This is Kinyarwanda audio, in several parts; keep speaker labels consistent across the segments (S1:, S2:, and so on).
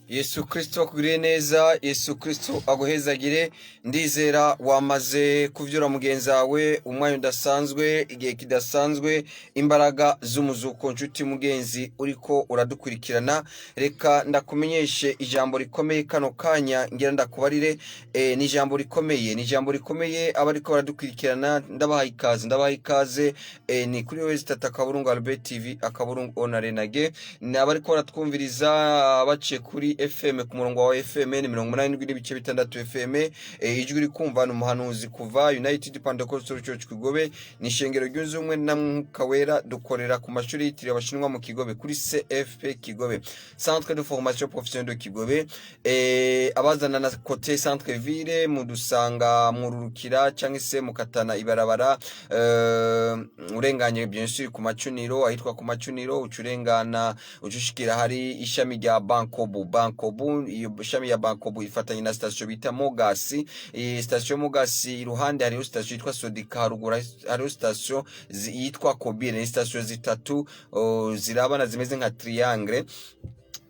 S1: Yesu Kristo akugiriye neza, Yesu Kristo aguhezagire. Ndizera wamaze kuvyura mugenzi wawe umwanya udasanzwe, igihe kidasanzwe, imbaraga z'umuzuko. Nshuti mugenzi uriko uradukurikirana, reka ndakumenyeshe ijambo rikomeye kano kanya ngira ndakubarire. Ni ijambo rikomeye abariko baradukurikirana. Ndabaha ikaze ni kuri wese tatakaburungu Albert TV akaburungu onarenage. Abariko baratwumviriza baciye kuri FM ku murongo wa FM ni 87.6 FM. Ijwi rikumva n'umuhanuzi kuva United Pentecostal Church Kigobe, ni shengero ry'uzumwe na Mwuka Wera. Dukorera ku mashuri yitiriwe abashinwa mu Kigobe kuri CFP Kigobe, Centre de Formation Professionnelle de Kigobe. Abazana na côté Centre Ville mudusanga mu Rurukira cyangwa se mukatana ibarabara, urenganye bien sûr ku macuniro, ahitwa ku macuniro ucurengana ucushikira hari ishami rya Bankobu. Iyo shami ya Bankobu ifatanye na station bita Mogasi. Station Mogasi iruhande hari station yitwa Sodika, haruguru hari station yitwa Kobire. Ni station zitatu zirabana zimeze nka triangle.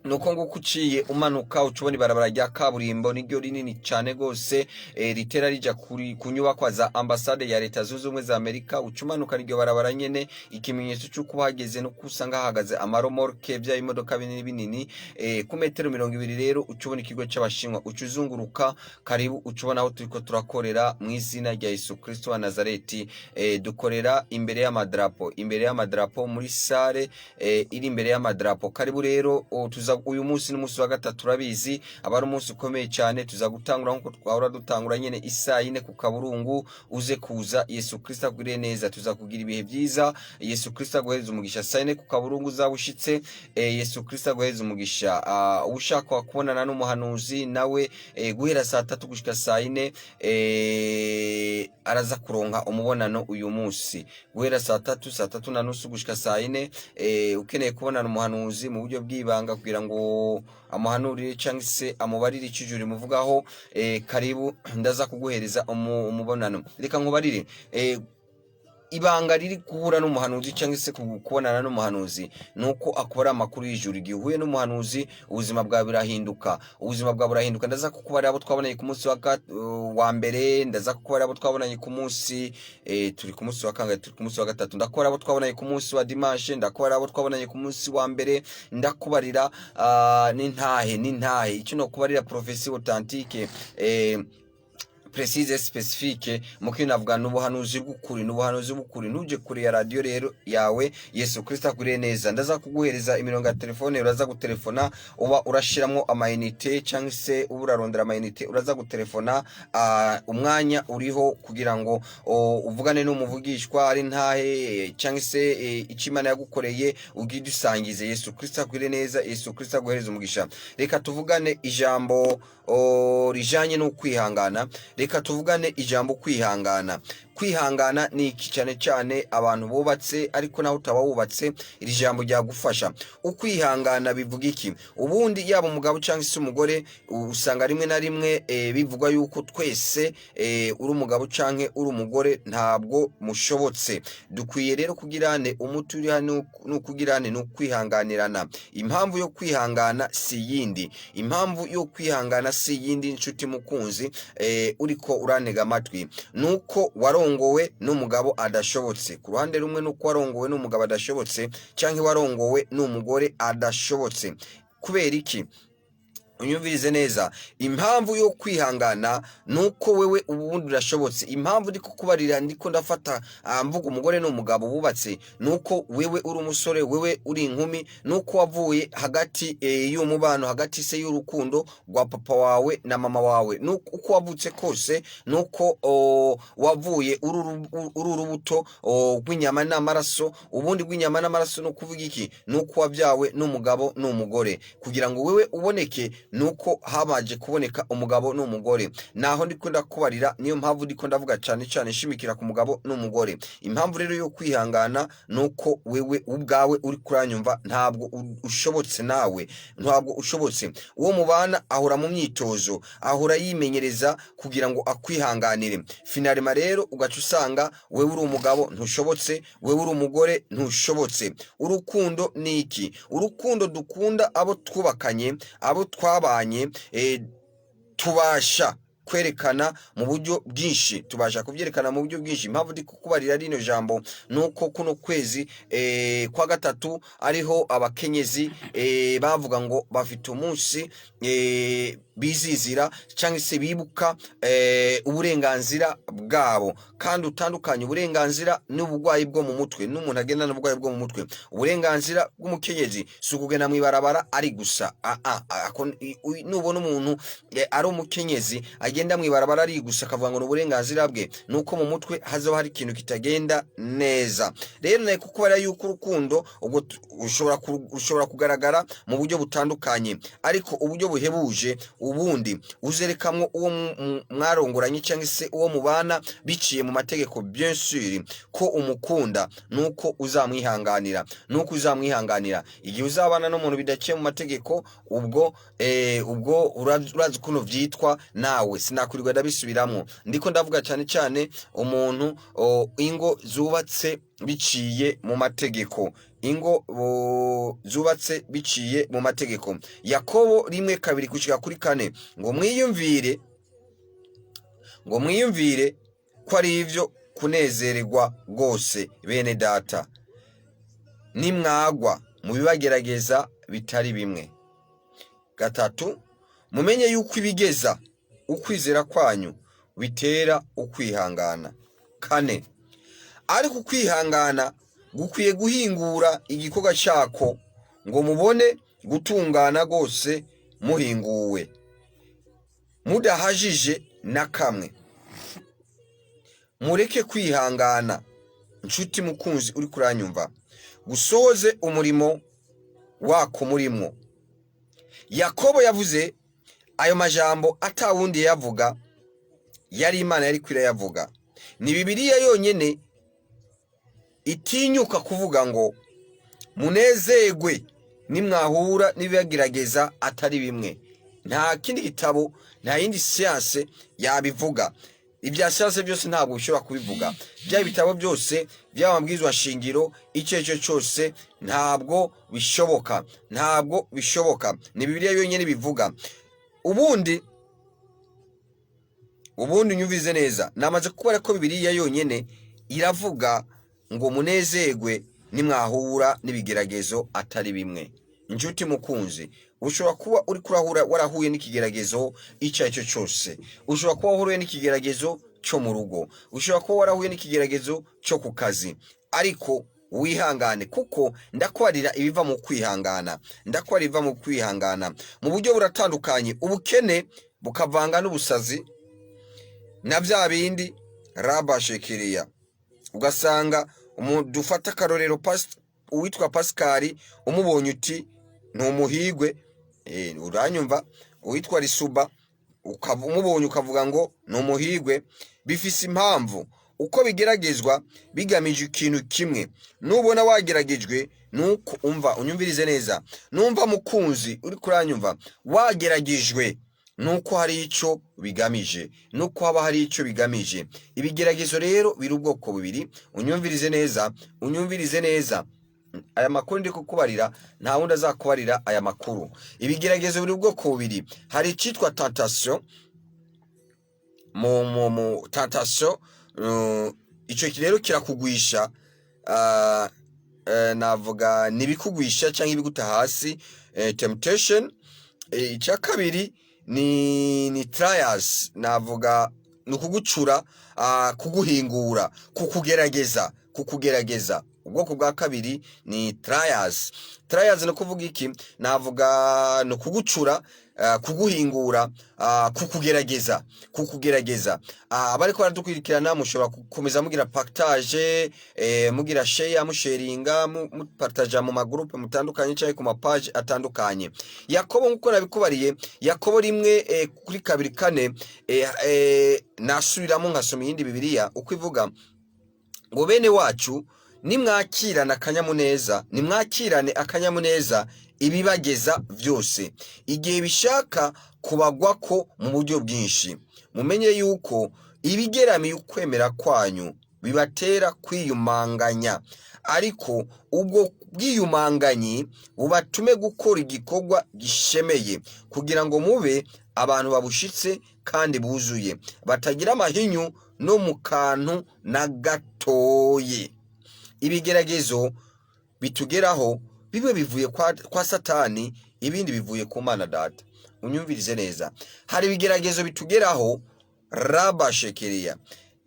S1: Nuko ngo kuciye umanuka ucubona ibarabara rya kaburimbo niryo rinini cyane gose, ritera rija kunyubakwa za ambassade ya Leta Zunze Ubumwe za Amerika. Ucumanuka niryo barabara nyene, ikimenyetso cy'uko bahageze no kusanga hahagaze amaromorke bya imodoka binini. Ku metero 20 rero ucubona ikigo cy'abashinwa, ucuzunguruka karibu ucubona aho turiko turakorera mu izina rya Yesu Kristo wa Nazareti. Dukorera imbere y'amadrapo muri sale iri imbere y'amadrapo. Karibu rero uyu munsi n'umunsi wa gatatu, turabizi abari umunsi ukomeye cyane. Tuzagutangura nkuko twahora dutangura nyene isaa 4 ku kaburungu. Uze kuza. Yesu Kristo agire neza, tuzakugira ibihe byiza. Yesu Kristo aguhereza umugisha. Saa 4 ku kaburungu zabushitse. Yesu Kristo aguhereza umugisha. Ushaka kubonana n'umuhanuzi nawe guhera saa 3 gushika saa 4 araza kuronka umubonano uyu munsi guhera saa 3 na nusu gushika saa 4. Ukeneye kubonana umuhanuzi mu buryo bw'ibanga kugira ngo amuhanurire cyangwa se amubarire icyo muvugaho, karibu ndaza kuguhereza umubonano. Reka nkubarire ibanga riri kuhura n'umuhanuzi cyangwa se kubonana n'umuhanuzi nuko akora amakuru y'ijuru. Igihe uhuye n'umuhanuzi ubuzima bwawe burahinduka, ndaza kukubarira abo twabonanye ku munsi wa mbere, ndaza kukubarira abo twabonanye ku munsi turi ku munsi wa kangahe, turi ku munsi wa gatatu. Ndakubara abo twabonanye ku munsi wa dimanche, ndakubara abo twabonanye ku munsi wa mbere, ndakubarira n'intahe icyo no kubarira prophétie authentique précise spécifique mukino navuga n'ubuhanuzi bw'ukuri. Ntuje kuri ya radio rero yawe. Yesu Kristo akugire neza. Ndaza kuguhereza imirongo ya telefone, uraza gutelefona uba urashiramo amayinite cyangwa se urarondera amayinite, uraza gutelefona umwanya uriho kugira ngo uvugane n'umuvugishwa ari ntahe cyangwa se ikimana yagukoreye ugidusangize. Yesu Kristo akugire neza, Yesu Kristo aguhereza umugisha. Reka tuvugane ijambo rijanye no kwihangana. Reka tuvugane ijambo kwihangana. Kwihangana ni iki cyane abantu bubatse ariko naho utabawubatse iri jambo ryagufasha. Ukwihangana bivuga iki? Ubundi yaba umugabo cyangwa se umugore usanga rimwe na rimwe bivuga yuko twese uri umugabo cyangwa uri umugore ntabwo mushobotse. Dukwiye rero kugirane umuti uri hano n'ukugirane no kwihanganirana. Impamvu yo kwihangana si yindi nshuti mukunzi uriko uranega amatwi, nuko warongowe n'umugabo adashobotse. Ku ruhande rumwe nuko warongowe n'umugabo adashobotse cyangwa warongowe n'umugore adashobotse. Kubera iki? Unyumvirize neza. Impamvu yo kwihangana nuko wewe ubundi urashobotse. Impamvu ndi kukubarira ndiko ndafata mvuga umugore n'umugabo bubatse nuko wewe uri umusore, wewe uri inkumi, nuko wavuye hagati y'umubano, hagati se y'urukundo rwa papa wawe na mama wawe. Nuko uko wavutse kose nuko wavuye uri urubuto rw'inyama n'amaraso. Ubundi rw'inyama n'amaraso no kuvuga iki? Nuko wabyawe n'umugabo n'umugore. Kugira ngo wewe uboneke nuko habaje kuboneka umugabo n'umugore. Naho ndiko ndakubarira, niyo mpamvu ndiko ndavuga cyane shimikira ku mugabo n'umugore. Impamvu rero yo kwihangana nuko wewe ubwawe uri kuranyumva ntabwo ushobotse. Nawe ntabwo ushobotse. Uwo mubana ahora mu myitozo, ahora yimenyereza kugira ngo akwihanganire. Finalima rero ugaca usanga wewe uri umugabo ntushobotse, wewe uri umugore ntushobotse. Urukundo niki? Urukundo dukunda abo twubakanye, abo twabanye tubasha kwerekana mu buryo bwinshi, tubasha kubyerekana mu buryo bwinshi. Impamvu ndi kukubarira rino jambo nuko kuno kwezi kwa gatatu ariho abakenyezi bavuga ngo bafite umunsi bizizira cyangwa se bibuka uburenganzira bwabo, kandi utandukanye uburenganzira n'ubugwayi bwo mu mutwe. N'umuntu agenda n'ubugwayi bwo mu mutwe, uburenganzira bw'umukenyezi si ukugenda mu ibarabara ari gusa. Nubona umuntu ari umukenyezi agenda mu ibarabara ari gusa akavuga ngo n'uburenganzira bwe, nuko mu mutwe hazaho hari ikintu kitagenda neza. Rero naye kukubara yuko urukundo ubwo ushobora kugaragara mu buryo butandukanye, ariko uburyo buhebuje ubundi uzerekamwo uwo mwarongoranye cyangwa se uwo mubana biciye mu mategeko, bien sûr ko umukunda, nuko uzamwihanganira, igihe uzabana n'umuntu bidaciye mu mategeko, ubwo urazi kuno vyitwa nawe sinakurirwa ndabisubiramwo. Ndiko ndavuga cyane cyane umuntu ingo zubatse biciye mu mategeko, zubatse biciye mu mategeko. Yakobo 1:2-4 ngo mwiyumvire ko ari ivyo kunezererwa rwose bene data, nimwagwa mu bibagerageza bitari bimwe. 3, mumenye yuko ibigeza ukwizera kwanyu bitera ukwihangana. 4, ariko ukwihangana gukwiye guhingura igikorwa cyako ngo mubone gutungana rwose muhinguwe, mudahajije na kamwe. Mureke kwihangana, nshuti mukunzi uri kuranyumva, gusohoze umurimo wako murimwo. Yakobo yavuze ayo majambo atawundi yavuga, yari Imana yari kwira yavuga. Ni Bibiliya yonyene itinyuka kuvuga ngo munezerwe nimwahura n'ibibagerageza atari bimwe. Nta kindi gitabo, nta yindi siyanse yabivuga. Ibya siyanse byose ntabwo bishobora kubivuga. Bya bitabo byose by'amabwizwa shingiro icyo cyose ntabwo bishoboka, Ni Bibiliya yonyene bivuga. Ubundi nyumvize neza, namaze kubara ko Bibiliya yonyene iravuga ngo munezerwe nimwahura n'ibigeragezo atari bimwe. Njuti mukunzi, ushobora kuba uri kurahura warahuye n'ikigeragezo icyo cyose. Ushobora kuba wahuye n'ikigeragezo cyo mu rugo, ushobora kuba warahuye n'ikigeragezo cyo ku kazi, ariko wihangane, kuko ndakwarira ibiva mu kwihangana. Mu buryo buratandukanye, ubukene bukavanga n'ubusazi na bya bindi rabashekiriya. Ugasanga dufata karorero uwitwa Pascal, umubonye uti ntumuhigwe, uranyumva, uwitwa Risuba umubonye ukavuga ngo ntumuhigwe. Bifise impamvu, uko bigeragezwa bigamije ikintu kimwe. Nubona wageragejwe, nuko unyumvirize neza, numva mukunzi uri kuranyumva, wageragejwe nuko hari icyo bigamije, nuko haba hari icyo bigamije. Ibigeragezo rero biri ubwoko bubiri, unyumvirize neza. Aya makuru ndi kukubarira nta wundi azakubarira aya makuru. Ibigeragezo biri ubwoko bubiri, hari icitwa tentation. Tentation icyo rero kirakugwisha, navuga nibikugwisha cyangwa ibiguta hasi, temptation. Icya kabiri ni trials, navuga nukugucura, kuguhingura, kukugerageza. Ubwoko bwa kabiri ni trials. No kuvuga iki? Navuga no kugucura, kuguhingura, kukugerageza. Abariko baradukwirikirana mushobora gukomeza mugira partage, mugira share, musharinga, mupartager mu magroupe mutandukanye cyangwa ku mapage atandukanye. Yakobo nkuko nabikubariye, Yakobo 1:2-4, nasubiramo nkasoma iyindi Bibiliya uko ivuga ngo bene wacu nimwakirane akanyamuneza ibibageza byose, igihe bishaka kubagwako mu buryo bwinshi. Mumenye yuko ibigeramiye ukwemera kwanyu bibatera kwiyumanganya, ariko ubwo bwiyumanganyi bubatume gukora igikorwa gishemeye kugira ngo mube abantu babushitse kandi buzuye batagira amahinyu no mu kantu na gatoye. Ibigeragezo bitugeraho bibe bivuye kwa Satani, ibindi bivuye ku Mana Data. Unyumvirize neza, hari ibigeragezo bitugeraho rabashekeriya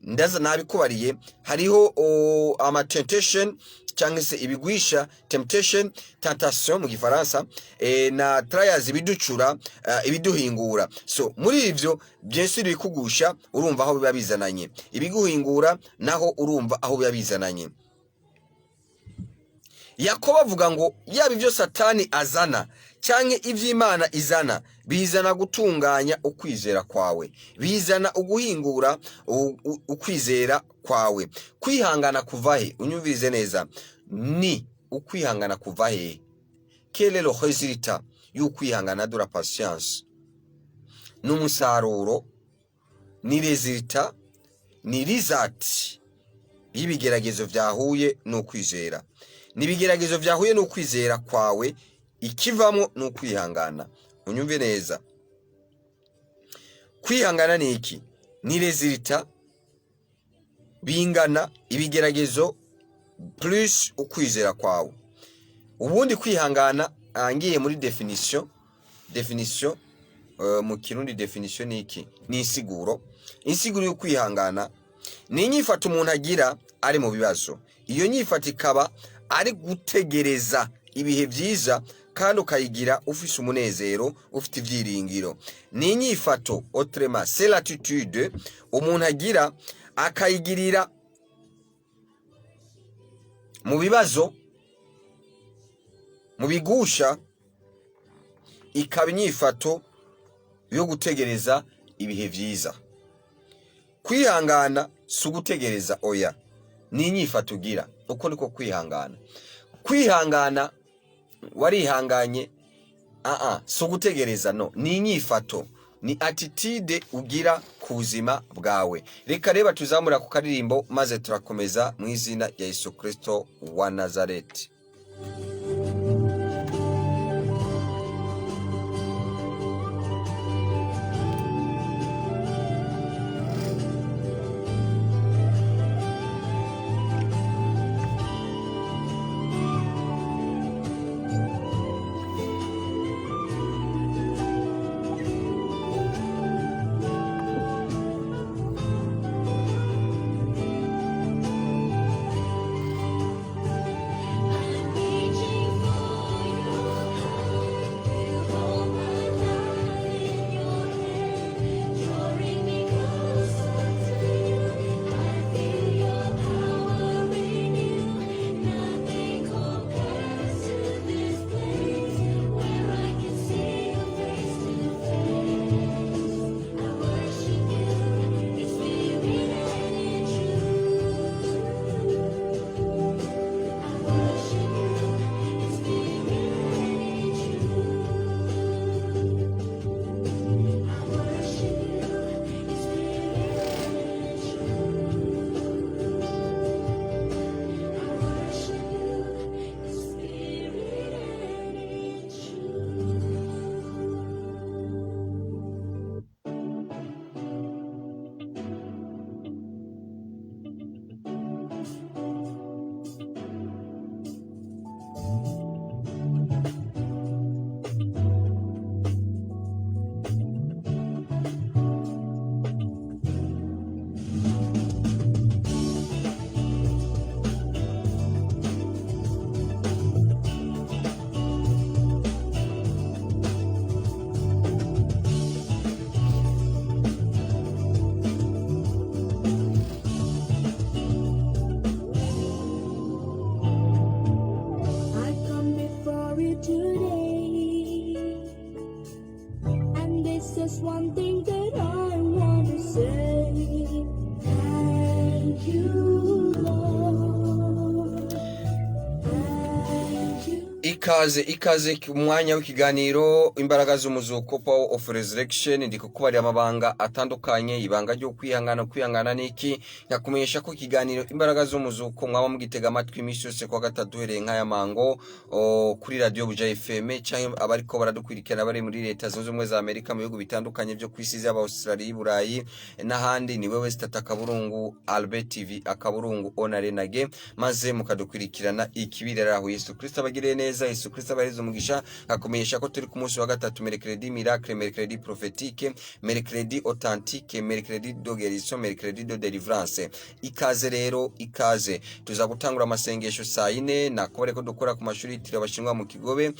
S1: ndaza nabikubariye, hariho temptation cyangwa se ibigwisha, tentation mu gifaransa, na trials ibiducura, ibiduhingura. So muri ivyo byinshi bikugusha urumva aho biba bizananye, ibiguhingura naho urumva aho biba bizananye. Yakobo avuga ngo yaba ivyo Satani azana cyangwa ivy'Imana izana bizana gutunganya ukwizera kwawe, bizana uguhingura ukwizera kwawe. Kwihangana kuvahe? Unyumvirize neza, ni ukwihangana kuvahe? Quel est le résultat y'ukwihangana de la patience? N'umusaruro, ni resultat, ni result y'ibigeragezo vyahuye n'ukwizera. Nibigeragezo vyahuye n'ukwizera kwawe, ikivamo n'ukwihangana. Unyumve neza, kwihangana ni iki? Ni resultat bingana ibigeragezo plus ukwizera kwawe. Ubundi kwihangana angiye muri definition mu Kirundi definition ni iki? Ni insiguro y'ukwihangana ni inyifato umuntu agira ari mu bibazo. Iyo nyifato ikaba ari gutegereza ibihe byiza kandi ukayigira ufise umunezero, ufite ivyiringiro. Ni inyifato autrement, c'est l'attitude umuntu agira akayigirira mu bibazo, mu bigusha, ikaba inyifato yo gutegereza ibihe byiza. Kwihangana si ugutegereza, oya, ni inyifato ugira. Uko niko kwihangana. Kwihangana warihanganye, si ugutegereza, no, ni inyifato, ni attitude ugira ku buzima bwawe. Reka reba tuzamura ku karirimbo maze turakomeza mu izina ya Yesu Kristo wa Nazareti. ikaze ku mwanya w'ikiganiro imbaraga z'umuzuko power of resurrection. Ndi kukubarira amabanga atandukanye, ibanga ryo kwihangana niki. Nyakumenyesha ko ikiganiro imbaraga z'umuzuko mwaba mugitega amatwi imisi yose kwa gatatu hereye nk'aya mango kuri radio Buja FM, cyangwa abariko baradukwirikirana bari muri leta zunze ubumwe za Amerika mu bihugu bitandukanye byo kwisi z'aba Australia, Burayi n'ahandi. Ni wewe Stata Kaburungu Albert TV akaburungu onarenage, maze mukadukwirikirana ikibirera aho Yesu Kristo abagire neza. Yesu Kristo abarizo umugisha. Akomenyesha ko turi ku munsi wa gatatu, mercredi miracle, mercredi prophétique, mercredi authentique, mercredi de guérison, mercredi de délivrance. Ikaze rero, ikaze. Tuza gutangura amasengesho saa 4 na kore ko dukora ku mashuri yitiriwe abashinwa mu Kigobe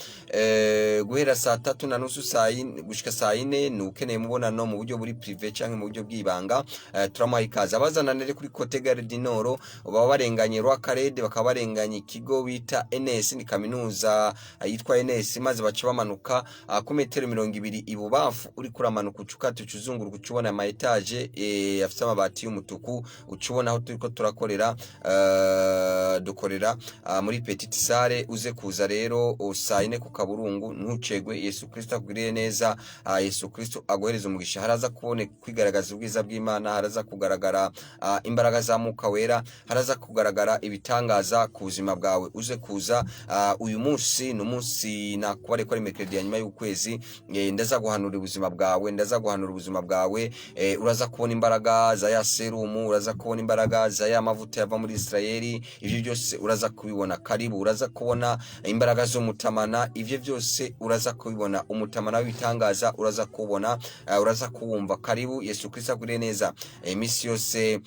S1: guhera saa 3:30 saa 4 gushika saa 4. Nukeneye mubonano mu buryo buri privé cyangwa mu buryo bw'ibanga, turama ikaze. Abazananire kuri Côte Gare du Nord baba barenganye Rwakarede, bakaba barenganye ikigo bita NS, ni kaminuza yitwa NS, maze baca bamanuka ku metero 200 ibubafu. Uri kuramanuka ucukate ucuzunguruka ucubona ama etage afite amabati y'umutuku, ucubona aho turiko turakorera dukorera muri petite salle. Uze kuza rero saa 4 ku Kaburungu, ntucegwe. Yesu Kristo akugiriye neza, Yesu Kristo agohereza umugisha. Haraza kubone kwigaragaza ubwiza bw'Imana, haraza kugaragara imbaraga za Mwuka Wera, haraza kugaragara ibitangaza ku buzima bwawe. Uze kuza uyu munsi n'umunsi nakubare ko ari mercredi ya nyuma y'ukwezi. Ndaza guhanura ubuzima bwawe, ndaza guhanura ubuzima bwawe. Uraza kubona imbaraga za ya serumu, uraza kubona imbaraga za ya mavuta yava muri Israeli. Ivyo byose uraza kubibona. Karibu. Uraza kubona imbaraga zo mutamana, ivyo byose uraza kubibona. Umutamana w'itangaza uraza kubona, uraza kuwumva. Karibu. Yesu Kristo akugiriye neza. Imisi yose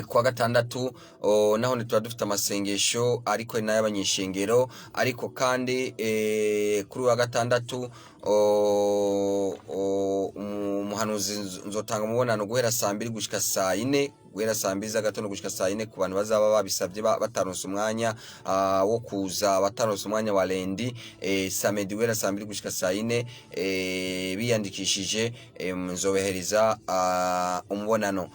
S1: kwa gatandatu naho tuba dufite amasengesho ariko n'ay'abanyeshengero, ariko kandi kuri wa gatandatu umuhanuzi nzotanga mubonano guhera saa 2 gushika saa 4, guhera saa 2 z'agatondo gushika saa 4 ku bantu bazaba babisabye bataronse umwanya wo kuza, bataronse umwanya wa lendi. Samedi guhera saa 2 gushika saa 4 biyandikishije nzobehereza umubonano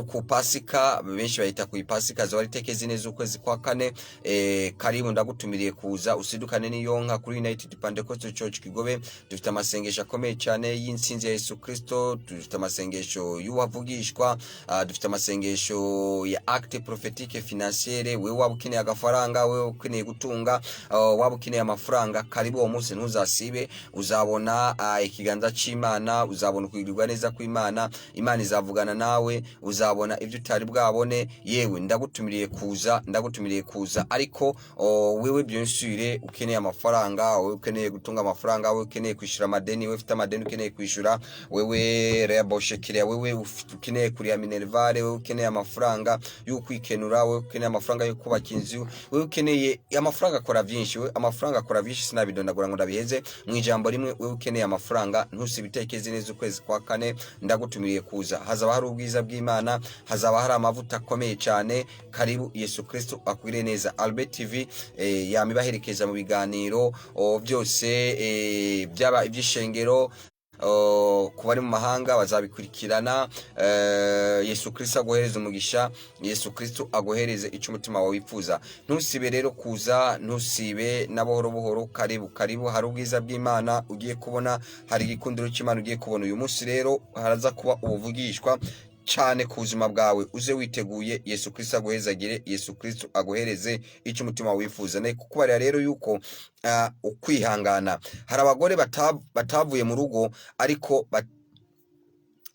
S1: ku Pasika. Benshi bayita ku Pasika zo aritekeze neza ukwezi kwa 4. Karibu, ndagutumiriye kuza usidukane n'iyonka kuri United Pentecostal Church Kigobe. Dufite amasengesho akomeye cyane y'insinzi ya Yesu Kristo, dufite amasengesho y'uwavugishwa, dufite amasengesho ya acte prophétique financière. Wewe wabukeneye agafaranga, wewe ukeneye gutunga, wabukeneye amafaranga, karibu uwo munsi ntuzasibe. Uzabona ikiganza c'Imana, uzabona kugirirwa neza kw'Imana. Imana izavugana nawe, uzabona ibyo utari bwabone. Yewe ndagutumiriye kuza. Ariko wewe bien sûr ukeneye amafaranga, wewe ukeneye gutunga amafaranga, wewe ukeneye kwishura amadeni, wewe ufite amadeni ukeneye kwishura, wewe reaboshekiria, wewe ukeneye kuriya minervare, wewe ukeneye amafaranga yo kwikenura, wewe ukeneye amafaranga yo kubaka inzu, wewe ukeneye amafaranga akora byinshi. Wewe amafaranga akora byinshi, sinabidondagura ngo ndabiheze mu ijambo rimwe. Wewe ukeneye amafaranga, ntusibitekeze neza ukwezi kwa 4. Ndagutumiriye kuza. Hazaba hari ubwiza bw'Imana, hazaba hari amavuta akomeye cyane. Karibu. Yesu Kristo akugire neza. Albert TV yamibaherekeza mu biganiro byose, byaba ibyishengero ku bari mu mahanga bazabikurikirana. Yesu Kristo agohereza umugisha, Yesu Kristo agohereze icyo umutima wawe wifuza. Ntusibe rero kuza, ntusibe na buhoro. Karibu. Hari ubwiza bw'Imana ugiye kubona, hari igikundiro cy'Imana ugiye kubona. Uyu munsi rero haraza kuba ubuvugishwa cyane ku buzima bwawe. Uze witeguye. Yesu Kristo agohezagire, Yesu Kristo agohereze icyo umutima wifuza. Ne kukubarira rero yuko ukwihangana, hari abagore batavuye mu rugo ariko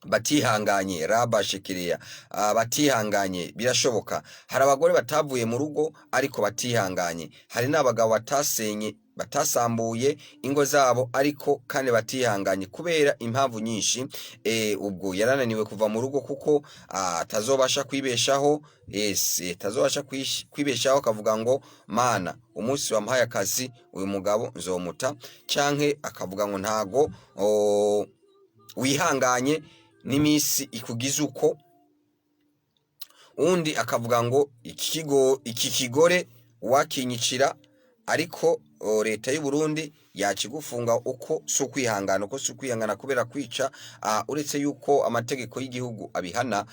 S1: batihanganye. Rabashekiria, batihanganye birashoboka. Hari abagore batavuye mu rugo ariko batihanganye. Hari n'abagabo batasambuye ingo zabo ariko kandi batihanganye kubera impamvu nyinshi. Ubwo yarananiwe kuva mu rugo kuko atazobasha kwibeshaho. Tazobasha kwibeshaho, akavuga ngo Mana, umunsi wamuhaye akazi uyu mugabo nzomuta, canke akavuga ngo ntago wihanganye n'imisi ikugize uko. Undi akavuga ngo iki kigore wakinyicira, ariko leta y'u Burundi yakigufunga uko so kwihangana uko so kwihangana kubera kwica uretse yuko amategeko y'igihugu abihana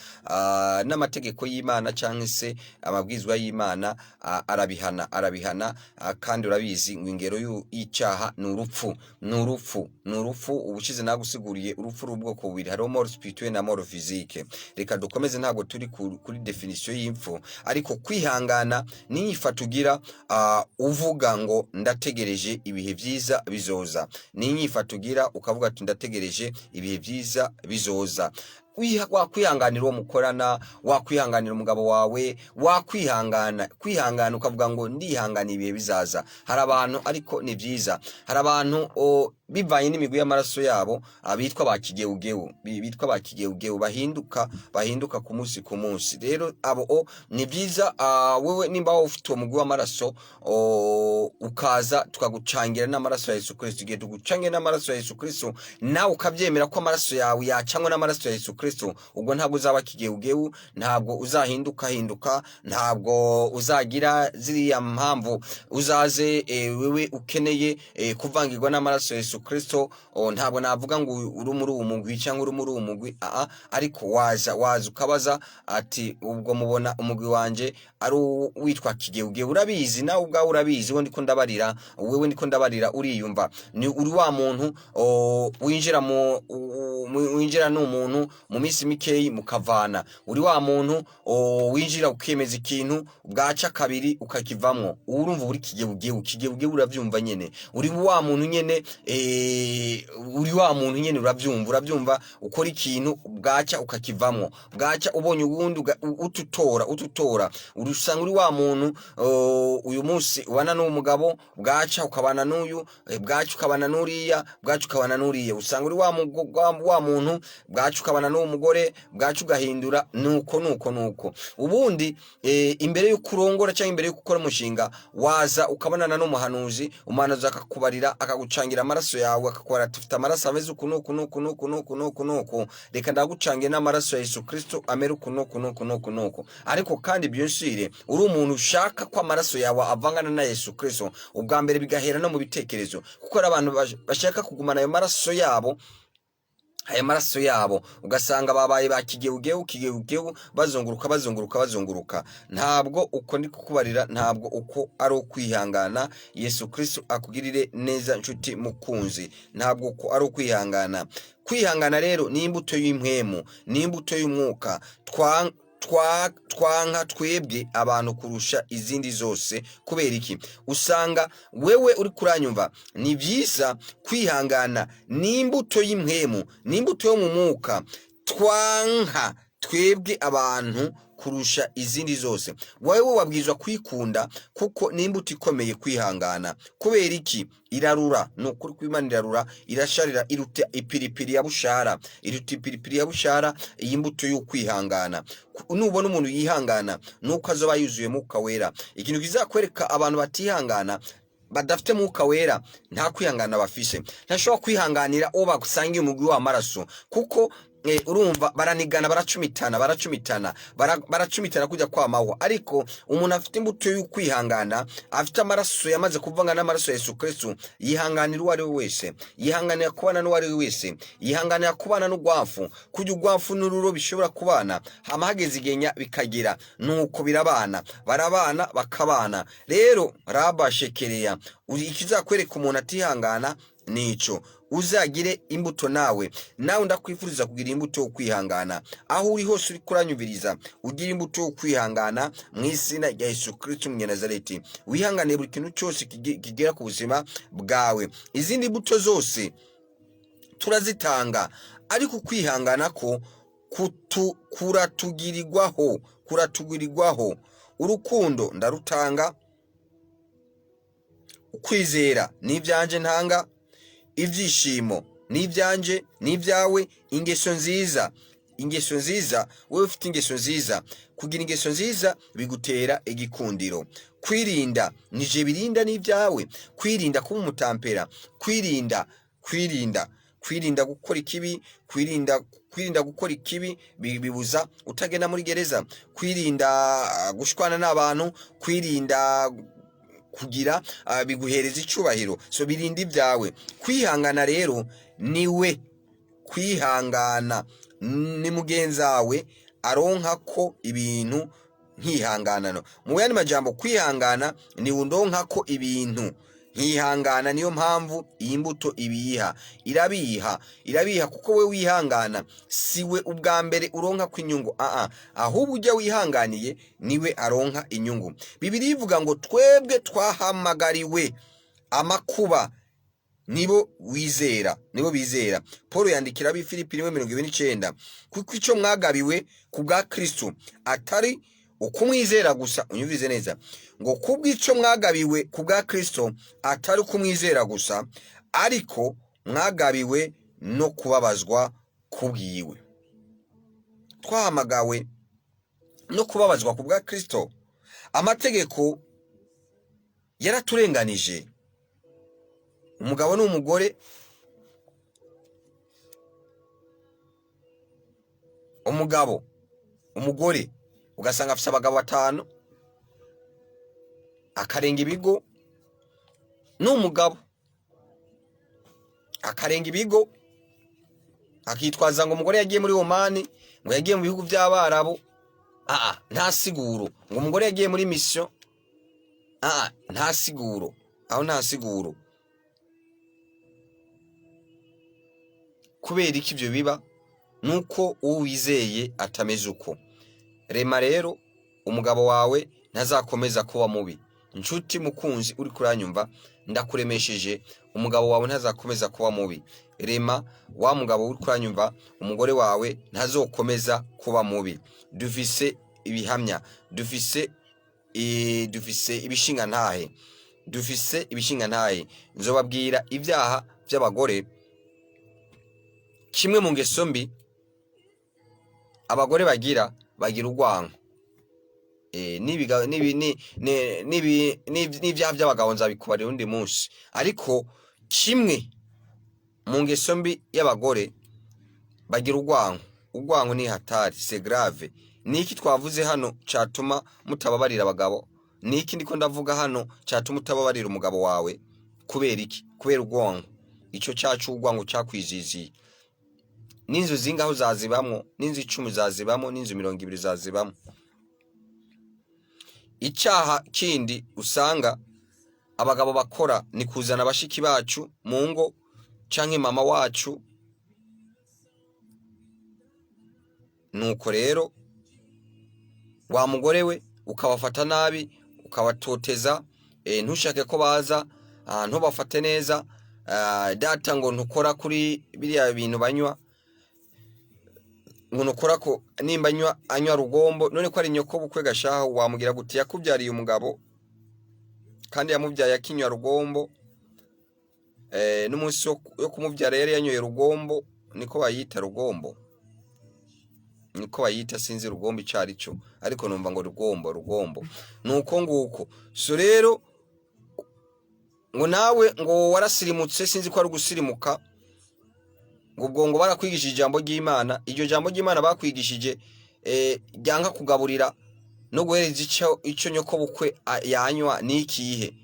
S1: n'amategeko y'Imana cyangwa se amabwizwa y'Imana arabihana kandi urabizi ngo ingero y'icyaha n'urupfu ubushize nagusiguriye urupfu rubwoko bubiri hari mort spirituel na mort physique. Reka dukomeze ntabwo turi kuri definition y'imfu, ariko kwihangana ninyifatugira uvuga ngo ndategereje ibihe byiza bizoza, ninyifatugira ukavuga ati ndategereje ibihe byiza bizoza. Wakwihanganira uwo mukorana, wakwihanganira umugabo wawe, kwihangana ukavuga ngo ndihangana ibihe bizaza. Hari abantu ariko ni byiza, hari abantu bivanye n'imigwi y'amaraso yabo bitwa bakigeugewu bahinduka ku munsi. Rero abo ni byiza wewe nimba ufite umugwi w'amaraso ukaza tukagucangira n'amaraso ya Yesu Kristo, igihe tugucangira n'amaraso ya Yesu Kristo nawe ukabyemera ko amaraso yawe yacangwa n'amaraso ya Yesu Kristo, ubwo ntabwo uzaba kigeugewu, ntabwo uzahinduka, ntabwo uzagira ziriya mpamvu uzaze wewe ukeneye kuvangirwa n'amaraso ya Yesu Kristo. Ntabwo navuga ngo uri muri uwo mugwi cyangwa uri muri uwo mugwi, ariko waza ukabaza ati ubwo mubona umugwi wanje ari witwa kigeugewu, urabizi nawe ubwawe urabizi, wewe ndiko ndabarira uriyumva ni uri wa muntu winjira n'umuntu mu minsi mikeyi mukavana, uri wa muntu winjira ukemeza ikintu bwaca kabiri ukakivamwo, urumva uri kigeugewu urabyumva nyene, uri wa muntu nyene urabyumva ukora ikintu bwaca ukakivamwo, bwaca ubonye ubundi ututora urusanga uri wa muntu uyu munsi ubana n'umugabo, bwaca ukabana n'uyu, bwaca ukabana n'uriya, bwaca ukabana n'uriya, usanga uri wa muntu bwaca ukabana n'umugore, bwaca ugahindura nuko ubundi imbere yo kurongora cyangwa imbere yo gukora umushinga waza ukabonana n'umuhanuzi, umuhanuzi akakubarira akagucangira amaraso yawe akakora tufite amaraso ameze uku, reka ndagucangira n'amaraso ya Yesu Kristo amere uku. Ariko kandi byonshire uri umuntu ushaka ko amaraso yawe avangana na Yesu Kristo, ubwa mbere bigahera no mu bitekerezo, kuko abantu bashaka kugumana ayo maraso yabo ugasanga babaye bakigeugewu bazunguruka. Ntabwo uko ndi kukubarira, ntabwo uko ari ukwihangana. Yesu Kristo akugirire neza nshuti mukunzi, ntabwo uko ari ukwihangana. Kwihangana rero ni imbuto y'impwemu, ni imbuto y'umwuka twanka twebwe abantu kurusha izindi zose. Kubera iki? Usanga wewe uri kuranyumva, ni byiza kwihangana ni imbuto y'impwemu, ni imbuto yo mu mwuka twanka twebwe abantu kurusha izindi zose. Wewe wabwizwa kwikunda kuko ni imbuto ikomeye kwihangana. Kubera iki? Irarura, nukuri kw'Imana irarura, irasharira, iruta ipiripiri ya bushara, iyi mbuto yo kwihangana. Nubona umuntu yihangana nuko azoba yuzuye Mwuka Wera. Ikintu kizakwereka abantu batihangana badafite Mwuka Wera, nta kwihangana bafise, ntashobora kwihanganira uwo bagusangiye umugwi w'amaraso, kuko urumva baranigana, baracumitana kujya kwamaho. Ariko umuntu afite imbuto yo kwihangana, afite amaraso yamaze kuvanga n'amaraso ya Yesu Kristo, yihanganira uwo ari we wese, yihanganira kubana n'uwo ari we wese, yihanganira kubana n'ugwafu, kujya ugwafu n'ururo bishobora kubana, hageze igenya bikagira, nuko barabana bakabana. Rero rabashekereya ikizakwereka umuntu atihangana nico. Uzagire imbuto nawe ndakwifuriza kugira imbuto yo kwihangana. Aho uri hose uri kuranyumviriza, ugira imbuto yo kwihangana mu izina rya Yesu Kristo Umunyanazareti. Wihangane buri kintu cyose kigera ku buzima bwawe. Izindi mbuto zose turazitanga, ariko kwihangana ko kuratugirirwaho. Urukundo ndarutanga, ukwizera n'ibyanje ntanga, ibyishimo n'ibyanje n'ibyawe, ingeso nziza wewe ufite ingeso nziza. Kugira ingeso nziza bigutera igikundiro. Kwirinda nije birinda n'ibyawe, kwirinda kuba umutampera, kwirinda gukora ikibi, kwirinda gukora ikibi bibuza utagenda muri gereza, kwirinda gushwana n'abantu, kwirinda kugira biguhereza icubahiro. So birindi ibyawe. Kwihangana rero niwe kwihangana ni mugenzawe aronka ko ibintu nkihanganano. Mu yandi majambo kwihangana ni undonka ko ibintu nkihangana. Niyo mpamvu iyi mbuto irabiha kuko we wihangana siwe ubwa mbere uronka kw'inyungu, ahubwo ujya wihanganiye niwe aronka inyungu. Bibiliya ivuga ngo twebwe twahamagariwe amakuba nibo bizera. Paul yandikira ab'Ifilipi 1:29 kuko icyo mwagabiwe ku bwa Kristo atari ukumwizera gusa. Unyumvize neza ngo kubw'icyo mwagabiwe ku bwa Kristo atari ukumwizera gusa, ariko mwagabiwe no kubabazwa kubwiwe. Twahamagawe no kubabazwa ku bwa Kristo. Amategeko yaraturenganije. Umugabo n'umugore, umugore ugasanga afite abagabo 5 akarenga ibigo, n'umugabo akarenga ibigo akitwaza ngo umugore yagiye muri Omani, ngo yagiye mu bihugu by'Abarabu. Nta siguro. Ngo umugore yagiye muri mission. Nta siguro. Nta siguro. Kubera iki ibyo biba? Nuko uwizeye atameze uko. Rema rero umugabo wawe ntazakomeza kuba mubi. Inshuti mukunzi uri kuranyumva, ndakuremesheje umugabo wawe ntazakomeza kuba mubi. Rema wa mugabo uri kuranyumva, umugore wawe ntazokomeza kuba mubi. Dufise ibihamya, dufise ibishinga ntahe. Nzobabwira ibyaha by'abagore. Kimwe mu ngeso mbi abagore bagira urwango. N'ibyaha by'abagabo nzabikubarira undi munsi. Ariko kimwe mu ngeso mbi y'abagore bagira urwango. Urwango ni hatari, c'est grave. Niki twavuze hano cyatuma mutababarira abagabo? Niki ndiko ndavuga hano cyatuma utababarira umugabo wawe? Kubera iki? Kubera urwango. Icyo cyacu urwango cyakwiziziye. N'inzu zingaho zazibamwo, n'inzu 10 zazibamwo, n'inzu 20 zazibamwo. Icyaha kindi usanga abagabo bakora ni kuzana abashiki bacu mu ngo canke mama wacu. Nuko rero wa mugore we ukabafata nabi, ukabatoteza, ntushake ko baza, ntubafate neza. Data ngo ntukora kuri biriya bintu banywa, ngo nukora ko nimba anywa rugombo. None ko ari nyoko bukwe gashaho, wamugira guti yakubyariye umugabo kandi yamubyaye akinywa rugombo. N'umunsi yo kumubyara yari yanyoye rugombo. Niko bayita rugombo, niko bayita, sinzi rugombo icari cyo, ariko numva ngo rugombo. Nuko nguko. So rero ngo nawe ngo warasirimutse, sinzi ko ari gusirimuka. Ngo barakwigishije ijambo ry'Imana. Iryo jambo ry'Imana bakwigishije ryanka kugaburira no guhereza icyo nyoko bukwe yanywa n'ikihe.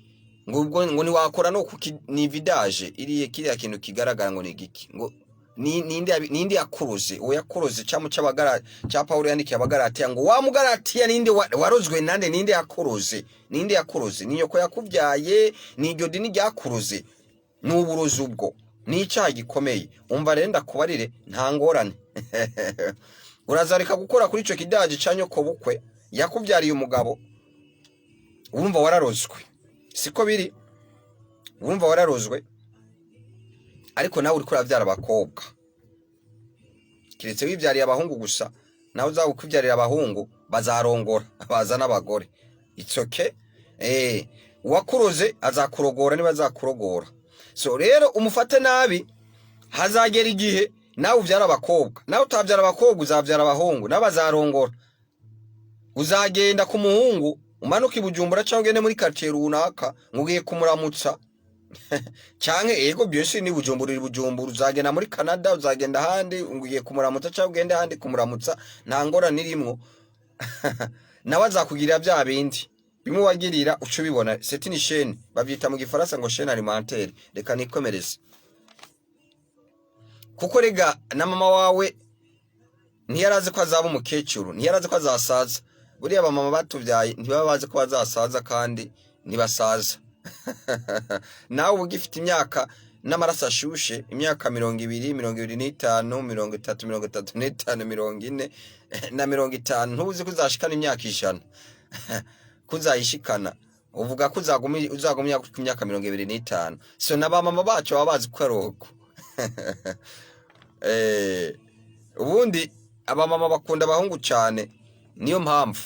S1: Ngo niwakora no ni vidaje iriye kiriya kintu kigaragara ngo ni giki. Ngo ninde yakuruze? Uwo yakuruze cyamo cy'abagara cya Paulo yandikiye abagaratiya ngo wa mugaratiya ninde warozwe nande? Ninde yakuruze? Ni nyoko yakubyaye, ni iryo dini ryakuruze. N'uburozi ubwo ni icyaha gikomeye. Umva rero ndakubarire, nta ngorane. Urazareka gukora kuri icyo kidaje cya nyoko bukwe yakubyariye umugabo. Urumva wararozwe, siko biri? Urumva wararozwe, ariko nawe uri kurabyara abakobwa. Kiretse wibyariye abahungu gusa, nawe uzakwibyarira abahungu bazarongora, bazana abagore. It's okay. Uwakuroze azakurogora niba azakurogora. So rero umufate nabi, hazagera igihe nawe ubyara abakobwa. Nawe utabyara abakobwa uzabyara abahungu, n'abazarongora. Uzagenda ku muhungu umanuka ibujumbura cyangwa ugende muri quartier runaka ngugiye kumuramutsa. Cyangwa yego byose ni bujumbura uzagenda muri Canada, uzagenda handi ngugiye kumuramutsa cyangwa ugende handi kumuramutsa, nta ngora nirimwo. Nawe azakugirira bya bindi. bimwe wagirira uco bibona. C'est une chaîne, bavyita mu gifaransa ngo chaîne alimentaire. Reka nikomereze. Kuko rega na mama wawe ntiyaraze ko azaba umukecuru, ntiyaraze ko azasaza. Buriya abamama batuvyaye ntibaba bazi ko bazasaza kandi ntibasaza. Nawe ugifite imyaka n'amaraso ashushe, imyaka 20, 25, 30, 35, 40 na 50, ntuzi ko uzashikana imyaka 100. Kuzayishikana uvuga ko uzagumya ku imyaka 25. So nabamama bacu babazi ko aroko. Ubundi abamama bakunda abahungu cyane, niyo mpamvu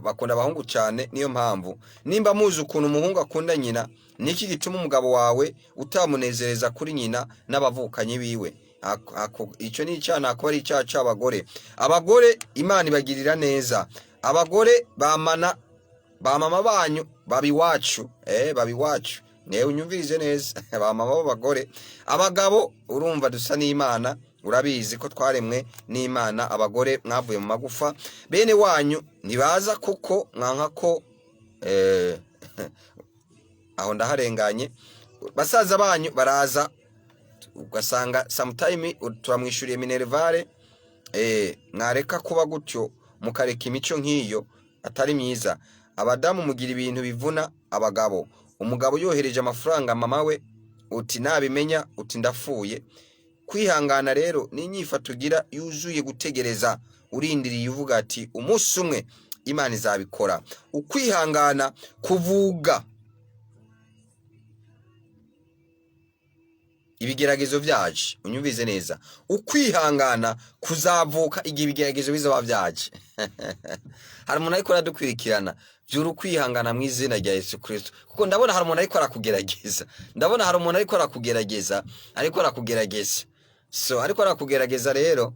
S1: bakunda abahungu cyane, niyo mpamvu nimba muzi ukuntu umuhungu akunda nyina, niki gituma umugabo wawe utamunezereza kuri nyina n'abavukanye biwe. Ico ni icana akaba ari icyaha cy'abagore. Abagore Imana ibagirira neza. Abagore bamana bamama banyu babiwacu, babiwacu. Newe unyumvirize neza. Bamama b'abagore. Abagabo urumva dusa n'Imana, urabizi ko twaremwe n'Imana. Abagore mwavuye mu magufa, bene wanyu nibaza kuko mwanka ko aho ndaharenganye. Basaza banyu baraza ugasanga sometime turamwishuriye minervare, mwareka kuba gutyo mukareka imico nk'iyo atari myiza. Abadamu mugira ibintu bivuna abagabo. Umugabo yohereje amafaranga mama we, uti nabimenya uti ndafuye. Kwihangana rero ni inyifato ugira yuzuye gutegereza, urindiriye uvuga ati umunsi umwe Imana izabikora. Ukwihangana kuvuga ibigeragezo vyaje. Unyumvize neza, ukwihangana kuzavuka igihe ibigeragezo bizaba vyaje. Hari umuntu ariko aradukwirikirana byuru kwihangana mu izina rya Yesu Kristo, kuko ndabona hari umuntu ariko arakugerageza. Ndabona hari umuntu ariko arakugerageza, so ariko arakugerageza. Rero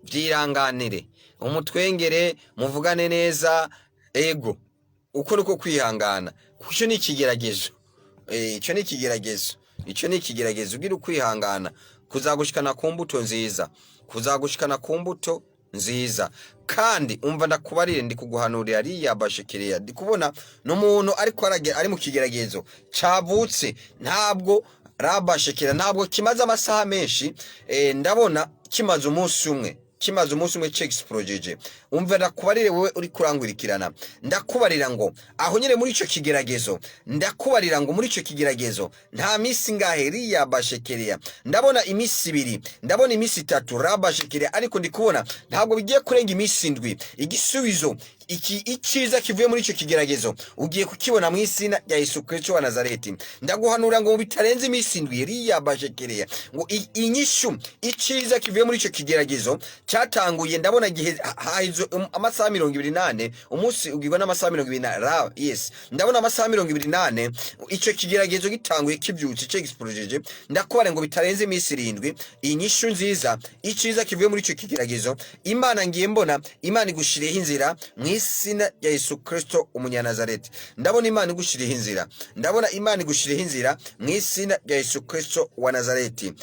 S1: byiranganire, umutwengere, muvugane neza, ego uko nuko kwihangana. Kuko ni ikigeragezo, ico ni ikigeragezo. Ico ni ikigeragezo. Ugira ukwihangana kuzagushikana ku mbuto nziza, kuzagushikana ku mbuto nziza. Kandi umva ndakubarire, ndi kuguhanurira ariya bashekereya. Ndi kubona n'umuntu ariko ari mu kigeragezo cavutse, ntabwo rabashekera, ntabwo kimaze amasaha menshi, ndabona kimaze umunsi umwe, cy'explojeje. Umva ndakubarire wewe uri kurangurikirana, ndakubarira ngo aho nyene muri ico kigeragezo, ndakubarira ngo muri ico kigeragezo nta misi ngaheri yabashekereya. Ndabona imisi 2, ndabona imisi 3 rabashekereya, ariko ndi kubona ntabwo bigiye kurenga imisi 7. Igisubizo iciza kivuye muri ico kigeragezo ugiye kukibona mu izina rya Yesu Kristo wa Nazareti. Ndaguhanura ngo bitarenze imisi 7 riyabashekereya, ngo inyishu iciza kivuye muri ico kigeragezo cyatanguye. Ndabona gihe hahizo amasaha 28, umunsi ugirwa n'amasaha 28. Yes, ndabona amasaha 28 ico kigeragezo gitanguye kibyutse cy'explojeje. Ndakubare ngo bitarenze imisi 7 inyishu nziza iciza kivuye muri ico kigeragezo. Imana ngiye mbona Imana igushireho inzira mu izina rya Yesu Kristo umunyanazareti. Ndabona Imana igushireho inzira, ndabona Imana igushireho inzira mu izina rya Yesu Kristo wa Nazareti.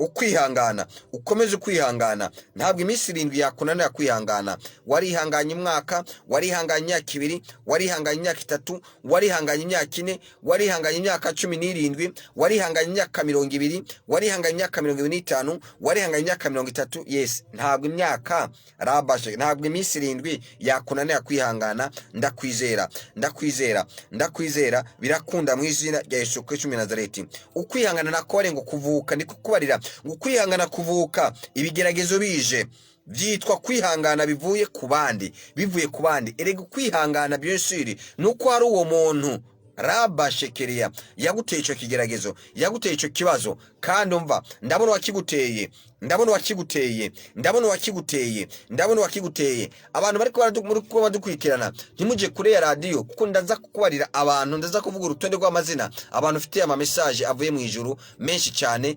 S1: Ukwihangana, ukomeze kwihangana. Ntabwo imisi 7 yakunanira kwihangana. Warihanganye umwaka, warihanganye imyaka 2, warihanganye imyaka 3, warihanganye imyaka 4, warihanganye imyaka 17, warihanganye imyaka 20, warihanganye imyaka 25, warihanganye imyaka 30. Yes, ntabwo imyaka rabashe, ntabwo imisi 7 yakunanira kwihangana. Ndakwizera birakunda mu izina rya Yesu Kristo wa Nazareti. Ukwihangana nakore ngo kuvuka, ndi kukubarira ukwihangana kuvuka ibigeragezo bije byitwa kwihangana bivuye ku bandi. Erega kwihangana byensiri nuko hari uwo muntu rabashekereya yaguteye ico kigeragezo, yaguteye ico kibazo. Kandi umva, ndabona wakiguteye. Abantu bariko badukwikirana, ntimuje kure ya radio, kuko ndaza kukubarira abantu, ndaza kuvuga urutonde rw'amazina abantu ufite ama message avuye mu ijuru menshi cyane,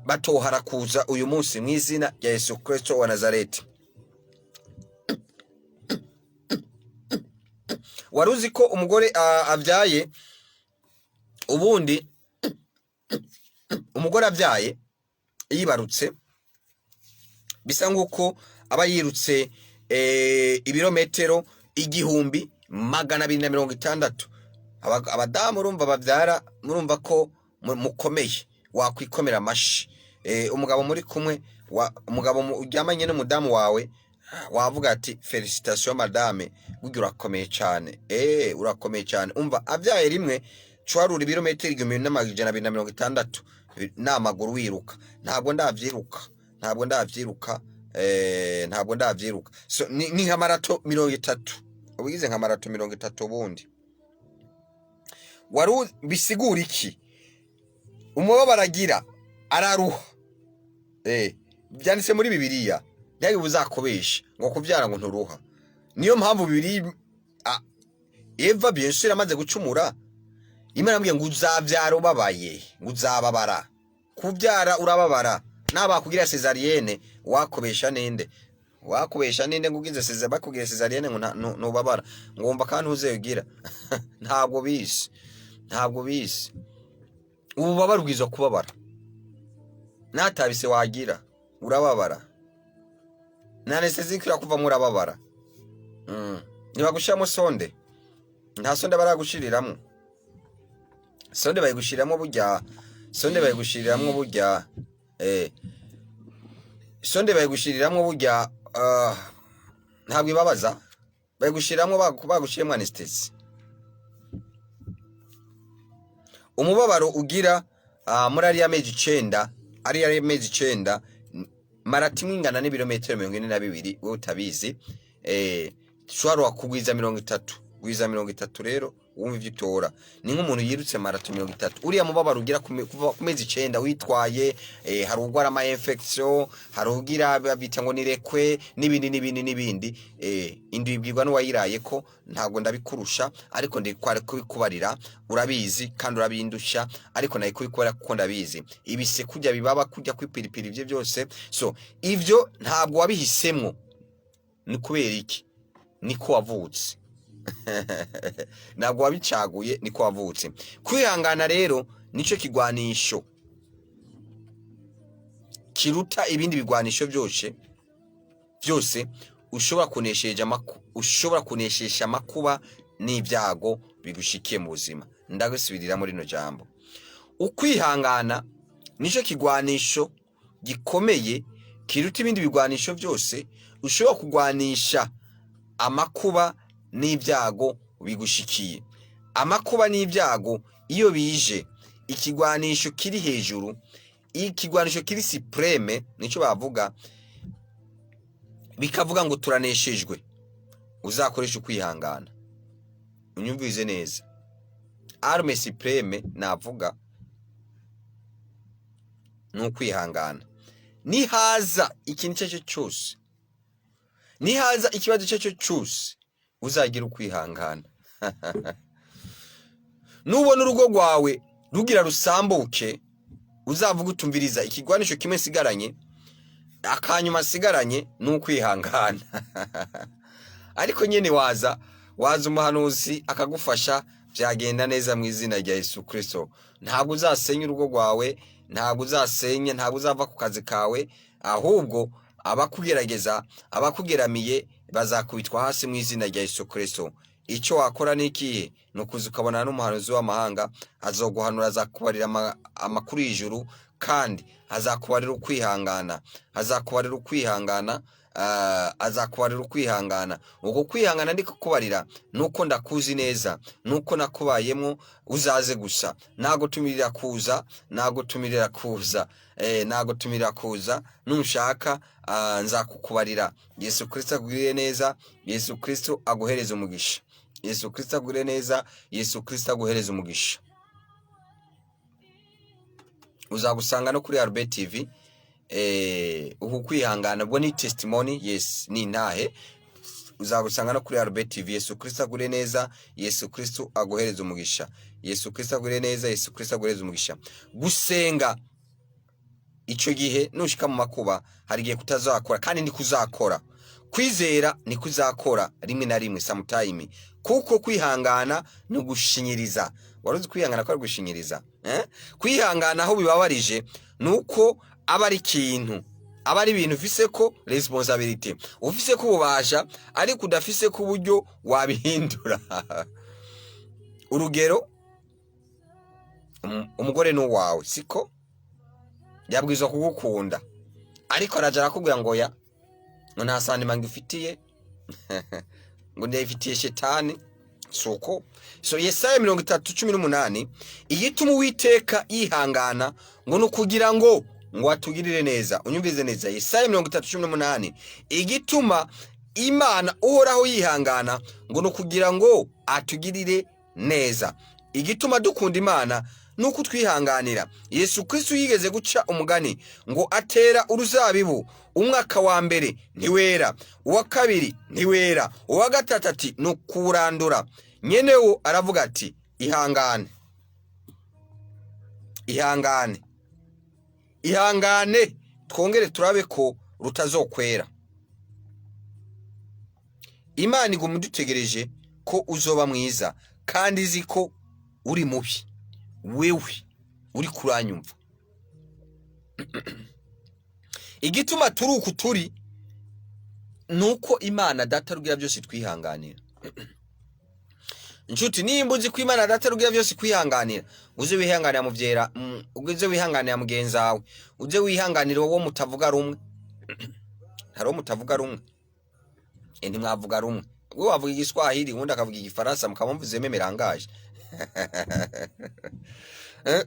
S1: batohara kuza uyu munsi mu izina rya Yesu Kristo wa Nazareti. Waruzi ko umugore avyaye, ubundi umugore avyaye yibarutse bisa nguko aba yirutse ibirometero 1000 260. Abadamu urumva bavyara murumva ko mukomeye wakwikomera amashi. Umugabo muri kumwe umugabo uryamanye n'umudamu wawe wavuga ati felicitation madame burya urakomeye cyane. Urakomeye cyane. Umva avyaye rimwe cwarura ibirometero 1260 n'amaguru wiruka. Ntabwo ndavyiruka. So ni nka marato 30. Ubigize nka marato 30 ubundi. Waru bisigura iki? Umubabaro agira araruha. Byanditse muri Bibiliya. Nyayo uzakobesha ngo kuvyara ngo nturuha. Niyo mpamvu Bibiliya Eva byinshi amaze gucumura. Imana ambwiye ngo uzavyara ubabaye, ngo uzababara. Kuvyara urababara. Naba kugira cesarienne wakobesha ninde? Wakubesha ninde ngugize cesarienne bakugira cesarienne ngo nubabara. Ngomba kandi uzeyogira. Ntabwo bisi. Ububabara bwizo kubabara. Natabise wagira urababara. Nanesezikira kuva muri ababara. Nibagushiramo sonde. Nta sonde baragushiriramwe. Sonde bayigushiriramo burya. Sonde bayigushiriramo burya ntabwo ibabaza. Bayigushiriramo bagushiremo anesthesia. Umubabaro ugira muri ari amezi 9, ari amezi 9 marati mwingana n'ibirometero 42 we utabizi. Shwaro wakugwiza 30. Gwiza 30 rero wumva ivyo utora. Ni nk'umuntu yirutse marato 30. Uriya mubabaro ugira kuva ku mezi 9 witwaye, hari ugwara ama infection, hari ugira bita ngo nirekwe n'ibindi. Indibwirwa n'uwayiraye ko ntago ndabikurusha, ariko ndikware kubikubarira urabizi kandi urabindusha, ariko nayi kubikora kuko ndabizi. Ibise kujya bibaba kujya kwipiripiri ivyo byose. So ivyo ntabwo wabihisemwo. Ni kubera iki? Niko wavutse. Ntabwo wabicaguye, niko wavutse. Kwihangana rero nico kigwanisho kiruta ibindi bigwanisho byose ushobora kuneshesha amakuba n'ibyago bigushikiye mu buzima. Ndagusubirira muri no jambo. Ukwihangana nico kigwanisho gikomeye kiruta ibindi bigwanisho byose ushobora kugwanisha amakuba n'ibyago bigushikiye. Amakuba n'ibyago iyo bije, ikigwanisho kiri hejuru, ikigwanisho kiri supreme, nico bavuga, bikavuga ngo turaneshejwe. Uzakoresha ukwihangana. Unyumvize neza. Arme supreme navuga n'ukwihangana. Nihaza ikintu cyose, nihaza ikibazo cyose, uzagira ukwihangana. Nubona urugo rwawe rugira rusambuke, uzavuga utumviriza ikigwanisho kimwe sigaranye, akanyuma sigaranye n'ukwihangana. Ariko nyene waza umuhanuzi akagufasha, byagenda neza mu izina rya Yesu Kristo. Ntabwo uzasenya urugo rwawe, ntabwo uzava ku kazi kawe, ahubwo abakugerageza, abakugeramiye bazakubitwa hasi mu izina rya Yesu Kristo. Icyo wakora niki? Nukuza ukabona n'umuhanuzi w'amahanga, azoguhanura, azakubarira amakuru y'ijuru, kandi azakubarira ukwihangana, azakubarira ukwihangana. Uko kwihangana ndi kukubarira nuko ndakuzi neza, nuko nakubayemo. Uzaze gusa, nago tumirira kuza, nushaka nzakukubarira. Yesu Kristo agwire neza, Yesu Kristo aguhereza umugisha. Yesu Kristo agwire neza, Yesu Kristo aguhereza umugisha. Uzagusanga no kuri RB TV. Uku kwihangana bwo ni testimony, yes, ni intahe. Uzagusanga no kuri RB TV. Yesu Kristo agure neza, Yesu Kristo aguhereza umugisha. Yesu Kristo agure neza, Yesu Kristo aguhereza umugisha. Gusenga ico gihe nushika mu makuba, hari gihe kutazakora kandi ndi kuzakora. Kwizera ni kuzakora rimwe na rimwe sometime, kuko kwihangana no gushinyiriza. Waruzi kwihangana ko gushinyiriza? Kwihangana aho bibabarije nuko aba ari ikintu aba ari ibintu ufise ko responsibility, ufise ko ububasha ariko udafise ko uburyo wabihindura. Urugero, umugore n'uwawe siko yabwizwa kugukunda, ariko araja arakubwira ngo ya ngo nta sentiment ngifitiye ngo ndayifitiye shetani. Soko so Yesaya 30:18 igituma Uwiteka yihangana ngo nukugira ngo atugirire neza. Unyumvize neza, Yesaya 30:18 igituma Imana uhoraho yihangana ngo nukugira ngo atugirire neza. Igituma dukunda Imana nuko twihanganira. Yesu Kristo yigeze guca umugani ngo atera uruzabibu umwaka wa mbere ntiwera, uwa kabiri ntiwera, uwa gatatu ati nukurandura. Nyenewo aravuga ati ihangane, ihangane, ihangane twongere turabe ko rutazokwera. Imana iguma idutegereje ko uzoba mwiza kandi izi ko uri mubi, wewe uri kuranyumva. Igituma turi uku turi nuko Imana data rugira byose twihanganira. Nshuti, nimba uzi ko Imana data rugira byose kwihanganira, uze wihanganira muvyera, uze wihanganira mugenzi wawe, uze wihanganira wowe mutavuga rumwe. Haro mutavuga rumwe, ntimwavuga rumwe. Wewe wavuga igiswahili undi akavuga igifaransa, mukamumvuze memerangaje.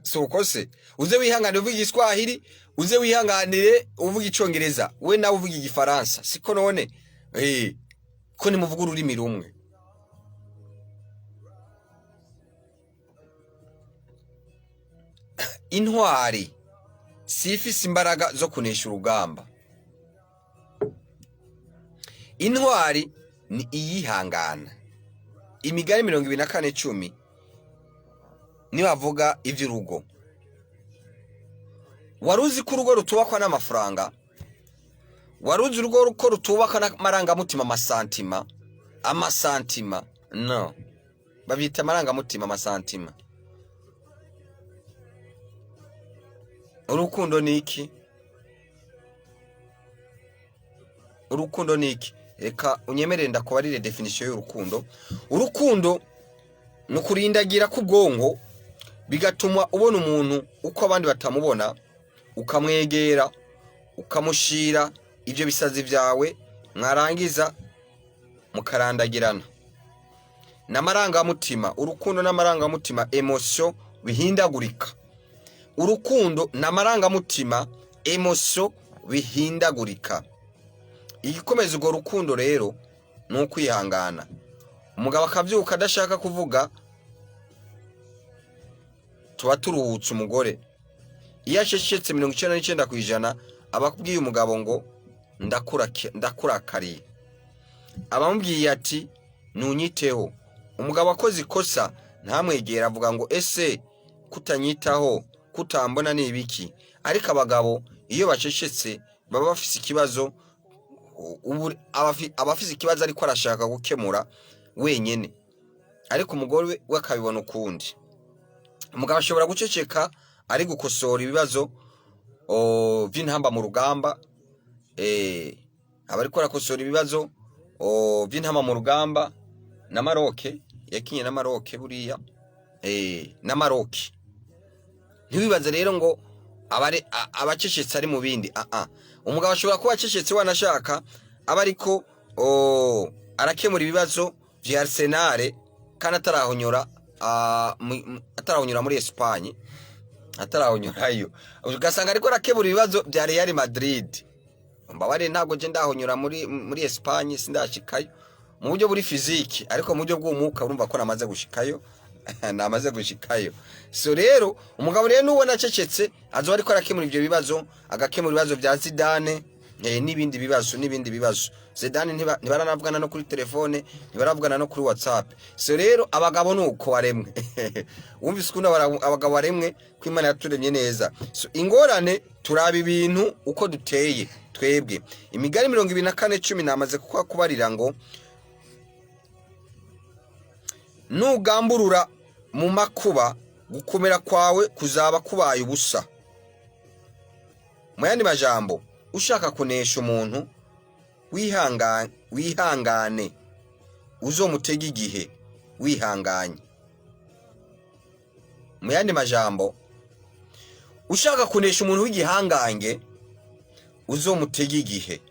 S1: Soko se uze wihanganire uvuga igiswahili, uze wihanganire uvuga icongereza, we nawe uvuga igifaransa. Siko none ko ni muvuga ururimi rumwe. Intwari sifise imbaraga zo kunesha urugamba. Intwari ni iyihangana. Imigani 24:10 ni bavuga ivy'urugo. Waruzi ko urugo rutubakwa n'amafaranga? Waruzi urugo ko rutubakwa n'amarangamutima, amasantima? No, babyita amarangamutima, amasantima. Urukundo niki? Urukundo niki? Reka unyemerere ndakubarire definition y'urukundo. Urukundo nukurindagira ku bwonko bigatuma ubona umuntu uko abandi batamubona, ukamwegera, ukamushira ibyo bisazi byawe, mwarangiza mukarandagirana. N'amarangamutima, urukundo n'amarangamutima, emotion bihindagurika. Urukundo n'amarangamutima, emotion bihindagurika. Igikomeza urwo rukundo rero ni ukwihangana. Umugabo akavyuka adashaka kuvuga, tuba turuhutse umugore. Iyo asheshetse 99% abakubwiye umugabo ngo ndakurakariye, abamubwiye ati nunyiteho. Umugabo akoze ikosa ntamwegera avuga ngo ese kutanyitaho, kutambona ni ibiki. Ariko abagabo iyo basheshetse baba bafise ikibazo, abafise ikibazo ariko arashaka gukemura wenyene, ariko umugore we akabibona ukundi. Umugabo ashobora guceceka ari gukosora ibibazo by'intamba mu rugamba, abariko arakosora ibibazo by'intamba mu rugamba na Maroke, yakinye na Maroke buriya, na Maroke. Ntibibaze rero ngo abacecetse ari mu bindi. Umugabo ashobora kuba acecetse wanashaka aba ariko arakemura ibibazo vya Arsenal kandi atarahonyora muri Espagne, atarahonyorayo. Ugasanga ariko arakemura ibibazo vya Real Madrid. Mbabare ntago je ndahonyora muri Espagne, sindashikayo mu buryo buri fiziki, ariko mu buryo bw'umuka urumva ko namaze gushikayo. Namaze gushikayo. So rero umugabo rero nubona acecetse azo ariko arakemura ivyo bibazo, agakemura ibibazo vya Zidane n'ibindi bibazo. Zidane ntibaranavugana no kuri telefone, ntibaravugana no kuri WhatsApp. So rero abagabo nuko baremwe. Wumvise ukuntu abagabo baremwe ko Imana yaturemye neza. So ingorane turaba ibintu uko duteye twebwe. Imigani 24:10 namaze kubarira ngo nugamburura mu makuba gukomera kwawe kuzaba kubaye ubusa. Mu yandi majambo, ushaka kunesha umuntu wihangane uzomutega igihe wihanganye. Mu yandi majambo, ushaka kunesha umuntu w'igihangange uzomutega igihe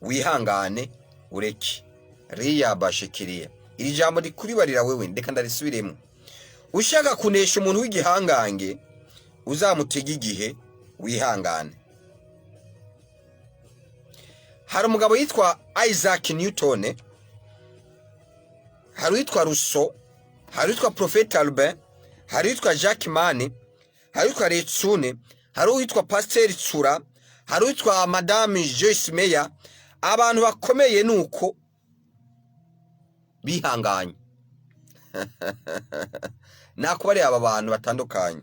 S1: wihangane ureke. Riya bashikiriya, iri jambo rikuribarira wewe, ndeka ndarisubiremo. Ushaka kunesha umuntu w'igihangange uzamutega igihe wihangane. Hari umugabo yitwa Isaac Newton, hari witwa Rousseau, hari witwa Prophet Albert, hari witwa Jacques Mane, hari witwa Retsune, hari witwa Pasteur Tsura, hari witwa Madame Joyce Meyer. Abantu bakomeye nuko bihanganye. Nakubari aba bantu batandukanye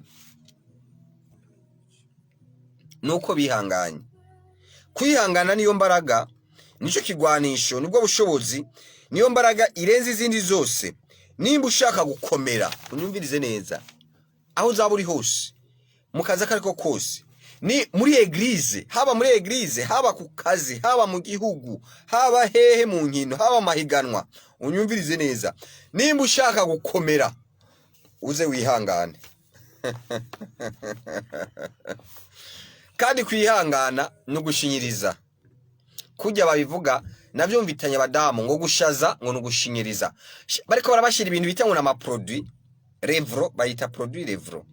S1: nuko bihanganye. Kwihangana niyo mbaraga, nico kigwanisho, nibwo bushobozi, niyo mbaraga irenze izindi zose. Nimba ushaka gukomera, unyumvirize neza, aho uzaba uri hose, mu kazi akariko kose, ni muri eglise, haba muri eglise, haba ku kazi, haba mu gihugu, haba hehe mu nkino, haba mahiganwa, unyumvirize neza, nimba ushaka gukomera uze wihangane. Kandi kwihangana no gushinyiriza, kujya babivuga navyo mvitanye abadamu ngo gushaza ngo no gushinyiriza. Bariko barabashira ibintu bita ngo na produit revro, bayita produit revro.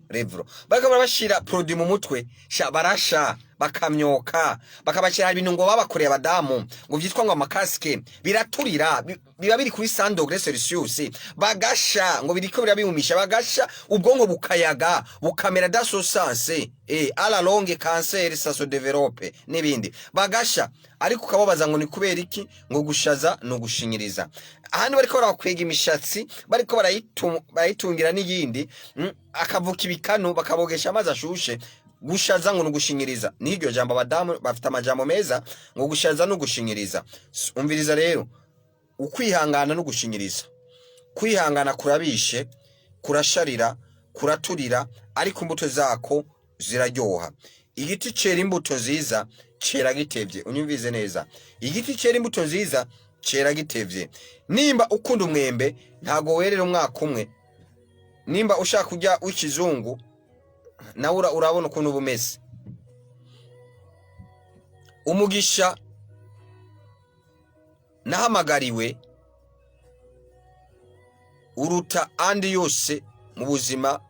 S1: Bariko barabashira produit mu mutwe, barasha bakamyoka, bakabashira ibintu ngo babakoreye abadamu ngo vyitwa ngo amakaske, biraturira, biba biri kuri 100 degrés Celsius, bagasha ngo biriko birabihumisha, bagasha ubwonko bukayaga, bukamera dasosanse, à la longue cancer ça se développe n'ibindi bagasha. Ariko kababaza ngo ni kubera iki ngo gushaza no gushinyiriza. Ahandi bariko barakwega imishatsi, bariko barayitungira n'iyindi, akavuka ibikano bakabogesha amazi ashushe. Gushaza ngo no gushinyiriza, niryo jambo abadamu bafite amajambo meza ngo gushaza no gushinyiriza. Umviriza rero, ukwihangana no gushinyiriza. Kwihangana kurabishe, kurasharira, kuraturira, ariko imbuto zako ziraryoha. Igiti cera imbuto nziza cera gitevye. Unyumvize neza, igiti cera imbuto nziza cera gitevye. Nimba ukunda umwembe ntago werera umwaka umwe. Nimba ushaka kujya w'ikizungu na urabona ukuntu bumeze. Umugisha nahamagariwe uruta andi yose mu buzima,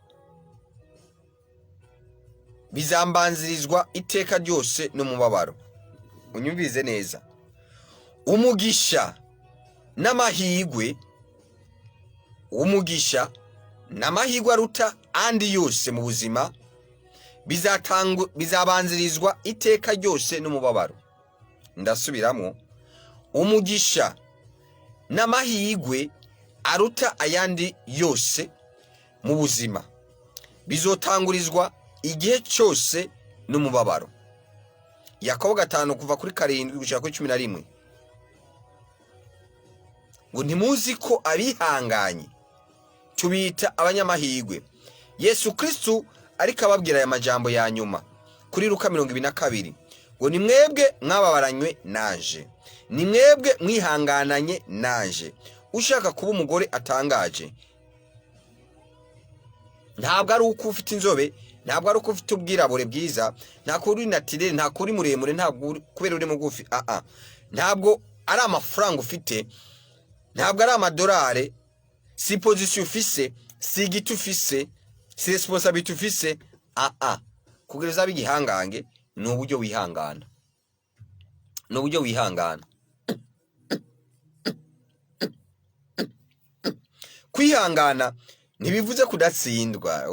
S1: bizambanzirizwa iteka ryose no mubabaro. Unyumvize neza, umugisha n'amahigwe, umugisha n'amahigwe aruta andi yose mu buzima, bizabanzirizwa iteka ryose no mubabaro. Ndasubiramo, umugisha n'amahigwe aruta ayandi yose mu buzima, bizotangurizwa igihe cyose n'umubabaro. Yakobo 5 kuva kuri 7 gushika kuri 11. Ngo ntimuzi ko abihanganye tubita abanyamahigwe. Yesu Kristo ariko ababwira aya majambo ya nyuma kuri Luka 22, ngo ni mwebwe mwababaranywe naje, ni mwebwe mwihangananye naje. Ushaka kuba umugore atangaje, ntabwo ari uko ufite inzobe, ntabwo ari uko ufite ubwirabure bwiza, ntabwo uri naturel, ntabwo uri muremure, ntabwo kubera uri mugufi, ntabwo ari amafaranga ufite, ntabwo ari amadolari, si position ufise, si igiti ufise, si responsabilité ufise, kugereza bigihangange ni uburyo wihangana, ni uburyo wihangana. Kwihangana ntibivuze kudatsindwa,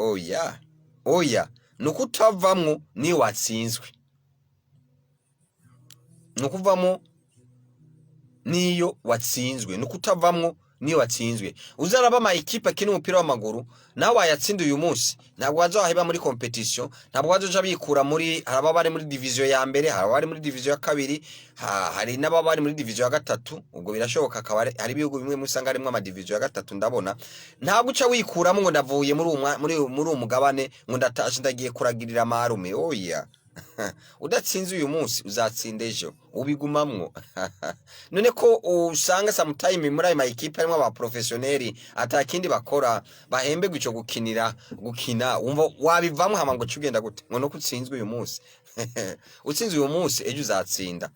S1: oya, nuko utavamwo ni watsinzwe, nuko uvamo niyo watsinzwe, nuko utavamwo niyo watsinzwe. Uzaraba ama equipe akina umupira w'amaguru nawe wayatsinda uyu munsi, ntabwo wazaheba muri competition, ntabwo wazoja bikura muri, haraba bari muri division ya mbere, haraba bari muri division ya kabiri, hari n'ababari muri division ya gatatu. Ubwo birashoboka akaba hari ibihugu bimwe musanga harimo ama division ya gatatu. Ndabona ntabwo uca wikuramo ngo ndavuye muri umugabane ngo ndatashe ndagiye kuragirira marume. Oya, udatsinze uyu munsi uzatsinda ejo ubigumamwo. None ko usanga sometime muri ayo mayikipe harimo aba professionnel atakindi bakora bahembe gucyo gukina wumva wabivamo hama ngo cugenda gute ngo no kutsinzwe uyu munsi. Utsinze uyu munsi ejo uzatsinda.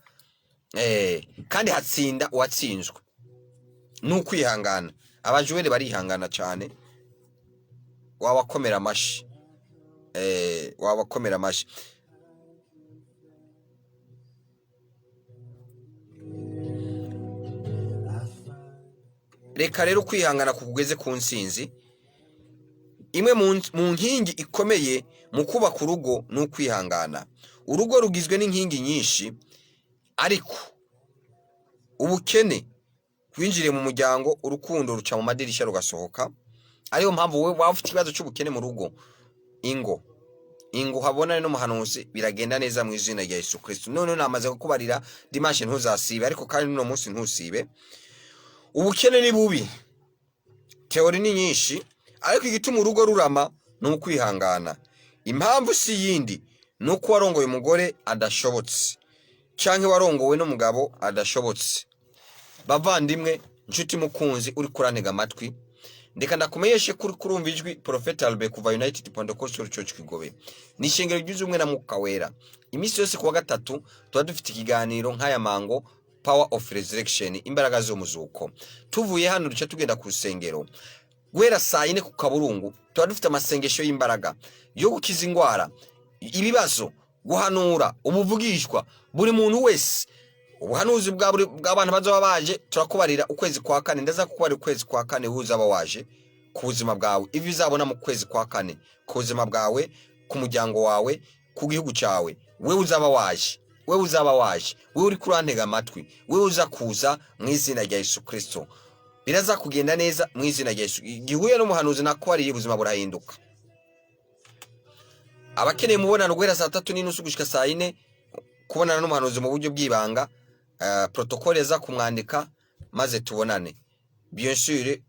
S1: Kandi hatsinda uwatsinzwe n'ukwihangana. Abajuweli barihangana cyane, wabakomera amashi. Wabakomera amashi. Reka rero kwihangana kukugeze ku nsinzi. Imwe mu nkingi ikomeye mu kubaka urugo n'ukwihangana. Urugo rugizwe n'inkingi nyinshi, ariko ubukene kwinjire mu muryango, urukundo ruca mu madirisha rugasohoka. Ariyo mpamvu wowe wafite ikibazo cy'ubukene mu rugo, ingo habonane n'umuhanuzi biragenda neza mu izina rya Yesu Kristo. None namaze kukubarira dimanche ntuzasibe, ariko kandi no munsi ntusibe. Ubukene ni bubi, teori ni nyinshi, ariko igituma urugo rurama n'ukwihangana. Impamvu si yindi nuko warongoye umugore adashobotse, canke warongowe n'umugabo adashobotse. Bavandimwe, nshuti mukunzi uri kurantega amatwi, ndeka ndakumenyeshe kuri kurumva ijwi Prophet Albert kuva United Pentecostal Church Kigobe. Nishengero ry'uzumwe na Mwuka Wera. Imisi yose kuwa gatatu tuba dufite ikiganiro nk'aya mango, Power of Resurrection, imbaraga z'umuzuko. Tuvuye hano duca tugenda ku rusengero. Guhera saa 4 ku Kaburungu tuba dufite amasengesho y'imbaraga yo gukiza ingwara, ibibazo, guhanura, ubuvugishwa buri muntu wese. Ubuhanuzi bw'abantu bazoba baje turakubarira ukwezi kwa kane. Ndaza kukubarira ukwezi kwa kane uzaba waje ku buzima bwawe, ivi uzabona mu kwezi kwa kane ku buzima bwawe, ku muryango wawe, ku gihugu cyawe. Wewe uzaba waje, wewe uri kurantega amatwi, wewe uza kuza mu izina rya Yesu Kristo. Biraza kugenda neza mu izina rya Yesu. Gihuye n'umuhanuzi nakwariye ubuzima burahinduka. Abakeneye mubonano guhera saa 3:30 gushika saa 4 kubonana n'umuhanuzi mu buryo bw'ibanga, protokole za kumwandika maze tubonane. Bien sûr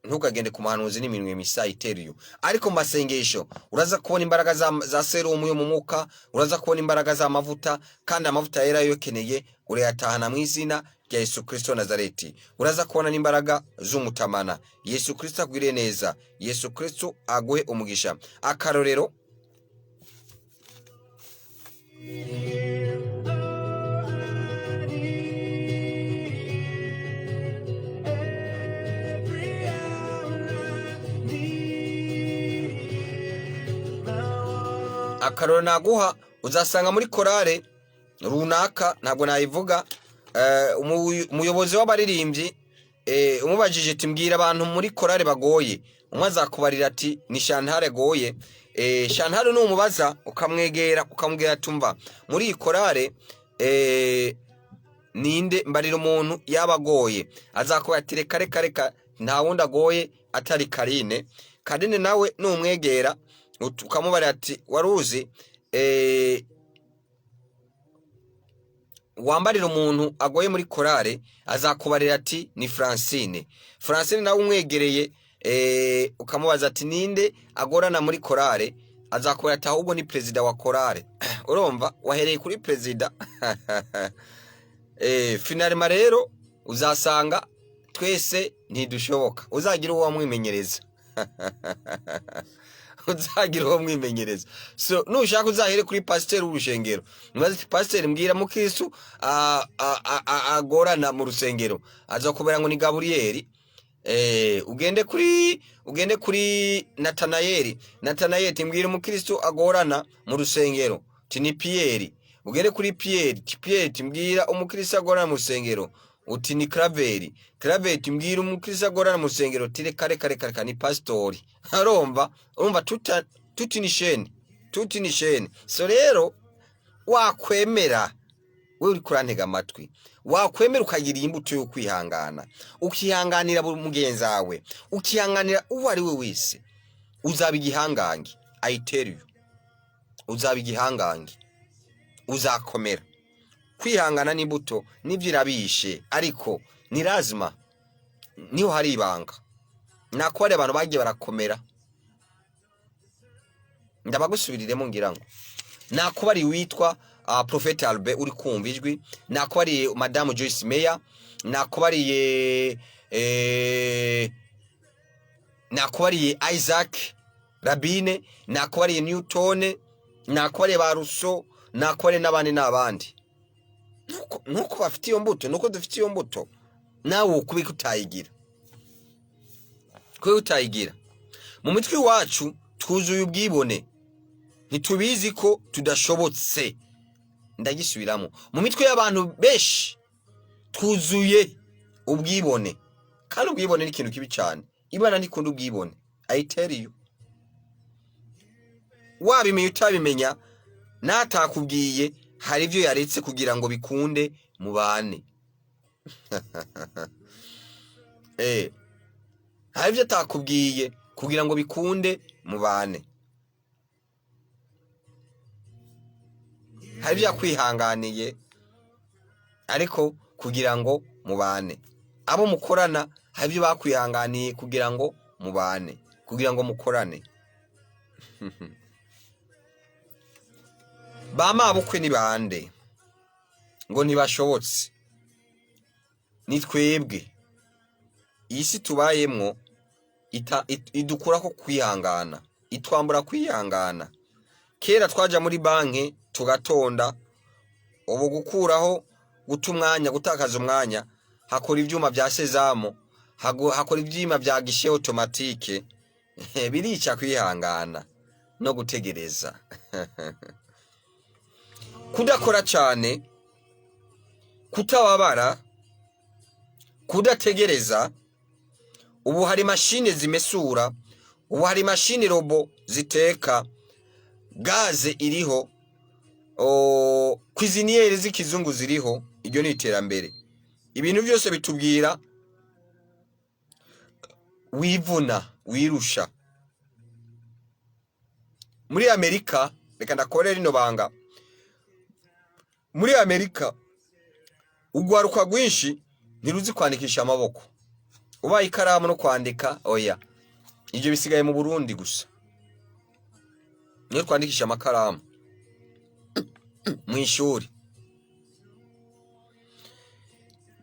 S1: ntukagende ku muhanuzi n'iminwe misa iteriyo, ariko masengesho uraza kubona imbaraga za serumu yo mu mwuka, uraza kubona imbaraga za mavuta, kandi amavuta yera yokeneye urayatahana mu izina rya Yesu Kristo Nazareti. Uraza kubona n'imbaraga z'umutamana. Yesu Kristo agwire neza, Yesu Kristo aguhe umugisha. Akarorero, naguha uzasanga muri korale runaka, ntabwo nayivuga, umuyobozi w'abaririmbyi umubajije ati mbwira abantu muri korale bagoye, umwe azakubarira ati ni Shantare goye. Shantare n'umubaza ukamwegera ukamubwira tumva muri iyi korale ninde mbarira umuntu yabagoye, azakuba ati reka nta wundi agoye atari Karine nawe n'umwegera ukamubarira ati waruzi wambarira umuntu agoye muri korale, azakubarira ati ni Francine nawe umwegereye ukamubaza ati ninde agorana muri korale, azakubarira ati ahubwo ni perezida wa korale. Urumva wahereye kuri perezida. Finalima rero uzasanga twese ntidushoboka, uzagira uwo wamwimenyereza. Uzagira uwo mwimenyereza. So nushaka uzahere kuri pasiteri w'urushengero, nibaze ati pasiteri mbwira mukristo agorana mu rusengero, azakubera ngo ni Gaburiyeli. Ugende kuri Natanayeli timbwira umukristo agorana mu rusengero, tini Pierre. Ugende kuri Pierre timbwira umukristo agorana mu rusengero, uti ni Craveri timbwira umukristo agorana mu rusengero, tire kare ni pastori. Urumva tuti ni sheni. So rero wakwemera, wewe uri kurantega amatwi, wakwemera ukagira imbuto yo kwihangana, ukihanganira mugenzi wawe, ukihanganira uwo ari we wese, uzaba igihangange. I tell you, uzaba igihangange, uzakomera. Kwihangana n'imbuto nivyo irabishe, ariko ni lazima, niho hari ibanga. Nakware abantu bagiye barakomera. Ndabagusubiriremo ngira ngo nakubari witwa Prophet Albert uri kumva ijwi, nakubari Madame Joyce Meya, nakubariye nakubariye Isaac Rabine, nakubariye Newton, nakubariye Baruso, nakubariye n'abandi nuko bafite iyo mbuto, nuko dufite iyo mbuto, nawe ukubika utayigira, utayigira. Mu mitwe wacu twuzuye ubwibone, ntitubizi ko tudashobotse. Ndagisubiramo, mu mitwe y'abantu benshi twuzuye ubwibone, kandi ubwibone ni ikintu kibi cyane. Imana ntikunda ubwibone, I tell you. Wabimenya utabimenya, natakubwiye hari ibyo yaretse kugira ngo bikunde mubane. Hari ibyo atakubwiye kugira ngo bikunde mubane. Hari ibyo yakwihanganiye ariko kugira ngo mubane. Abo mukorana hari ibyo bakwihanganiye kugira ngo mubane, kugira ngo mukorane. Bamabukwe ni bande ngo ntibashobotse? Ni twebwe. Iyi si tubayemwo idukura ko kwihangana, itwambura kwihangana. Kera twaja muri banki tugatonda, ubu gukuraho guta umwanya, gutakaza umwanya, hakora ibyuma bya sezamo, hakora ibyuma bya gishe automatique. Birica kwihangana no gutegereza. Kudakora cyane, kutababara, kudategereza. Ubu hari mashine zimesura, ubu hari mashine robo ziteka, gaze iriho, kwiziniyeri z'ikizungu ziriho. Iryo ni iterambere. Ibintu byose bitubwira wivuna, wirusha. Muri Amerika, reka ndakorera rino banga, muri Amerika ugwaruka rwinshi ntiruzi kwandikisha amaboko. Ubaye ikaramu no kwandika oya, ibyo bisigaye mu Burundi gusa. Niyo twandikisha amakaramu mu ishuri.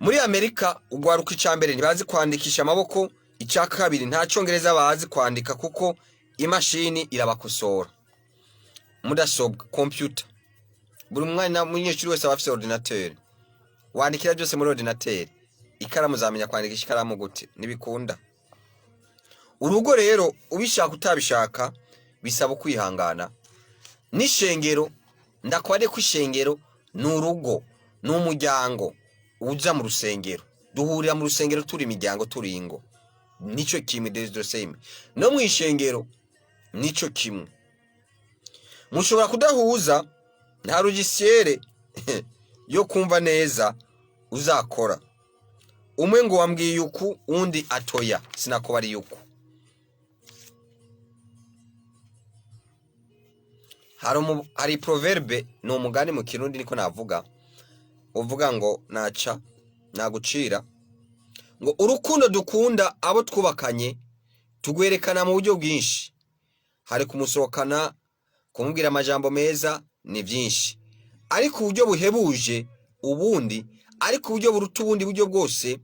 S1: Muri Amerika ugwaruka icambere ntibazi kwandikisha amaboko, icya kabiri nta cyongereza bazi kwandika kuko imashini irabakosora. Mudasobwa, computer. Buri mwana munyeshuri wese afite ordinateur. Wandikira byose muri ordinateur. Ikaramu zamenya kwandikisha ikaramu gute? Nibikunda. Urugo rero ubishaka utabishaka bisaba kwihangana. Nishengero ndakwade kwishengero n'urugo n'umuryango uza mu rusengero. Duhurira mu rusengero turi imiryango turi ingo. Nico kimwe the same. No mu ishengero nico kimwe. Mushobora kudahuza, nta rugisiere yo kumva neza uzakora. Umwe ngo wambwiye yuku undi atoya, sinakubari yuku. Hari proverbe no mugani mu Kirundi niko navuga, uvuga ngo naca nagucira, ngo urukundo dukunda abo twubakanye tugwerekana mu buryo bwinshi. Hari kumusohokana, kumubwira amajambo meza ni byinshi, ariko uburyo buhebuje ubundi, ariko uburyo buruta ubundi buryo bwose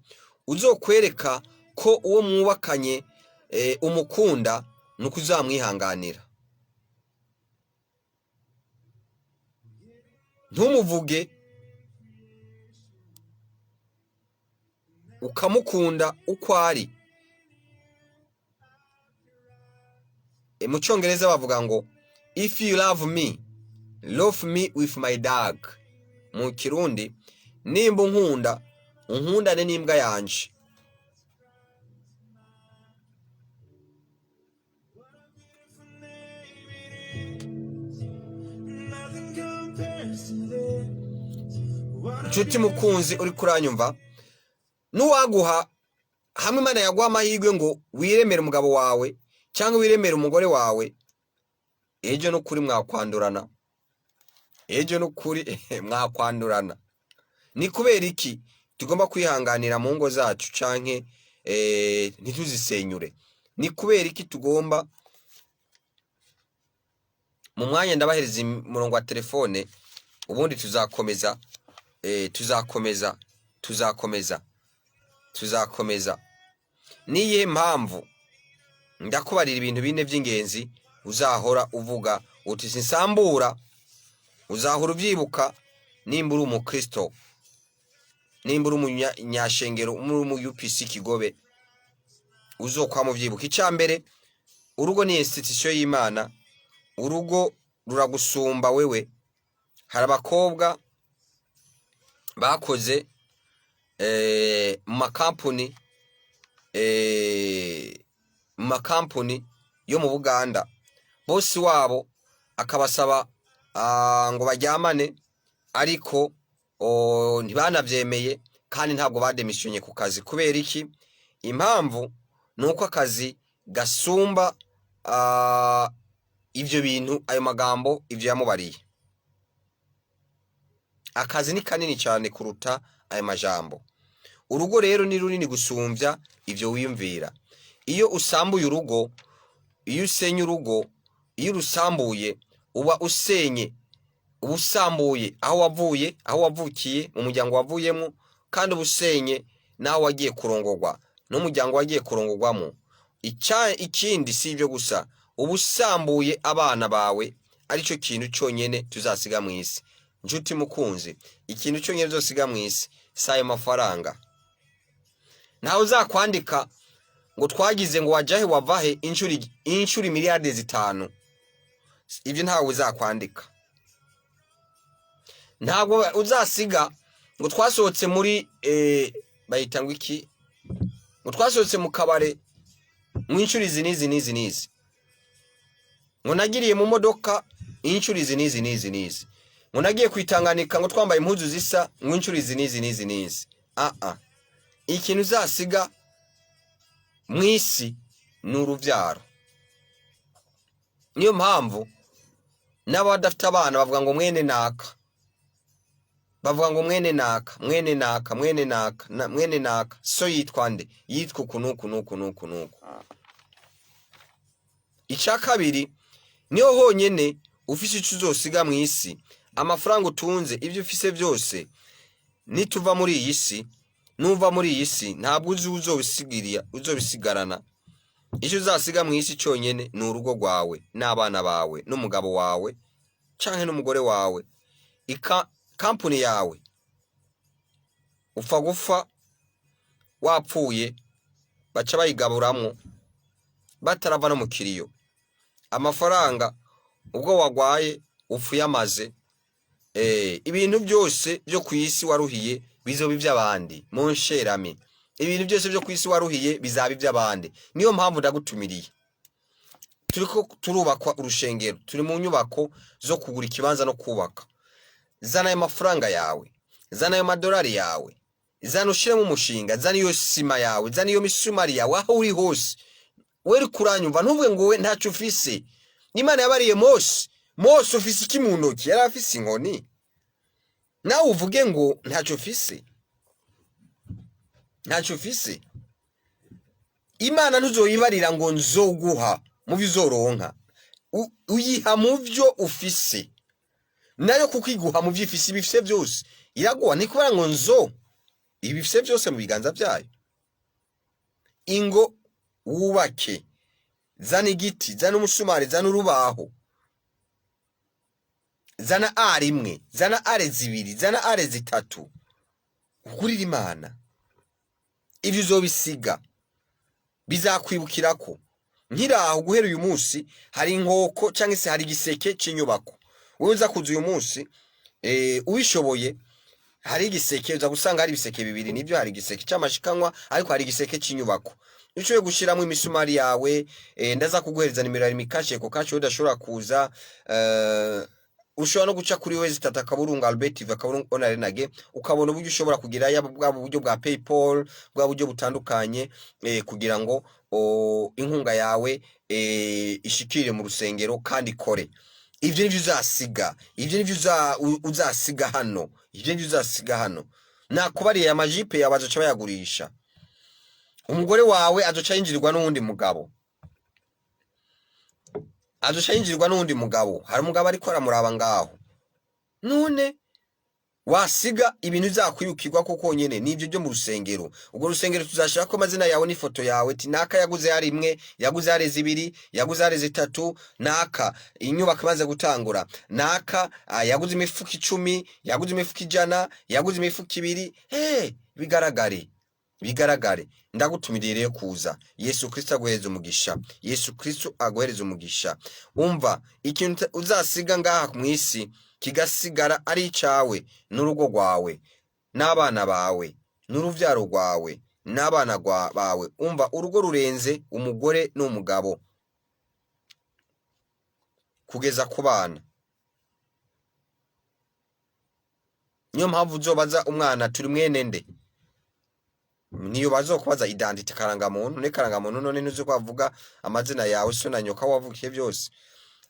S1: uzokwereka ko uwo mwubakanye umukunda nuko uzamwihanganira. Ntumuvuge ukamukunda uko ari. Mu Cyongereza bavuga ngo if you love me with my dog. Mu Kirundi, nimba unkunda unkundane n'imbwa yanje. Nshuti mukunzi uri kuranyumva, nuwaguha hamwe Imana yaguha amahirwe ngo wiremere umugabo wawe cyangwa wiremere umugore wawe, ejo no kuri mwakwandurana. Ejo no kuri mwakwandurana. Ni kubera iki tugomba kwihanganira mu ngo zacu canke ntituzisenyure? Ni kubera iki tugomba mu mwanya ndabahereza umurongo wa telefone ubundi tuzakomeza niye mpamvu ndakubarira ibintu bine by'ingenzi uzahora uvuga uti sinsambura uzahora ubyibuka nimba uri umukristo nimba uri umunyashengero mu UPC Kigobe uzokwa mu byibuka icambere urugo ni institution y'Imana urugo ruragusumba wewe hari abakobwa bakoze mu makampuni yo mu Buganda bosi wabo akabasaba ngo bajyamane ariko ntibanavyemeye kandi ntabwo bademissionye ku kazi kubera iki impamvu nuko akazi gasumba ivyo bintu ayo magambo ivyo yamubariye akazi ni kanini cyane kuruta ayo majambo urugo rero ni runini gusumvya ivyo wiyumvira iyo usambuye urugo iyo usenye urugo iyo rusambuye uba usenye ubusambuye aho wavukiye mu muryango wavuyemo kandi ubusenye naho wagiye kurongorwa no muryango wagiye kurongorwamo ikindi si ibyo gusa ubusambuye abana bawe arico kintu cyonyene tuzasiga mu isi njuti mukunzi ikintu cyonyene uzosiga mu isi sayo mafaranga naho uzakwandika ngo twagize ngo wajahe wavahe inshuri miliyarde 5 ivyo ntawe uzakwandika ntabwo uzasiga ngo twasohotse muri bayita ngo iki ngo twasohotse mu kabare mu inshuri nizi ngo nagiriye mu modoka inshuri nizi ngo nagiye kwitanganika ngo twambaye impuzu zisa mu inshuri nizi ikintu uzasiga mwisi n'uruvyaro niyo mpamvu n'abadafite abana bavuga ngo mwene naka so yitwa nde yitwa kunuku icya kabiri niyo honyene ufise icyo uzosiga mu isi amafaranga utunze ibyo ufise byose nituva muri iyi si nuva muri iyi si ntabwo uzobisigarana icyo uzasiga mu isi cyonyene ni urugo rwawe n'abana bawe n'umugabo wawe canke n'umugore wawe kampuni yawe upfa gufa wapfuye baca bayigaburamwo batarava no mu kiriyo amafaranga ubwo wagwaye upfuye amaze ibintu byose byo ku isi waruhiye bizoba iby'abandi monsherami ibintu byose byo ku isi waruhiye bizaba iby'abandi niyo mpamvu ndagutumiriye turiko turubakwa urushengero turi mu nyubako zo kugura ikibanza no kubaka zana ayo mafaranga yawe zana ayo madolari yawe zana ushiremo umushinga zana iyo sima yawe zana iyo misumari yawe aho uri hose weri kuranyumva ntuvuge ngo we ntacyo ufise Imana yabariye Mose ufise iki mu ntoki yari afise inkoni nawe uvuge ngo ntacyo ufise Imana ntuzoyibarira ngo nzoguha mu bizoronka uyiha mu byo ufise nayo kuko iguha mu byifise bifise byose iraguha nikubara ngo ibifise byose mu biganza byayo ingo wubake zana igiti zana umusumari zana urubaho zana ari imwe zana are zibiri zana are zitatu ugurira Imana ibyo uzobisiga bizakwibukirako nkiraho guhera uyu munsi hari inkoko cyangwa se hari igiseke cy'inyubako wowe uza kuza uyu munsi ubishoboye hari igiseke uza gusanga hari ibiseke bibiri nibyo hari igiseke cy'amashikanwa ariko hari igiseke cy'inyubako ucoye gushiramo imisumari yawe ndaza kuguhereza nimero ya mikashe ko kacho udashobora kuza ushobora no guca kuri wezi tatakaburunga Albert vakaburunga onarenage ukabona uburyo ushobora kugira yaba bwa buryo bwa PayPal bwa buryo butandukanye kugira ngo inkunga yawe ishikire mu rusengero kandi kore ivyo nivyo uzasiga ivyo nivyo uzasiga hano nakubariye amajipe yawe azoca bayagurisha umugore wawe azoca yinjirirwa n'uwundi mugabo azosha yinjirwa n'undi mugabo, hari umugabo ariko aramuraba ngaho. None wasiga ibintu zakwirukirwa koko nyene nivyo byo mu rusengero. Ubwo rusengero tuzashaka ko amazina yawe n'ifoto yawe, tinaka yaguze hari imwe, yaguze hari zibiri, yaguze hari zitatu, naka inyubako imaze gutangura, naka yaguze imifuko 10, yaguze imifuko 100, yaguze imifuko 2. Bigaragare. Ndagutumiriye rero kuza. Yesu Kristo aguhereza umugisha. Yesu Kristo aguhereza umugisha. Umva ikintu uzasiga ngaha mu isi kigasigara ari icawe, n'urugo rwawe, n'abana bawe, n'uruvyaro rwawe, n'abana bawe. Umva urugo rurenze umugore n'umugabo kugeza ku bana. Niyo mpamvu uzobaza umwana turi mwene nde, niyo bazokubaza identity karangamuntu, ne karangamuntu none nuzo kwavuga amazina yawe, so na nyoka wavukiye byose.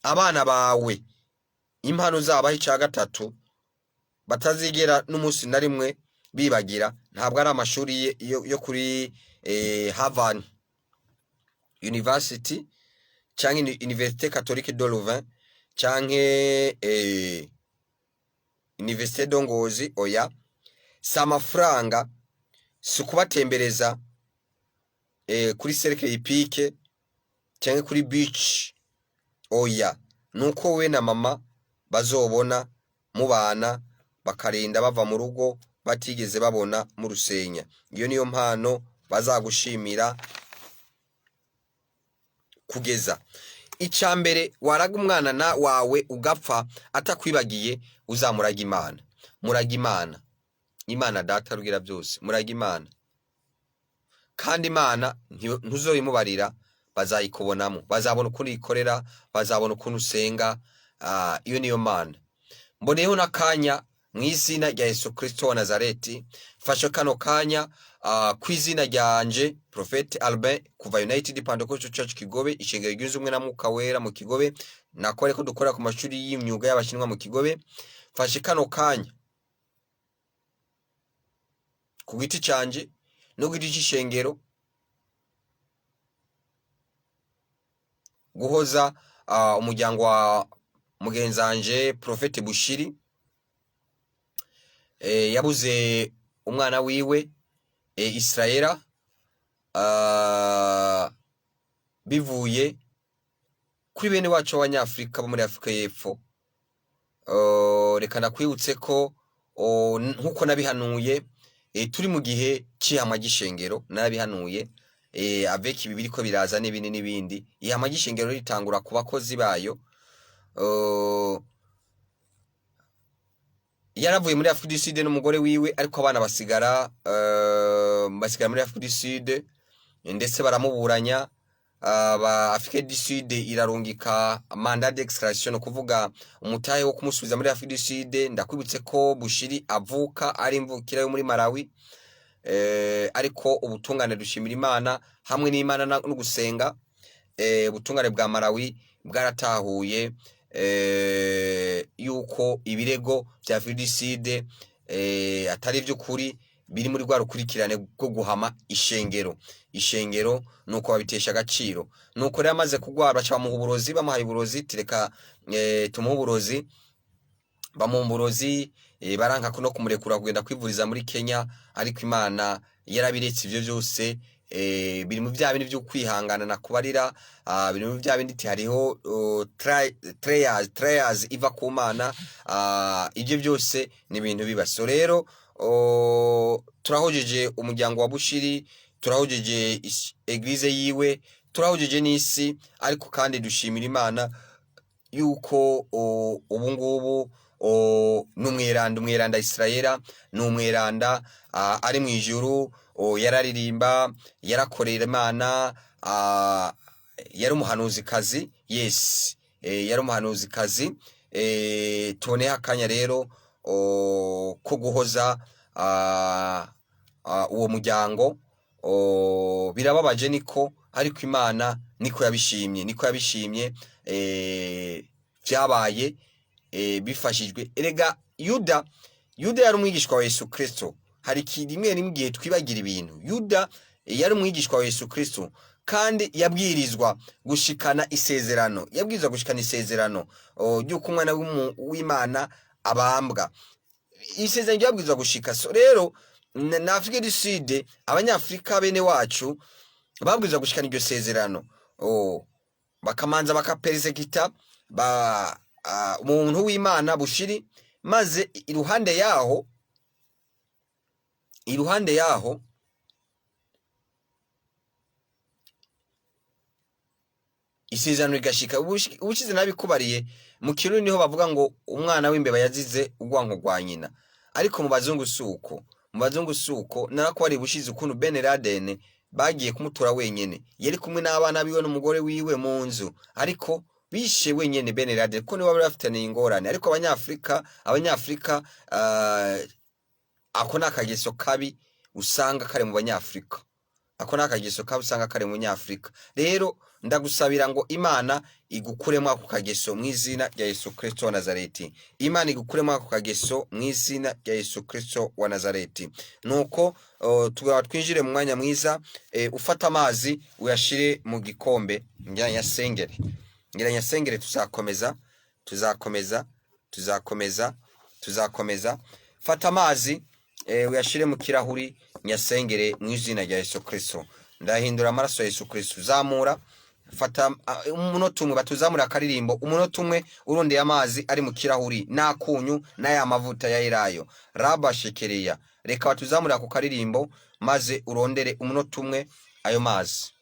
S1: Abana bawe impano zabaho ica gatatu batazigera n'umunsi na rimwe bibagira, ntabwo ari amashuri yo kuri Harvard University canke Université Catholique de Louvain canke Université d'Ongozi. Oya, samafranga sukubatembereza kuri cercle hippique canke kuri beach. Oya, nuko we na mama bazobona mu bana bakarinda bava mu rugo batigeze babona mu rusenya. Iyo niyo mpano bazagushimira kugeza icambere. Waraga umwana na wawe ugapfa atakwibagiye, uzamuraga Imana. Muraga Imana, Imana data rugira byose. Muraga Imana kandi Imana ntuzoyimubarira, bazayikubonamo, bazabona ukuntu ikorera, bazabona ukuntu usenga. Iyo niyo Mana. Mboneyeho nakanya mu izina rya Yesu Kristo wa Nazareti, fasha kano kanya kwizina ryanje Prophet Albert kuva United Pentecostal Church Kigobe, ishengero ryunze umwe na Mwuka Wera mu Kigobe, nakore ko dukora ku mashuri y'imyuga y'abashinwa mu Kigobe. Fasha kano kanya ku giti canje no giti cy'ishengero guhoza umuryango wa mugenzanje Prophet Bushiri yabuze umwana wiwe Israela bivuye kuri bene wacu abanyafrika bo muri Afrika y'Epfo. Reka nakwibutse ko nkuko nabihanuye turi mu gihe cy'ihama gishengero, narabihanuye avec ibi biriko biraza n'ibindi. Ihama gishengero ritangura ku bakozi bayo. Yaravuye muri Afrika du Sud n'umugore wiwe, ariko abana basigara muri Afrika du Sud, ndetse baramuburanya. Afrika du Sud irarungika mandat d'extradition, kuvuga umutahe wo kumusubiza muri Afrika du Sud. Ndakwibutse ko Bushiri avuka ari imvukira yo muri Malawi, ariko ubutungane dushimira Imana hamwe n'Imana no gusenga. Ubutungane bwa Malawi bwaratahuye yuko ibirego bya Afrika du Sud atari by'ukuri, biri muri rwa rukurikirane rwo guhama ishengero nuko babitesha agaciro. Nuko rero amaze kugwara baca bamuha uburozi, bamuhaye uburozi, tireka tumuha uburozi, bamuha uburozi, baranka no kumurekura kugenda kwivuriza muri Kenya. Ariko Imana yarabiretse ivyo byose. Biri mu bya bindi by'ukwihangana na kubarira, biri mu bya bindi hariho trials iva ku Mana. Ibyo byose ni ibintu bibaso. Rero turahojeje umuryango wa Bushiri, turahojeje eglise yiwe, turahojeje n'isi, ariko kandi dushimira Imana yuko ubu ngubu n'umweranda Israela, n'umweranda ari mu ijuru, yararirimba, yarakorera Imana, yari umuhanuzi kazi. Yes, yari umuhanuzi kazi. Tuboneho akanya rero ko guhoza uwo muryango. Birababaje niko, ariko Imana niko yabishimye. Byabaye bifashijwe. Erega Yuda yari umwigishwa wa Yesu Kristo. Hari rimwe n'igihe twibagira ibintu. Yuda yari umwigishwa wa Yesu Kristo, kandi yabwirizwa gushikana isezerano, ry'uko umwana w'Imana abambwa. Isezerano ryabwirizwa gushika. So rero na Afrique du Sud, abanyafrika bene wacu babwirizwa gushikana iryo sezerano, bakamanza bakapersecute umuntu w'Imana bushiri, maze iruhande yaho isezerano rigashika. Ubushize nabikubariye mu Kirundi niho bavuga ngo umwana w'imbeba yazize urwanko rwa nyina, ariko mu bazungu suko narakwari bushize ukuntu Ben Laden bagiye kumutora wenyene, yari kumwe n'abana biwe n'umugore wiwe mu nzu, ariko bishe wenyene Ben Laden kuko nibo bari bafitanye ingorane. Ariko abanyafrika ako nakageso kabi usanga kare mu banyafrika, rero ndagusabira ngo Imana igukuremo ako kageso mu izina rya Yesu Kristo wa Nazareti. Imana igukuremo ako kageso mu izina rya Yesu Kristo wa Nazareti. Nuko twinjire mu mwanya mwiza, ufata amazi uyashire mu gikombe, ngira nyasengere, tuzakomeza. Fata amazi uyashire mu kirahuri, nyasengere mu izina rya Yesu Kristo. Ndahindura amaraso ya Yesu Kristo. Zamura, fata umunota umwe, batuzamura akaririmbo umunota umwe, urondeye amazi ari mu kirahuri nakunyu n'aya mavuta ya elayo raba shekereya. Reka batuzamura ku karirimbo maze urondere umunota umwe ayo mazi.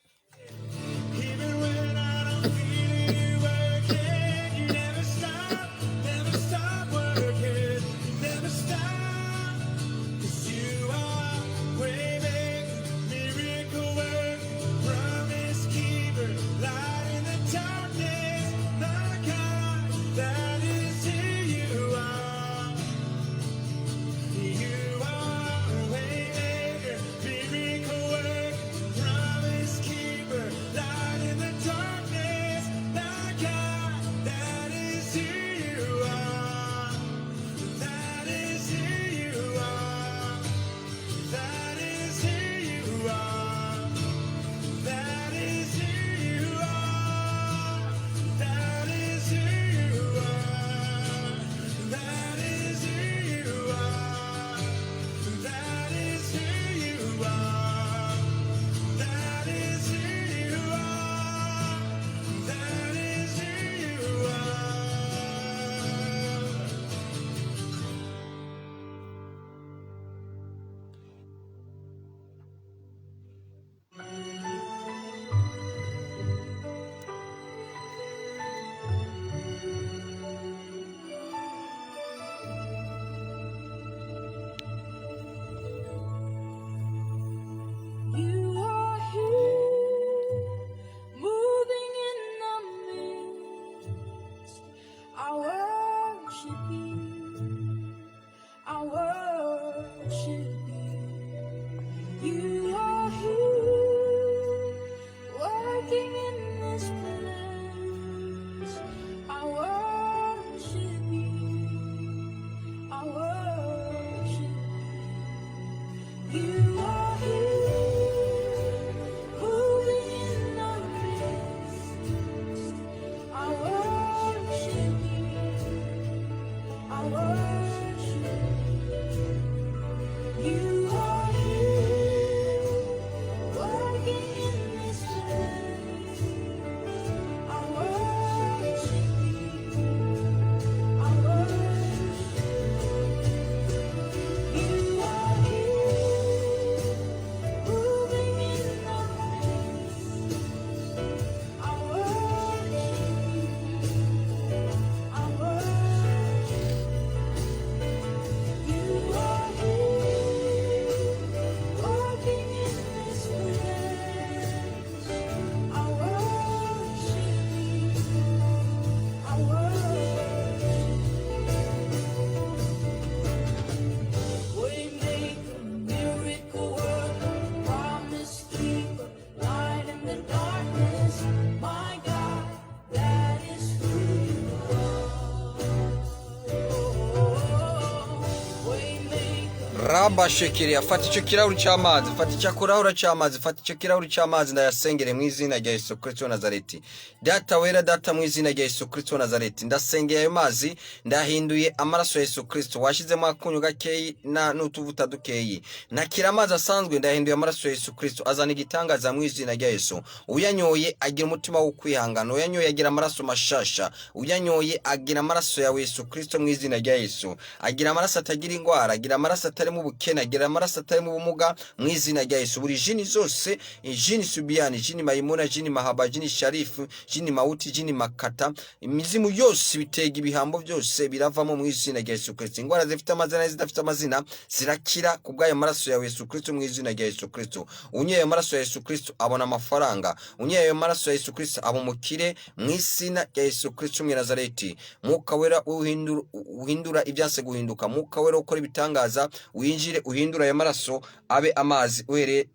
S1: Raba shekeri, fata icyo kirahuri cy'amazi, fata icyo kurahura cy'amazi, fata icyo kirahuri cy'amazi, ndayasengere mu izina rya Yesu Kristo wa Nazareti. Data wera, data mu izina rya Yesu Kristo wa Nazareti, ndasengeye ayo mazi, ndahinduye amaraso ya Yesu Kristo, washizemo akunyu gakeyi n'utuvuta dukeyi. Nakira amazi asanzwe, ndahinduye amaraso ya Yesu Kristo, azana igitangaza mu izina rya Yesu. Uyanyoye agira umutima wo kwihangana, uyanyoye agira amaraso mashasha, uyanyoye agira amaraso ya Yesu Kristo mu izina rya Yesu. Agira amaraso atagira ingwara, agira amaraso atari mu bukene, agira amaraso atari mu bumuga mu izina rya Yesu. Buri jini zose, jini Subiani, jini Mayimuna, jini Mahaba, jini Sharifu, jini Mauti, jini Makata, imizimu yose bitega ibihambo byose biravamo mu izina rya Yesu Kristo. Ingwara zifite amazina zidafite amazina zirakira kubw'ayo maraso ya Yesu Kristo mu izina rya Yesu Kristo. Unyoye amaraso ya Yesu Kristo abona amafaranga, unyoye ayo maraso ya Yesu Kristo aba umukire mu izina rya Yesu Kristo mu Nazareti. Mwuka wera uhindura ibyase guhinduka, mwuka wera ukora ibitangaza, winjire uhindura ayo maraso abe amazi,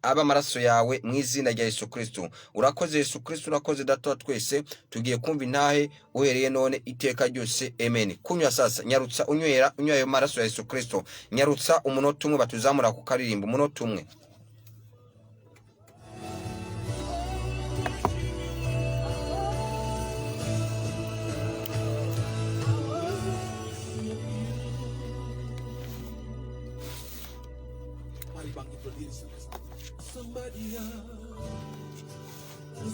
S1: abe amaraso yawe mu izina rya Yesu Kristo. Urakoze Yesu Kristo, urakoze data wa twese. Tugiye kumva intahe uhereye none iteka ryose, amen. Kunywa sasa, nyarutsa unywera ayo maraso ya Yesu Kristo, nyarutsa umunota umwe batuzamura ku karirimbo, umunota umwe.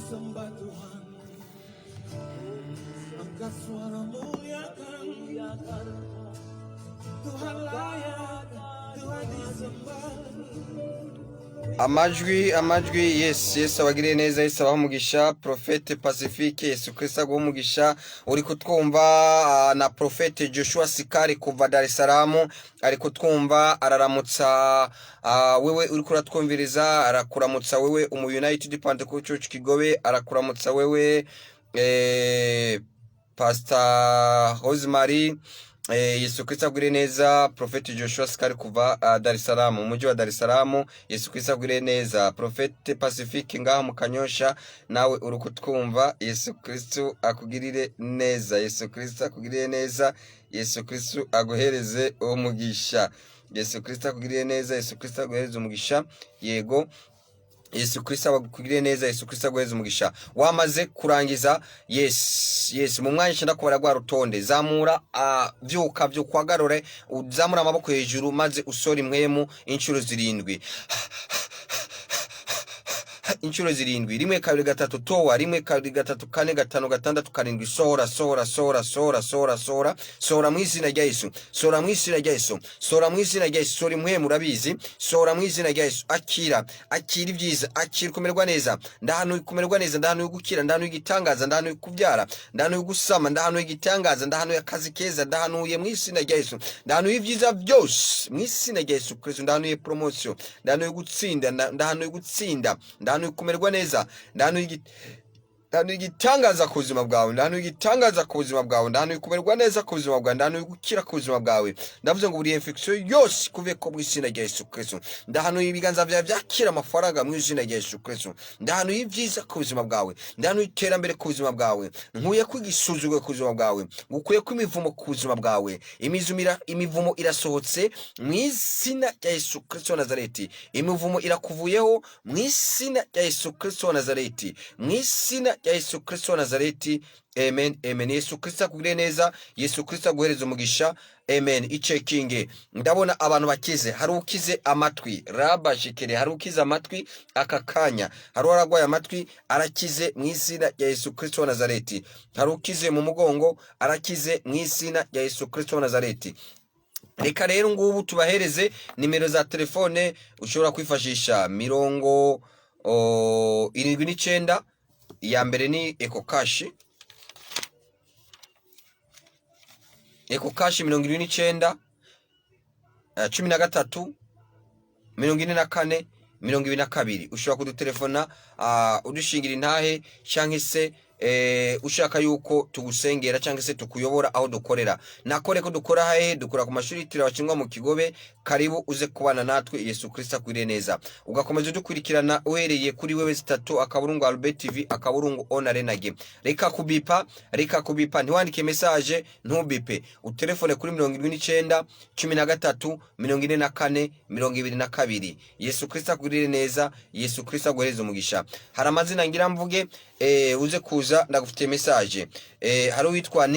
S2: Sembah Tuhan, angkat suaramu muliakan Tuhan, layak Tuhan disembah.
S1: Amajwi, yes abagire neza, Yesu abamugisha. Profete Pacifique, Yesu Kristo agumugisha. Uri kutwumva na Profete Joshua Sikari kuva Dar es Salaam, ari kutwumva araramutsa wewe uri kuratwumviriza, arakuramutsa wewe umu United Pentecostal Church Kigobe, arakuramutsa wewe Pastor Rosemary. Yesu Kristo agire neza. Profete Joshua Sikari kuva Dar es Salaam, umujyi wa Dar es Salaam. Yesu Kristo agire neza. Profete Pacifique ngaha mu Kanyosha, nawe uri kutwumva. Yesu Kristo akugirire neza, Yesu Kristo akugirire neza, Yesu Kristo aguhereze umugisha, Yesu Kristo akugirire neza, Yesu Kristo aguhereze umugisha. Yego, Yesu Kristo akugirire neza, Yesu Kristo aguhereze umugisha. Wamaze kurangiza, yes mu mwanya cyenda kubara gwa rutonde, zamura vyuka vyukwagarore, uzamura amaboko hejuru maze usora imwemu inshuro 7. Inshuro 7, 1 2 3 towa, 1 2 3 4 5 6 7, sohora mu izina rya Yesu, sohora mu izina rya Yesu, sohora mu izina rya Yesu. Sora imwe murabizi, sohora mu izina rya Yesu. Akira ibyiza, akira kumerwa neza, ndahanu kumerwa neza, ndahanu gukira, ndahanu igitangaza, ndahanu kubyara, ndahanu gusama, ndahanu igitangaza, ndahanu akazi keza, ndahanu mu izina rya Yesu, ndahanu ibyiza byose mu izina rya Yesu Kristo, ndahanu promotion, ndahanu gutsinda, ndahanu gutsinda, ndahanu kumerwa neza, ndahanu igitangaza ku buzima bwawe, ndahanu igitangaza ku buzima bwawe, ndahanu kumerwa neza ku buzima bwawe, ndahanu gukira ku buzima bwawe. Ndavuze ngo buri infection yose kuve ko mu izina rya Yesu Kristo, ndahanu ibiganza byawe byakira amafaranga mu izina rya Yesu Kristo, ndahanu ibyiza ku buzima bwawe, ndahanu iterambere ku buzima bwawe, nkuye kwigisuzugwe ku buzima bwawe, ngukuye ko imivumo ku buzima bwawe. Imivumo irasohotse mu izina rya Yesu Kristo wa Nazareti. Imivumo irakuvuyeho mu izina rya Yesu Kristo wa Nazareti, mu izina ya Yesu Kristo wa Nazareti, amen, amen. Yesu Kristo akugire neza, Yesu Kristo aguhereza umugisha, amen. Icekinge, ndabona abantu bakize. Hari ukize amatwi, raba shikere, hari ukize amatwi aka kanya, hari aragwaye amatwi arakize mu izina ya Yesu Kristo wa Nazareti. Hari ukize mu mugongo arakize mu izina ya Yesu Kristo wa Nazareti. Reka rero ngubu tubahereze nimero za telefone ushobora kwifashisha. 79, iya mbere ni Eco Cash, 79 13 44 22. Ushobora kudutelefona udushingira intahe cyangwa se ushaka yuko tugusengera cyangwa se tukuyobora aho dukorera. Nakore ko dukora hahe, dukora ku mashuri yitiriwe abakingwa mu Kigobe. Karibu uze kubana natwe. Yesu Kristo akwire neza. Ugakomeza dukurikirana uhereye kuri wewe 3 akaburungu Albert TV akaburungu onarenage. Reka kubipa ntiwandike message ntubipe. Utelefone kuri 79 13 44 22. Yesu Kristo akwire neza. Yesu Kristo aguhereze umugisha. Hari amazina ngira mvuge uze kuza ndagufite message. Hari witwa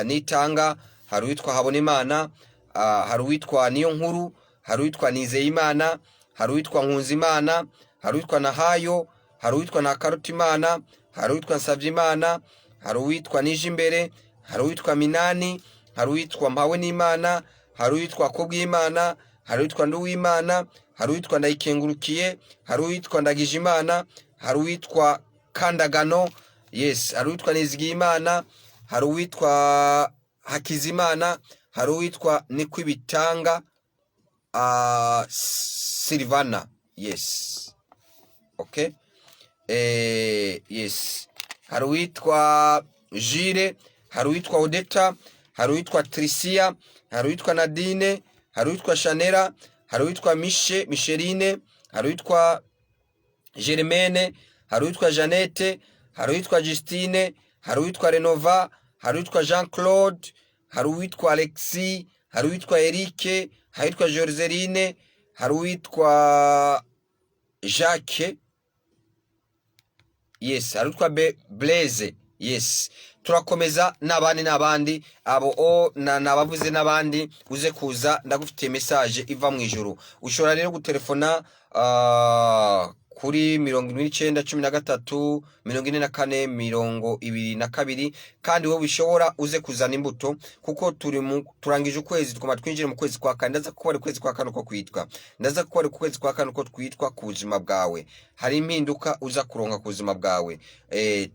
S1: Nitanga, hari witwa Habonimana, hari witwa Niyo Nkuru, hari witwa Nizeyimana, hari witwa Nkunzimana, hari witwa Nahayo, hari witwa Nakarutimana, hari witwa Nsavyimana, hari witwa Nijimbere, hari witwa Minani, hari witwa Mpawe n'Imana, hari witwa Kobwimana, hari witwa Nduwimana, hari witwa Ndayikengurukiye, hari witwa Ndagijimana, hari witwa Kandagano, yes, hari witwa Nizigimana, hari witwa Hakizimana, hari witwa Nikwibitanga Silvana, yes, okay, yes, hari witwa Jire, hari witwa Odeta, hari witwa Tricia, hari witwa Nadine, hari witwa Chanera, hari witwa Micheline, hari witwa Germaine, hari witwa Janete, hari witwa Justine, hari witwa Renova, hari witwa Jean Claude, hari witwa Alexis, hari witwa Eric, hari witwa Jorzeline, hari witwa Jacques, yes, hari witwa Blaise, yes. Turakomeza n'abandi abo nabavuze n'abandi uze kuza ndagufitiye message iva mu ijuru. Ushobora rero gutelefona kuri 29 13 44 22 kandi wowe bishobora uze kuzana imbuto kuko turangije ukwezi twama twinjire mu kwezi kwa kane. Ndaza kuba kwezi kwa kane ko kwitwa, ndaza kuba kwezi kwa kane ko twitwa ku buzima bwawe. Hari impinduka uza kuronka ku buzima bwawe.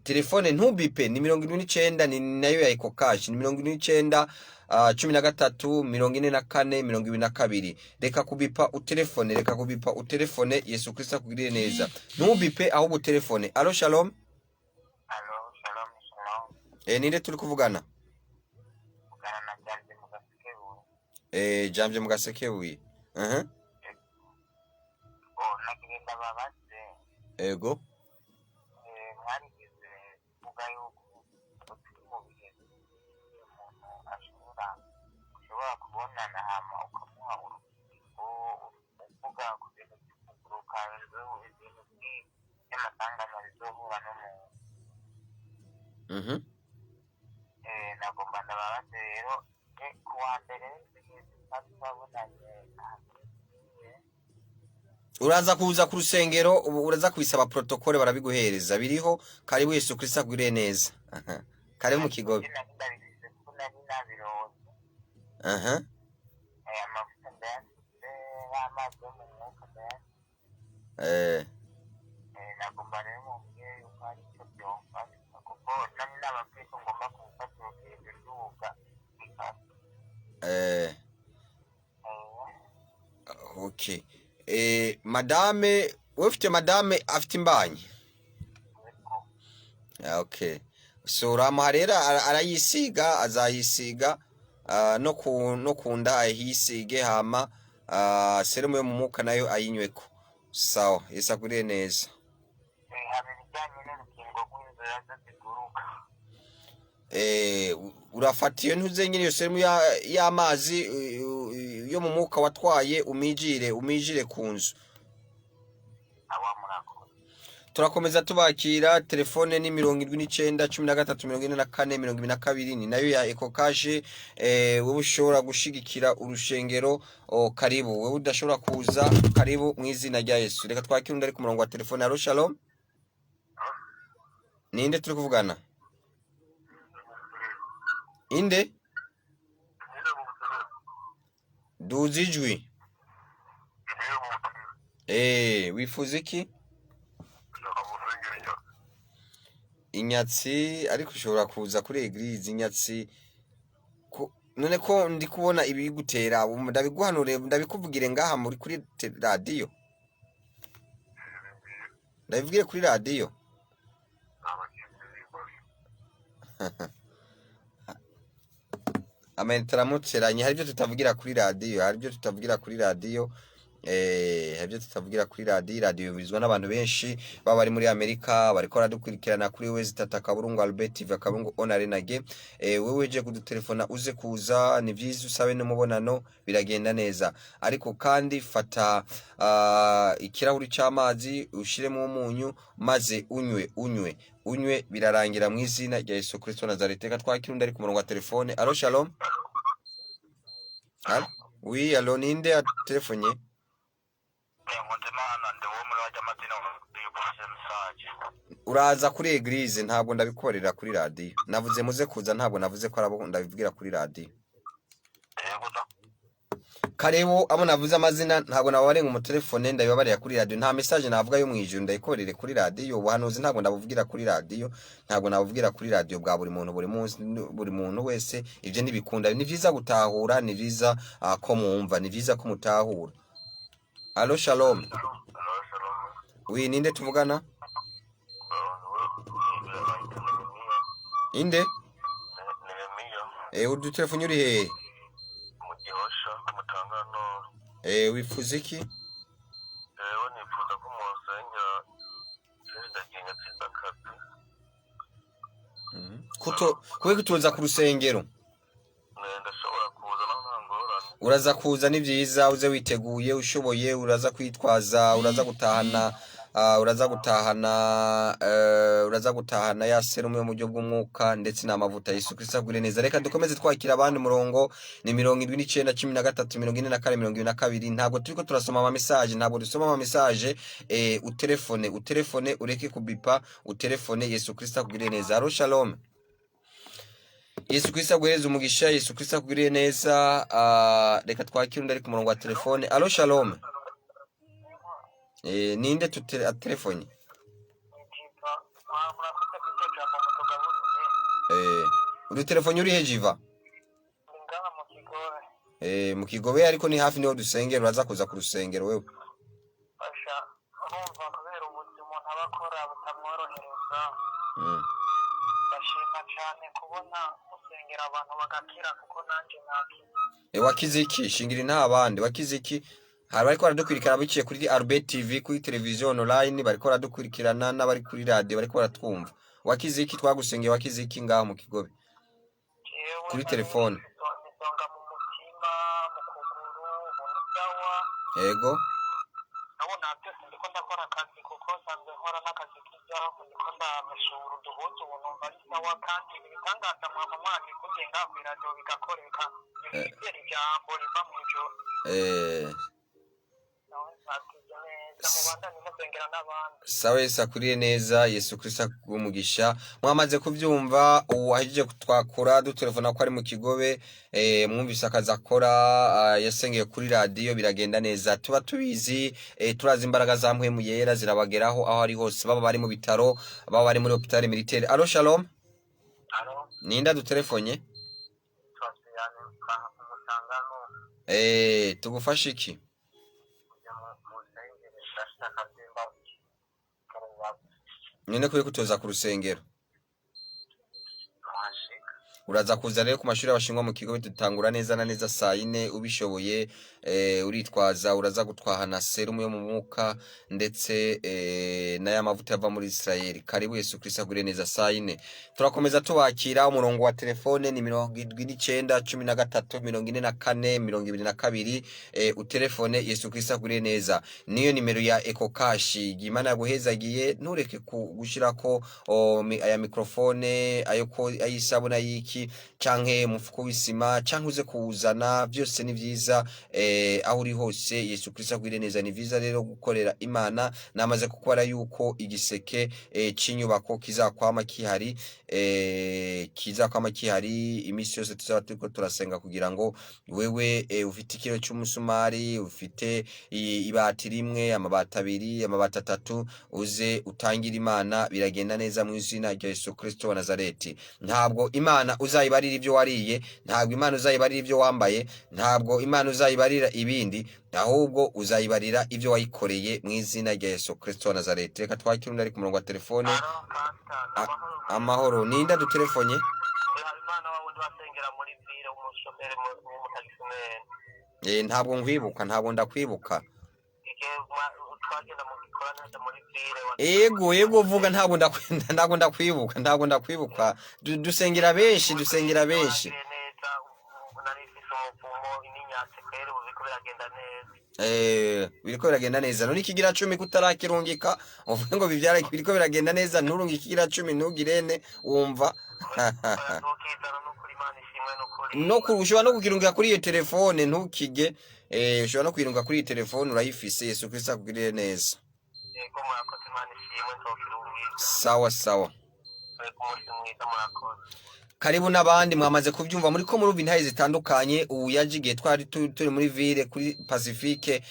S1: Telefone ntubipe ni 29 ni nayo ya Eco Cash ni 29 13 44 22. Reka kubipa utelefone, Yesu Kristo akugirire neza. Ntubipe ahubwo telefone. Allo shalom.
S3: Allo shalom.
S1: Ninde turi kuvugana?
S3: Kugana na Jambe Mugasekebuye.
S1: Jambe Mugasekebuye.
S3: Nagenda babaze.
S1: Ego.
S3: Mwarigize kuvuga yuko turi mu bihe umuntu ashobora kubonana hama ukamuha urubyiruko uvuga ku bintu by'ukuguruka ibintu by'amasanganya bizohura n'umuntu. Nagomba ndababaze rero ku wa mbere twabonanye
S1: uraza kuza ku rusengero, uraza kubisaba protokole barabiguhereza biriho. Karibu Yesu Kristo agwire neza. Karibu mu Kigobe.
S3: Nagomba rero mubwiye yuko ari cyo byumva kuko nari nababwiye ko ngomba kumufata urugendo rw'ubuga
S1: okay. Madame, wewe ufite madame afite imbanyi? Okay. So uramuharera arayisiga, azayisiga no kunda ahisige hama serumu yo mu muka nayo ayinyweko. Sawa, Yesu agurire neza. Urafatiye ntuze nyine yo serumu y'amazi yo mu muka watwaye umijire ku nzu. Turakomeza tubakira. Telefone ni 79 13 44 22 ni nayo ya Eco Cash. Wewe ushobora gushigikira urushengero. Karibu. Wewe udashobora kuza, karibu mu izina rya Yesu. Reka twakire undi ari ku murongo wa telefone. Allo shalom. Ninde turi kuvugana? Inde? Duzijwi. Wifuza iki? Inyatsi, ariko ushobora kuza kuri eglise inyatsi. None ko ndi kubona ibi gutera, ndabiguhanure, ndabikuvugire ngaha muri kuri radio. Ndabivugire kuri radio. amen turamuceranye hari ibyo tutavugira kuri radio hari ibyo tutavugira kuri radio habyo tutavugira kuri radio bizwa n'abantu benshi baba bari muri Amerika bariko radukurikirana kuri wezi tatakaburungu Albert TV akabungu onarenage wewe je kudutelefona uze kuza ni vyiza usabe n'umubonano biragenda neza ariko kandi fata ikirahuri cy'amazi ushiremo umunyu maze unywe birarangira mu izina rya Yesu Kristo Nazareth ka twakirundi ari ku murongo wa telefone allo shalom oui allo ninde a telefonye uraza kuri eglise ntabwo ndabikorera kuri radio navuze muze kuza ntabwo navuze ko arabo ndabivugira kuri radio karebo abo navuze amazina ntabwo nabarenga mu telefone ndabibabarira kuri radio nta message navuga yo mwijuru ndayikorere kuri radio ubuhanuzi ntabwo ndabuvugira kuri radio ntabwo nabuvugira kuri radio bwa buri muntu wese ivyo nibikunda ni vyiza gutahura ni vyiza ko muumva ni vyiza ko mutahura allo shalom oui ninde tuvugana inde udu telefone uri he wifuza iki
S3: nifuza ko musengera ndagiye nziza kazi
S1: kuwe kutuza ku rusengero
S3: ndashobora kuza n'angorane
S1: uraza kuza ni vyiza uze witeguye ushoboye uraza kwitwaza uraza gutahana ya serumu yo mu buryo bw'umwuka ndetse n'amavuta Yesu Kristo agure neza reka dukomeze twakira abandi murongo ni 79134422 ntabwo turiko turasoma ama message ntabwo dusoma ama message utelefone ureke kubipa utelefone Yesu Kristo agure neza allo shalom Yesu Kristo agureze umugisha Yesu Kristo agure neza reka twakirundi ari ku murongo wa telefone allo shalom ninde telefone uri telefone uri hejiva mu kigobe ariko ni hafi niho dusengera uraza kuza ku rusengero wewe
S3: basha urumva kubera ubuzima umuntu abakora butamworohereza bashima cyane kubona usengera abantu bagakira kuko nanje naki
S1: wakiziki shingira nta abandi wakiziki hari bariko baradukurikirana biciye kuri Albert TV kuri television online bariko baradukurikirana n'abari kuri radio bariko baratwumva wakiziki twagusengeye wakiziki ngaho mu kigobe kuri telefone yego
S3: abona byose ndiko ndakora akazi kuko sanze nkora n'akazi k'ijyaho ndiko ndameshura uduhuzu ubuntu bari sawa kandi ibitangaza mama mwana kugenga ku radio bigakoreka ibigeri jambo riva mu ijoro
S1: sawe sakuriye neza Yesu Kristo agumugisha mwamaze kuvyumva uwahije twakora dutelefona ko ari mu kigobe mwumvise akaza akora yasengeye kuri radio biragenda neza tuba tubizi turazi imbaraga za mpwemu yera zirabageraho aho ari hose baba bari mu bitaro baba bari muri hôpital militaire allo shalom
S3: allo
S1: ninda dutelefone tugufasha iki none kuye kutoza ku rusengero uraza kuza rero ku mashuri y'abashingwa mu kigo bitangura neza na neza saa 4 ubishoboye uritwaza uraza gutwahana serumu yo mu mwuka ndetse n'aya mavuta yava muri Israel karibu Yesu Kristo agure neza saa 4 turakomeza tubakira umurongo wa telefone ni 79134422 utelefone Yesu Kristo agure neza niyo nimero ya Eco Cash Imana yaguhezagiye ntureke gushirako aya mikrofone ayoko ayisabuna yiki canke mufuko wisima canke uze kuwuzana byose ni vyiza aho uri hose Yesu Kristo agwire neza ni vyiza rero gukorera Imana namaze kukora yuko igiseke cinyubako kizakwama kihari imisi yose tuzaba turiko turasenga kugira ngo wewe ufite ikiro cy'umusumari ufite ibati rimwe amabati abiri amabati atatu uze utangira Imana biragenda neza mu izina rya Yesu Kristo wa Nazareti ntabwo Imana uzayibarira ibyo wariye ntabwo Imana uzayibarira ibyo wambaye ntabwo Imana uzayibarira uyibarira ibindi ahubwo uzayibarira ibyo wayikoreye mu izina rya Yesu Kristo wa Nazareti. Reka twakire undi ari ku murongo wa telefone. Amahoro, ninda dutelefone?
S3: Imana wawe ndasengera muri vire umushomere mu mutagisumene.
S1: Ntabwo nkwibuka, ntabwo ndakwibuka.
S3: Twagenda mu gikorana muri vire.
S1: Yego vuga, ntabwo ndakwibuka. Dusengera benshi. Biriko biragenda neza. None ikigira 10 kutarakirungika uvuga ngo bivyara biriko biragenda neza, nturunga ikigira 10 ntugirene wumva. No kurushwa no kukirungika kuri iyo telefone ntukige. Ushobora no kwirunga kuri iyi telefone urayifise. Yesu Kristo akugirire neza.
S3: Yego murakoze, Imana ishimwe nzokirungika.
S1: Sawa.
S3: Yego murakoze, murakoze.
S1: Karibu n'abandi mwamaze kubyumva muri ko muri intahe zitandukanye. Ubu yajigiye twari turi muri ville kuri Pacifique.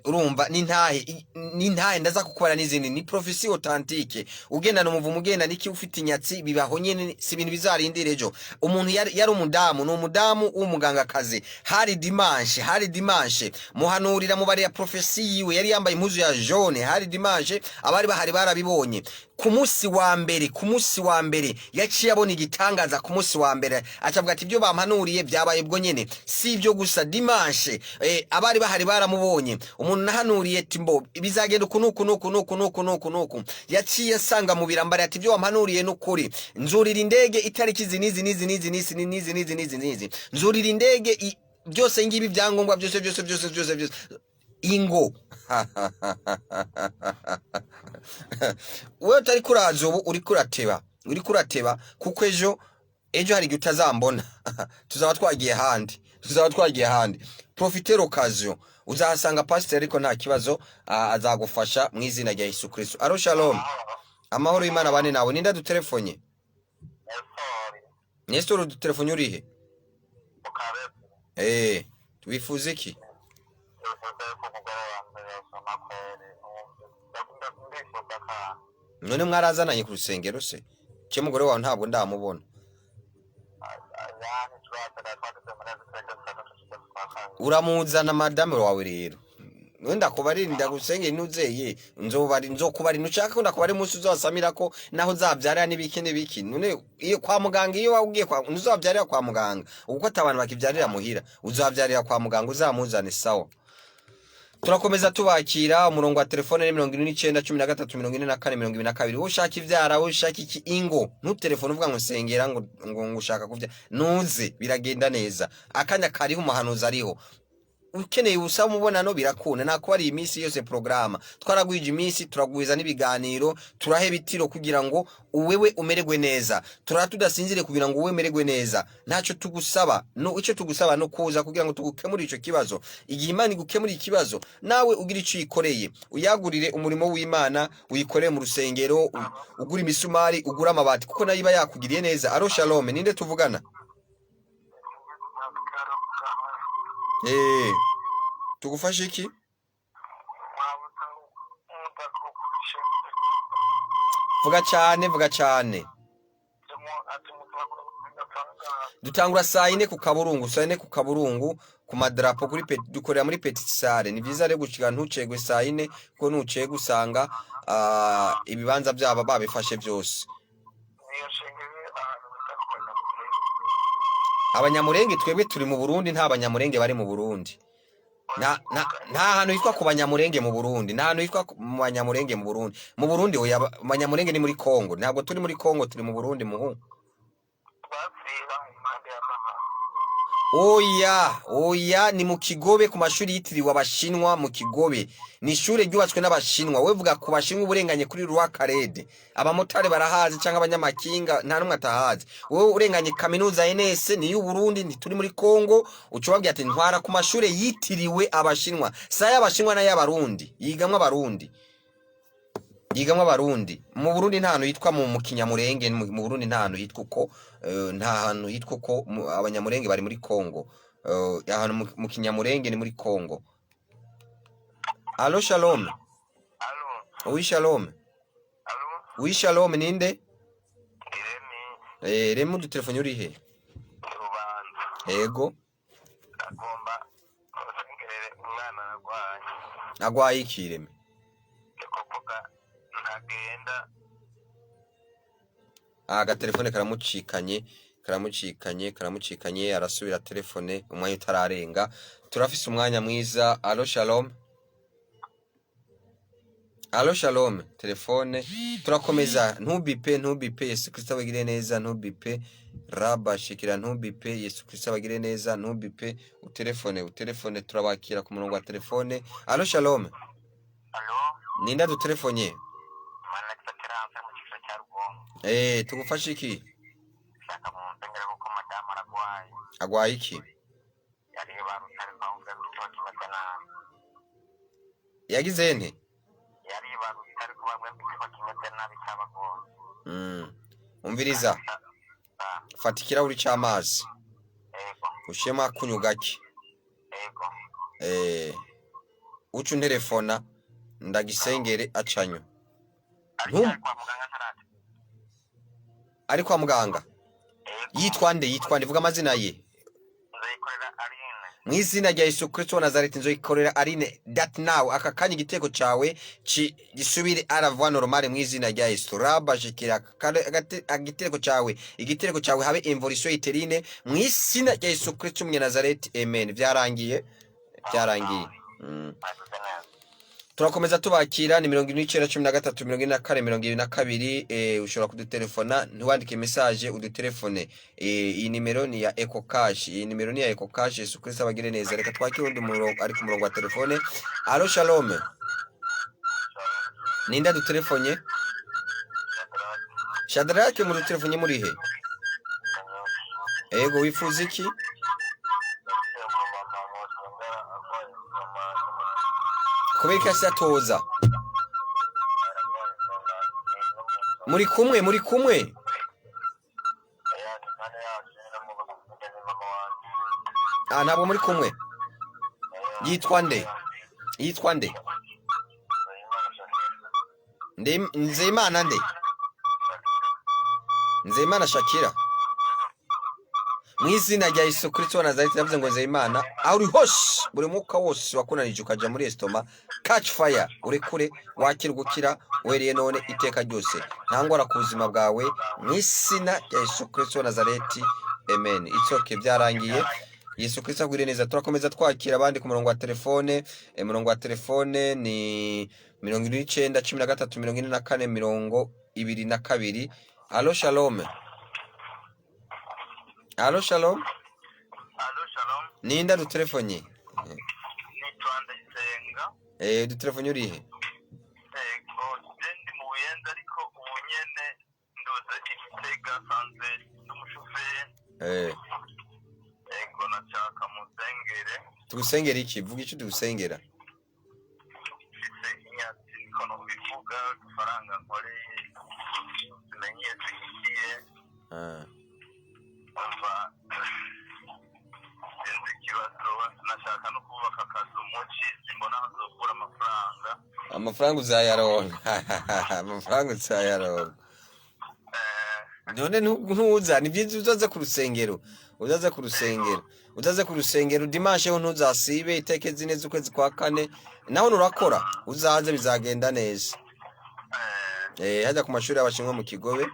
S1: Urumva n'intahe ndaza kukubara n'izindi ni prophecy authentique. Ugendana umuvumo ugenda niki ufite inyatsi bibaho nyene, si ibintu bizarindira ejo. Umuntu yari umudamu, no umudamu w'umuganga kazi. Hari dimanche muhanurira mu bari ya prophecy yiwe, yari yambaye impuzu ya jaune. Hari dimanche abari bahari barabibonye. Ku munsi wa mbere yaciye abona igitangaza. Ku munsi wa mbere acavuga ati ibyo bampanuriye byabaye bwo nyene. Si ibyo gusa, dimanche abari bahari baramubonye. Umuntu nahanuriye timbo bizagenda kunuku yaciye asanga mu birambare ati ibyo wampanuriye n'ukuri. Nzurira indege itariki nizi nzurira indege byose ngibi byangombwa byose ingo. Wewe utari kuraza ubu uri kurateba kuko ejo hari igihe utazambona. tuzaba twagiye handi. Profiter occasion uzahasanga pastor ariko nta kibazo azagufasha mu izina rya Yesu Kristo. Aro shalom. Amahoro y'Imana bane nawe. Ninda dutelefone? Nestor dutelefone urihe? Tubifuze iki? None mwarazananye ku rusengero se? Cye mugore wawe ntabwo ndamubona. Uramuzana madame wawe rero. Wenda kubarira ndagusengera inuzeye nzokubari nushaka ko ndakubari munsi uzasamira ko naho zabyarira n'ibiki. None iyo kwa muganga, iyo waugiye kwa uzabyarira kwa muganga, uko atabantu bakibyarira muhira uzabyarira kwa muganga, uzamuzane sawa. Turakomeza tubakira. Umurongo wa telefone ni 29134442. Ushaka ivyara, ushaka iki ingo, ntutelefone uvuga ngo sengera ngo ushaka kuvya, nuze biragenda neza. Akanya kariho umuhanuzi ariho. Ukeneye usaba mubonano birakunda. Nako ari iminsi yose programa twaragwije iminsi, turagwiza n'ibiganiro, turahe bitiro kugira ngo uwewe umererwe neza. Turatudasinzire kugira ngo uwe umererwe neza. Ntacyo tugusaba, icyo tugusaba no kuza kugira ngo tugukemure ico kibazo. Igihe Imana igukemura ikibazo, nawe ugira ico yikoreye, uyagurire umurimo w'Imana, uyikoreye mu rusengero, ugura imisumari, ugura amabati, kuko nayiba yakugiriye neza. Aro shalom, ninde tuvugana? Tugufashe iki? Vuga cyane. Dutangura saa 4 ku kaburungu ku madrapo kuri dukorera muri petite salle. Ni byiza rero guciga ntucegwe saa 4 ko nucege usanga ibibanza byaba babifashe byose. Abanyamurenge twebwe turi mu Burundi, nta banyamurenge bari mu Burundi. Nta hantu hitwa ku banyamurenge mu Burundi. Nta hantu hitwa mu banyamurenge mu Burundi. Mu Burundi oya, abanyamurenge ni muri Kongo. Ntabwo turi muri Kongo, turi mu Burundi muhu. Oya ni mu Kigobe ku mashuri yitiriwe abashinwa mu Kigobe. Ni ishure ryubatswe n'abashinwa. Wewe vuga ku bashinwa uburenganye kuri Rwakarede. Abamotari barahazi cyangwa abanyamakinga nta numwe atahazi. Wewe urenganye kaminuza NS ni y'u Burundi, ni turi muri Kongo. Ucubabwiye ati ntwara ku mashure yitiriwe abashinwa. Saya abashinwa na y'abarundi. Yigamwe abarundi. Mu Burundi nta hantu yitwa mu Kinyamurenge. Mu Burundi nta hantu yitwa uko. Nta hantu yitwa uko. Abanyamurenge bari muri Kongo. Ahantu mu Kinyamurenge ni muri Kongo. Allo shalom. Oui shalom. Oui shalom, ninde?
S3: Remi.
S1: Remu du telefone urihe?
S3: Rubanza.
S1: Yego.
S3: Agomba umwana arwaye.
S1: Agwaye ikireme.
S3: Kuvuga ntagenda.
S1: Agatelefone karamucikanye arasubira telefone umwanya utararenga. Turafise umwanya mwiza. Allo shalom. Allo shalom. Telefone turakomeza. Ntubipe Yesu Kristo abagire neza. Ntubipe raba shikira. Ntubipe Yesu Kristo abagire neza. Ntubipe utelefone turabakira ku murongo wa telefone. Allo shalom.
S3: Allo.
S1: Ninda dutelefonye.
S3: Mana kisakiranze mu kiso cya Rugongo.
S1: Tugufasha iki?
S3: Shaka mu nsengero kuko madamu aragwaye.
S1: Agwaye iki?
S3: Yari barutari kwanga kuko kimeze nabi.
S1: Yagize nte?
S3: Yari barutari kubabwe kuko kimeze nabi cyabagora.
S1: Umviriza. Fata ikirahuri cy'amazi.
S3: Ego.
S1: Ushema kunywa gake.
S3: Ego.
S1: Ucu nterefona ndagisengere acanyo. Ari kwa muganga. Yitwa nde vuga amazina ye.
S3: Nzoyikorera Aline.
S1: Mwizina rya Yesu Kristo wa Nazareti nzoyikorera Aline that now akakanya igiteko cawe gisubire aravwa normale mwizina rya Yesu. Raba shikira igiteko cawe habe involution iterine mwizina rya Yesu Kristo wa Nazareti. Amen. Vyarangiye. Turakomeza tubakira ni 1913 ushobora kudutelefona ntiwandike message udutelefone. Iyi nimero ni ya Eco Cash. Yesu Kristo abagire neza. Reka twakire undi murongo ari ku murongo wa telefone. Allo shalom. Ninda dutelefonye? Shadrake mu dutelefonye muri he? Ego wifuza iki? Kubeka satoza. Muri kumwe. Ntabwo muri kumwe. Yitwa nde? Nzeyimana nde? Nzeyimana Shakira. Mwizina rya Yesu Kristo wa Nazareti navuze ngo Nzeyimana aho uri hose buri mwuka wose wakunanije ukaja muri estoma catch fire urekure wakira gukira wereye none iteka ryose ntangora ku buzima bwawe mwizina rya Yesu Kristo wa Nazareti. Amen. Itsoke byarangiye. Yesu Kristo agwire neza. Turakomeza twakira abandi ku murongo wa telefone. Murongo wa telefone ni 1913 Allo shalom. Allo shalom. Ninda dutelefonye?
S3: Nitwanda isenga.
S1: Dutelefonye uri he?
S3: Ego, ndi mu Buyenzi ariko ubunyene ndoze igitega sanze n'umushoferi. Ego nashaka musengere.
S1: Tugusengera iki? Vuga icyo tugusengera.
S3: Mfise inyatsi kono bivuga faranga nkoreye. Simenye tugiye. Nashaka no kubaka akazu muci simbona hazokura amafaranga uzayaronka. None ntuza ni byiza uzaza ku rusengero dimanche ho ntuzasibe itekeze neza ukwezi kwa kane naho nurakora uzaze bizagenda neza. Hajya ku mashuri y'abashinwa mu Kigobe.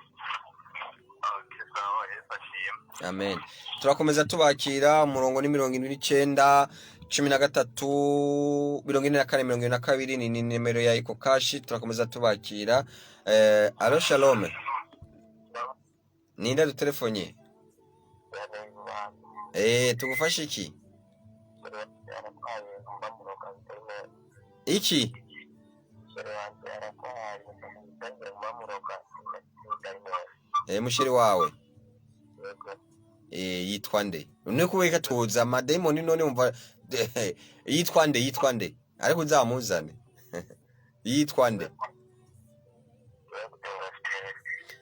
S3: Amen. Turakomeza tubakira umurongo ni 1913 ni nimero ya Eco Cash. Turakomeza tubakira. Allo shalom. Ninda dutelefonye? Tugufasha iki? Iki? Mushiri wawe. Yitwa nde? None kubeka tuza amademoni none umva yitwa nde? Ariko uzamuzane. Yitwa nde?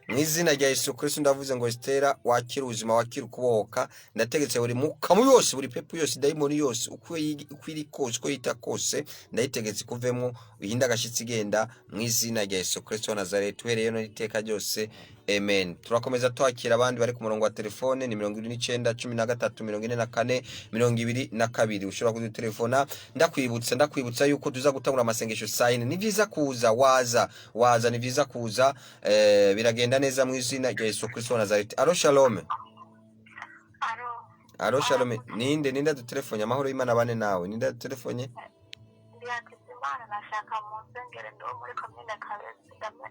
S3: Mwizina rya Yesu Kristo ndavuze ngo Stella wakira ubuzima wakira kubohoka. Ndategetse buri mukamu yose buri pepu yose daimoni yose ukwiri kose ko yita kose ndayitegetse kuvemo uhinda gashitsi genda mwizina rya Yesu Kristo wa Nazareti uhereye no iteka ryose.
S1: Amen. Turakomeza twakira abandi bari ku murongo wa telefone ni 29 13 14 22 ushobora kudutelefona. Ndakwibutsa yuko tuza gutangura amasengesho sayine. Ni byiza kuza, waza ni byiza kuza, biragenda neza mu izina rya Yesu Kristo wa Nazareti. Alo shalom. Alo shalom. Ninde dutelefone? Amahoro y'Imana bane nawe. Ninde dutelefone?
S3: Ndiyakizimana nashaka mu nsengero ndo muri komine Kabezi ndame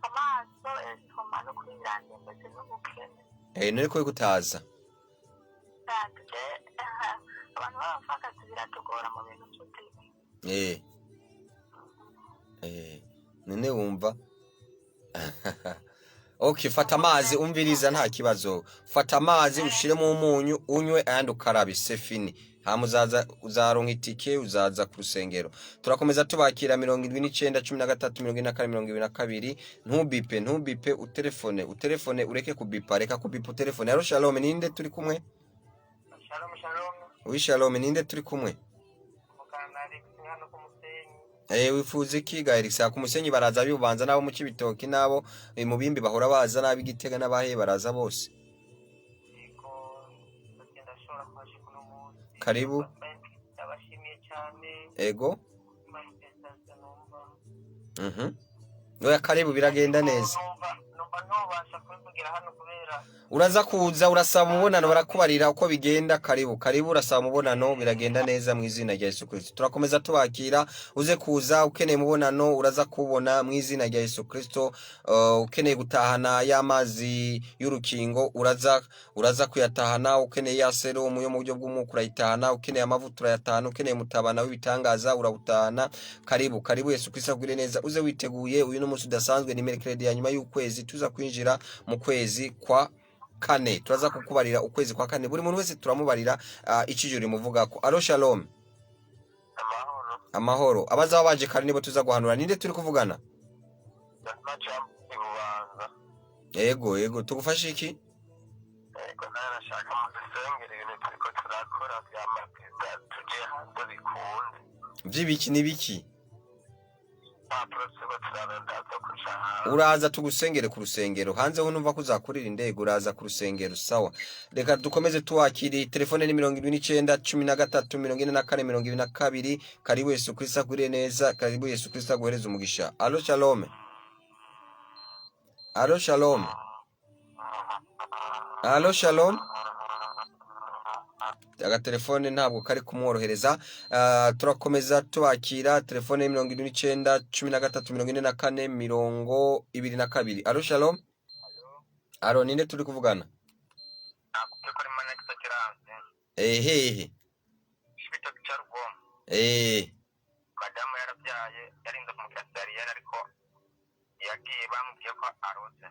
S3: amaso esoma no kwiranda mbese n'ubukene.
S1: Nari ko gutaza.
S3: Abantu bafaka biratugora mu bintu by'uti.
S1: None wumva? Okay, fata amazi umviriza nta kibazo. Fata amazi ushiremo umunyu unywe and ukarabe sefini. Uzaronka itike uzaza ku rusengero. Turakomeza tubakira 29 13 ntubbipe utelefone ureke kubipa, reka kubipa telefone. Alo shalom, ninde turi kumwe?
S3: Shalom.
S1: Wi shalom, ninde turi kumwe?
S3: Mukanari hano ku Musenyi.
S1: Wifuza iki gairisa ku Musenyi? Baraza bibanza nabo mu Cibitoki nabo mu Bimbi bahora baza nabi Gitega n'abahe baraza bose. Karibu.
S3: Ndabashimiye cyane.
S1: Ego. Oya karibu biragenda neza.
S3: Numva nobasha kuvugira hano kubera.
S1: Uraza kuza urasaba umubonano barakubarira uko bigenda. Karibu urasaba umubonano biragenda neza mu izina rya Yesu Kristo. Turakomeza tubakira uze kuza ukeneye umubonano uraza kubona mu izina rya Yesu Kristo. Ukeneye gutahana y'amazi y'urukingo uraza kuyatahana. Ukeneye ya serumu yo mu buryo bw'umwuka urayitahana. Ukeneye amavuta urayatahana. Ukeneye mutabana w'ibitangaza urawutahana. Karibu Yesu Kristo agire neza. Uze witeguye, uyu n'umunsi udasanzwe ni mercredi ya nyuma y'ukwezi tuza kwinjira mu kwezi kwa kane. Turaza kukubarira ukwezi kwa kane. Buri muntu wese turamubarira ikijuri muvugako. Alo shalom. Amahoro. Abaza baje kare nibo tuza guhanura. Ninde turi kuvugana? Yego tugufasha iki?
S3: Nashaka mu dusengere ibintu turiko turakora bya mapeza tuje hanze bikunde.
S1: Vy'ibiki nibiki? Uraza tugusengere ku rusengero. Hanze ho numva kuzakurira indego uraza ku rusengero. Sawa. Reka dukomeze tuwakiri. Telefone ni 29 13 44 22. Karibu Yesu Kristo agure neza. Karibu Yesu Kristo aguhereza umugisha. Alo shalom. Alo shalom. Alo shalom. Aga telefone ntabwo kari kumworohereza. Turakomeza tubakira. Telefone 29 13 44 22. Alo shalom. Alo ninde turi kuvugana?
S3: Akukora imana kisakiranze.
S1: Hehe.
S3: Shibito cyarwo. Madamu yarabyaye yarinda mu kasariyeri ariko yagiye bamubwiye ko aroze.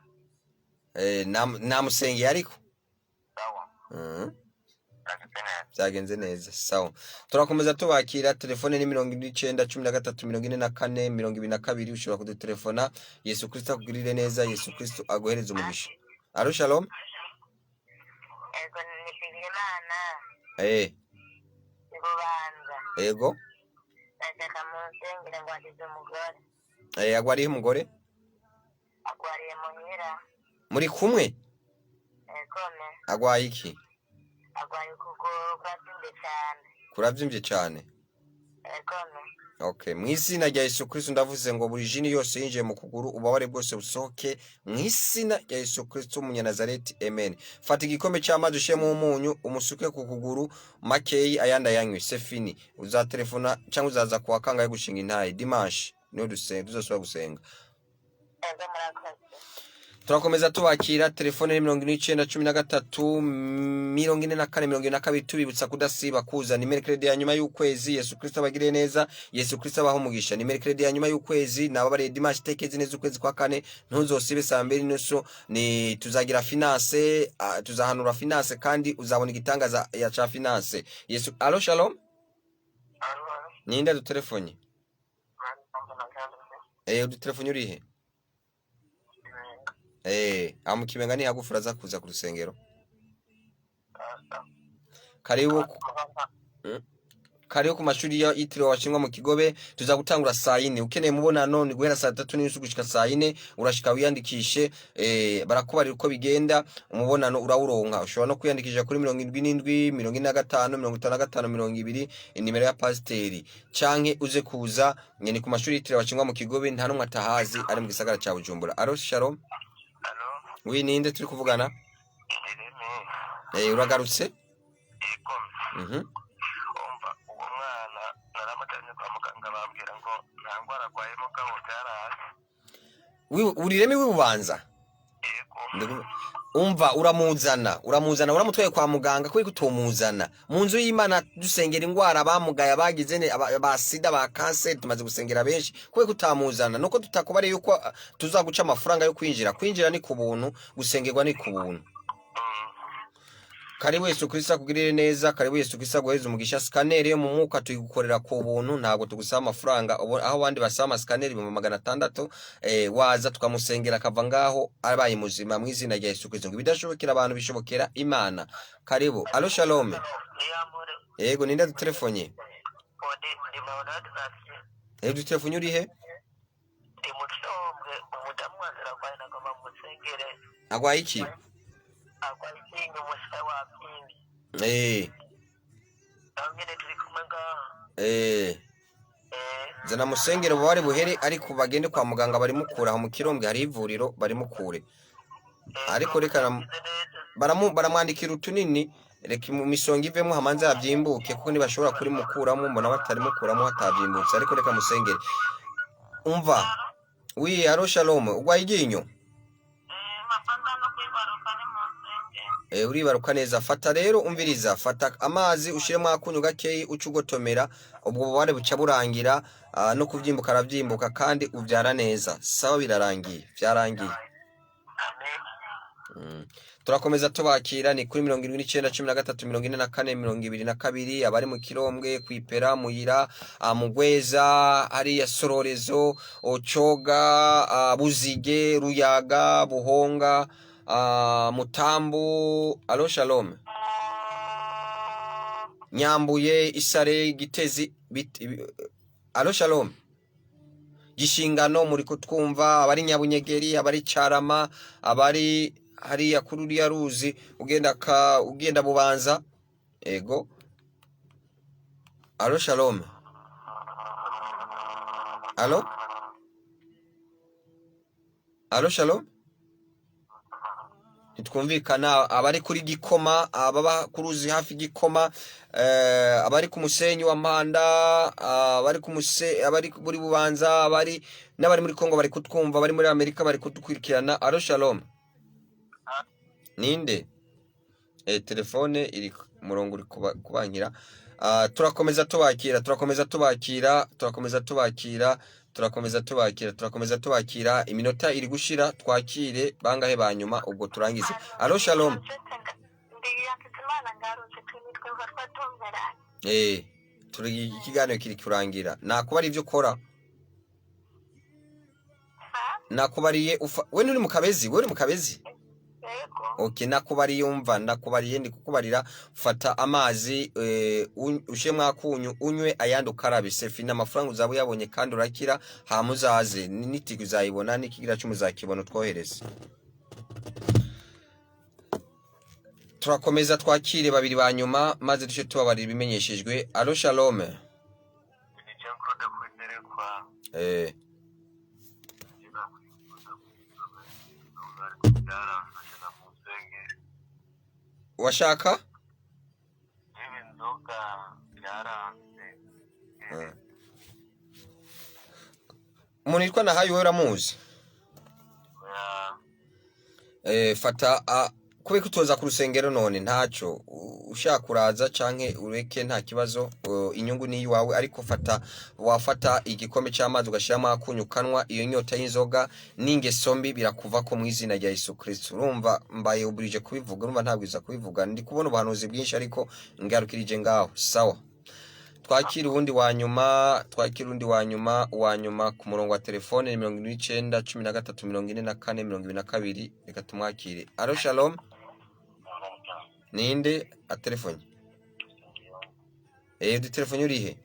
S1: Namusengeye ariko.
S3: Sawa.
S1: Byagenze neza. Sawa. Turakomeza tubakira. Telefone ni 29 13 44 22. Ushobora kudutelefona. Yesu Kristo akugirire neza. Yesu Kristo aguhereza umugisha. Alo shalom.
S3: Ego nishimana.
S1: Ego.
S3: Ndashaka mu nsengero ngo agize umugore.
S1: Agwariye umugore?
S3: Agwariye muhira.
S1: Muri kumwe?
S3: Egome.
S1: Agwaye iki?
S3: Agwaye kuguru
S1: kuravyimbye cyane.
S3: Egome.
S1: Okay, mu izina rya Yesu Kristo ndavuze ngo buri jini yose yinjiye mu kuguru ubabare bwose busohoke mu izina rya Yesu Kristo umunyanazareti. Amen. Fata igikombe cy'amazi ushemo umunyu umusuke ku kuguru makeyi ayanda yanywe sefini. Uzatelefona cyangwa uzaza kuwa kangahe gushinga intaye dimanche niyo tuzosubira gusenga. Turakomeza tubakira. Telefone ni 29 13 44 22. Tubibutsa kudasiba kuza. Ni mercredi ya nyuma y'ukwezi. Yesu Kristo abagire neza. Yesu Kristo abaho umugisha. Ni mercredi ya nyuma y'ukwezi. Nababare dimanche tekeze neza ukwezi kwa kane. Ntuzosibe saa 2:30 ni tuzagira finance. Tuzahanura finance kandi uzabona igitangaza ya cha finance. Yesu. Alo shalom. Ninde dutelefone? Dutelefone urihe? Amukibenga ni yagufura za kuza ku rusengero. Karibu. kariho ku mashuri ya yitiriwe Abashinwa mu Kigobe tuza gutangura saa 4 ukeneye mubonano ni guhera saa 3 n'insu gushika saa 4 urashika wiyandikishe barakubarira uko bigenda umubonano urawuronka ushobora no kwiyandikisha kuri 77 45 55 20 inimero ya pasiteri canke uze kuza nyene ku mashuri yitiriwe Abashinwa mu Kigobe nta numwe atahazi ari mu gisagara ca Bujumbura. Alo Shalom.
S3: Alo.
S1: Oui ninde turi kuvugana?
S3: Irene.
S1: Uragarutse?
S3: Yego. Umva uwo mwana naramatanye kwa muganga bambwira ngo nta ngwara arwayemo gabo byaraje.
S1: Urireme wibubanza?
S3: Yego.
S1: Umva uramuzana uramutwaye kwa muganga kuri kutomuzana mu nzu y'Imana dusengera ingwara bamugaye bagize ba sida ba cancer tumaze gusengera benshi kuri kutamuzana nuko tutakubare yuko tuzaguca amafaranga yo kwinjira ni ku buntu gusengerwa ni ku buntu. Karibu Yesu Kristo kugirire neza, karibu Yesu Kristo guheza umugisha. Scanner yo mu mwuka tuyigukorera ku buntu ntago tugusaba amafaranga aho abandi basaba scanner mu 600 waza tukamusengera kava ngaho abaye muzima mu izina rya Yesu Kristo. Bidashobokera abantu bishobokera Imana. Karibu. Alo Shalom. Yego ninde dutelefone? Dutelefone uri he? Agwaye iki? Zana musengero bari buhere ariko bagende kwa muganga bari mukura aho mu Kirombwe hari ivuriro bari mukure ariko reka baramwandikira utunini reka mu misonga ivemo hamanze yavyimbuke kuko nibashobora kuri mukuramo mbona batari mukuramo hatavyimbutse ariko reka musengere. Umva wi aro Shalom ugwaye iginyo uribaruka neza fata rero umviriza fata amazi ushiremo akunyu gakeyi ucugotomera ubwo bubare buca burangira no kuvyimbuka aravyimbuka kandi uvyara neza sawa birarangiye vyarangiye. Turakomeza tubakira ni kuri 79134442 abari mu Kirombwe kwipera muyira mugweza hari ya Sororezo Ocoga Buzige Ruyaga Buhonga Mutambu. Alo Shalom. Nyambuye Isare Gitezi Alo Shalom. Gishingano muri kutwumva abari Nyabunyegeri abari Carama abari hari yakururi ya ruzi ugenda bubanza ego. Alo Shalom. Alo Shalom. Nitwumvikana abari kuri Gikoma ababa kuruzi hafi Gikoma abari ku musenyi wa Mpanda abari muri bubanza abari n'abari muri Kongo bari kutwumva bari muri Amerika bari kudukurikirana. Alo Shalom. Ninde telefone iri murongo uri kubankira. Turakomeza tubakira iminota iri gushira twakire bangahe banyuma ubwo turangize. Alo Shalom. Turi ikiganiro kiri kurangira nakubari ivyo ukora nakubariye we uri mu Kabezi Okay nakubariye umva nakubariye ndi kukubarira fata amazi ushemwe akunyu unywe ayandi ukarabe sefi n'amafaranga uzabo yabonye kandi urakira hamuzaze nitiki uzayibona nikigira cy'umuzakibona twohereze. Turakomeza twakire babiri banyuma maze dushe tubabarira ibimenyeshejwe. Alo Shalom. Washaka? Umuntu yitwa Nahayo we uramuzi? Fata kube kutoza ku rusengero none ntaco ushaka kuraza canke ureke nta kibazo inyungu ni yiwawe ariko wafata igikombe cy'amazi ugashiramo akunyukanwa iyo nyota y'inzoga n'ingeso mbi birakuva ko mu izina rya Yesu Kristo. Urumva mbaye uburije kubivuga urumva ntabwiza kubivuga ndi kubona ubuhanuzi bwinshi ariko ngarukirije ngaho sawa. Twakira undi wanyuma ku murongo wa telefone 79134442 reka tumwakire. Alo Shalom. Ninde a telefone? Du telefone urihe?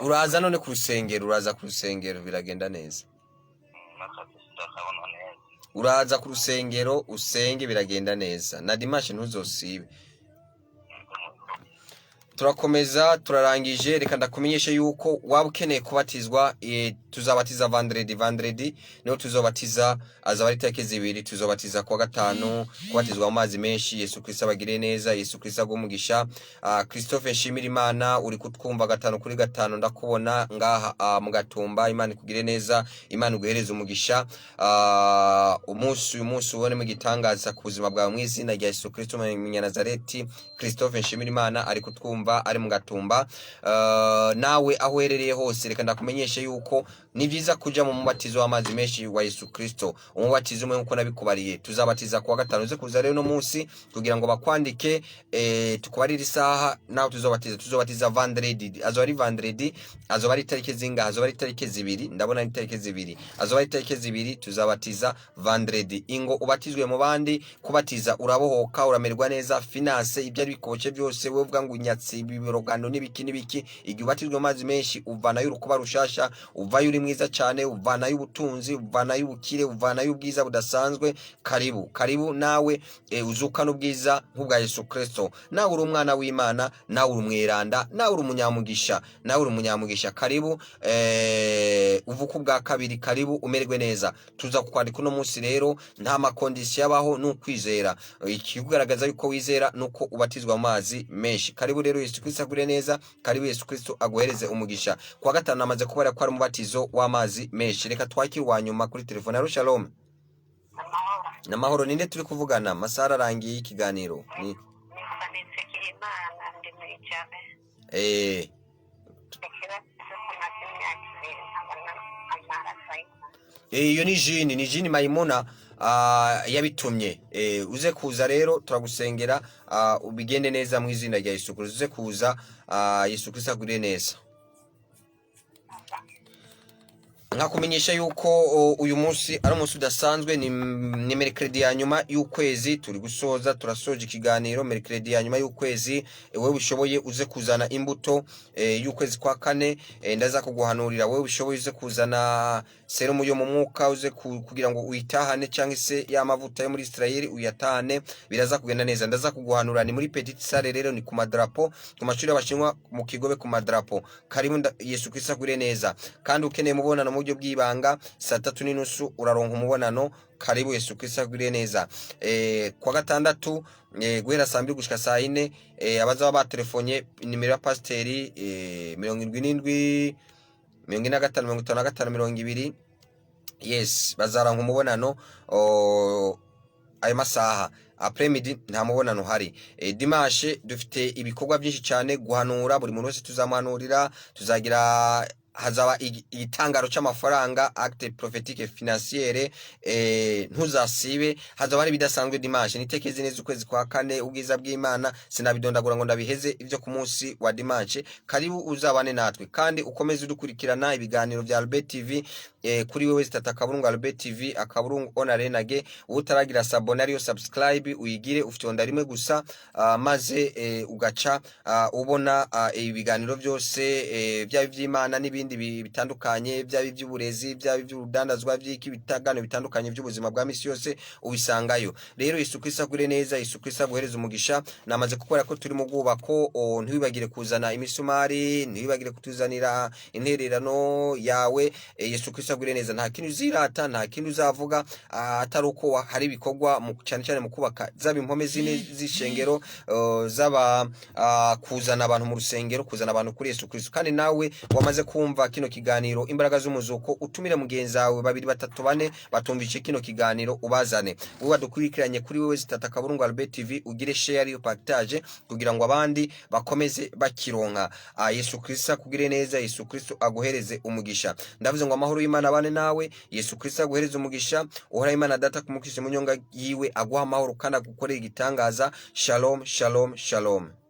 S1: Uraza none ku rusengero, uraza ku rusengero biragenda neza. Uraza ku rusengero usenge biragenda neza. Na dimanche ntuzosibe. Turakomeza turarangije, reka ndakumenyeshe yuko waba ukeneye kubatizwa, tuzabatiza vendredi niho tuzobatiza, azaba ari tariki zibiri, tuzobatiza kuwa gatanu, kubatizwa mu mazi menshi. Yesu Kristo abagire neza, Yesu Kristo agumugisha. Christophe Nshimirimana uri kutwumva 5 kuri 5 ndakubona ngaha mu Gatumba. Imana ikugire neza, Imana iguhereze umugisha. Uyu munsi ubone mu gitangaza ku buzima bwawe mu izina rya Yesu Kristo mu Nazareti. Christophe Nshimirimana ari kutwumva ari mu Gatumba. Nawe aho uherereye hose, reka ndakumenyeshe yuko ni byiza kuja mu mubatizo w'amazi menshi wa Yesu Kristo. Umubatizo umwe nkuko nabikubariye, tuzabatiza kuwa gatanu. Uze kuza rero no munsi kugira ngo bakwandike, tukubarira isaha naho tuzobatiza vendredi. Azoba ari vendredi, azoba ari tariki zinga, azoba ari tariki zibiri, ndabona ni tariki zibiri, azoba ari tariki zibiri, tuzabatiza vendredi. Ingo ubatizwe mu bandi, kubatiza urabohoka, uramerwa neza, finance ibyo bikoboce byose, we uvuga ngo nyatsi ibirogano n'ibiki igihe ubatizwe mu mazi menshi, uvanayo urukuba rushasha, uvayo uri mwiza cyane, uvanayo ubutunzi, uvanayo ubukire, uvanayo ubwiza budasanzwe. Karibu nawe uzukana ubwiza nk'ubwa Yesu Kristo. Nawe uri umwana w'Imana, nawe uri umweranda, nawe uri umunyamugisha, karibu uvuka ubwa kabiri, karibu umererwe neza. Tuza kukwandika uno munsi rero, nta makondisiyo yabaho, n'ukwizera. Ikikugaragaza yuko wizera nuko ubatizwa mu mazi menshi. Karibu rero, Yesu Kristo agure neza, karibu Yesu Kristo aguhereze umugisha. Kuwa gatanu namaze kubara ko ari umubatizo w'amazi menshi. Reka twakire wa nyuma kuri telefone. Alo shalom. Namahoro, ninde turi kuvugana? Masara arangiye ikiganiro. Ni iyo ni jini Mayimuna yabitumye. Uze kuza rero, turagusengera ubigende neza mu izina rya Yesu Kristo. Uze kuza, Yesu Kristo agure neza. Nkakumenyesha yuko uyu munsi ari umunsi udasanzwe, ni mercredi ya nyuma y'ukwezi. Turi gusoza, turasoje ikiganiro mercredi ya nyuma y'ukwezi. Wewe ushoboye uze kuzana imbuto y'ukwezi kwa 4. Ndaza kuguhanurira wewe ushoboye uze kuzana serumu yo mu mwuka, uze kugira ngo uyitahane, cyangwa se ya mavuta yo muri Israeli uyatahane, biraza kugenda neza. Ndaza kuguhanura, ni muri petite salle rero, ni ku madrapo, ku mashuri y'abashinwa mu Kigobe, ku madrapo. Karibu, Yesu Kristo agure neza. Kandi ukeneye mubonano mu buryo bw'ibanga, 3:30 uraronka umubonano. Karibu, Yesu Kristo agure neza. Kwa gatandatu guhera saa 2 gushika saa 4, abazaba batelefonye nimero ya pasiteri 77 45 55 20. Yes, bazaranka umubonano ayo masaha. Après midi nta mubonano hari. Dimanche dufite ibikorwa byinshi cyane, guhanura buri muntu wese tuzamuhanurira. Tuzagira hazaba igitangaro cy'amafaranga, acte prophétique financière. Ntuzasibe, hazaba ari bidasanzwe dimanche. Nitekeze neza ukwezi kwa 4, ubwiza bw'Imana sinabidondagura ngo ndabiheze ibyo ku munsi wa dimanche. Karibu uzabane natwe, kandi ukomeze udukurikirana ibiganiro bya Albert TV. Kuri wewe zitataburungu Albert TV akaburungu onarenage. Utaragira sabone ariyo subscribe uyigire, ufite rimwe gusa, maze ugaca ubona ibiganiro byose byaba iby'Imana n'ibindi bitandukanye, byaba iby'uburezi, byaba iby'urudandazwa, by'iki bitagano bitandukanye by'ubuzima bwa misi yose ubisangayo. Rero Yesu Kristo agure neza, Yesu Kristo aguhereze umugisha. Namaze gukora ko turi mu bwubako, ntibibagire kuzana imisumari, ntibibagire kutuzanira intererano yawe. Yesu Kristo agure neza, nta kintu uzirata, nta kintu uzavuga atari uko hari ibikorwa cyane mu kubaka zaba impome z'ishengero, zaba kuzana abantu mu rusengero, kuzana abantu kuri Yesu Kristo. Kandi nawe wamaze kumva kino kiganiro imbaraga z'umuzuko, utumire mugenzi wawe 2 3 4 batumvishe kino kiganiro, ubazane. Wowe badukurikiranye kuri wewe zitataburungu Albert TV, ugire share yo partage kugira ngo abandi bakomeze bakironka. Yesu Kristo akugire neza, Yesu Kristo aguhereze umugisha. Ndavuze ngo amahoro y'Imana abane nawe, Yesu Kristo aguhereze umugisha. Uhora Imana data kumukisha mu nyonga yiwe, aguha amahoro kandi agukorera igitangaza. Shalom, shalom, shalom.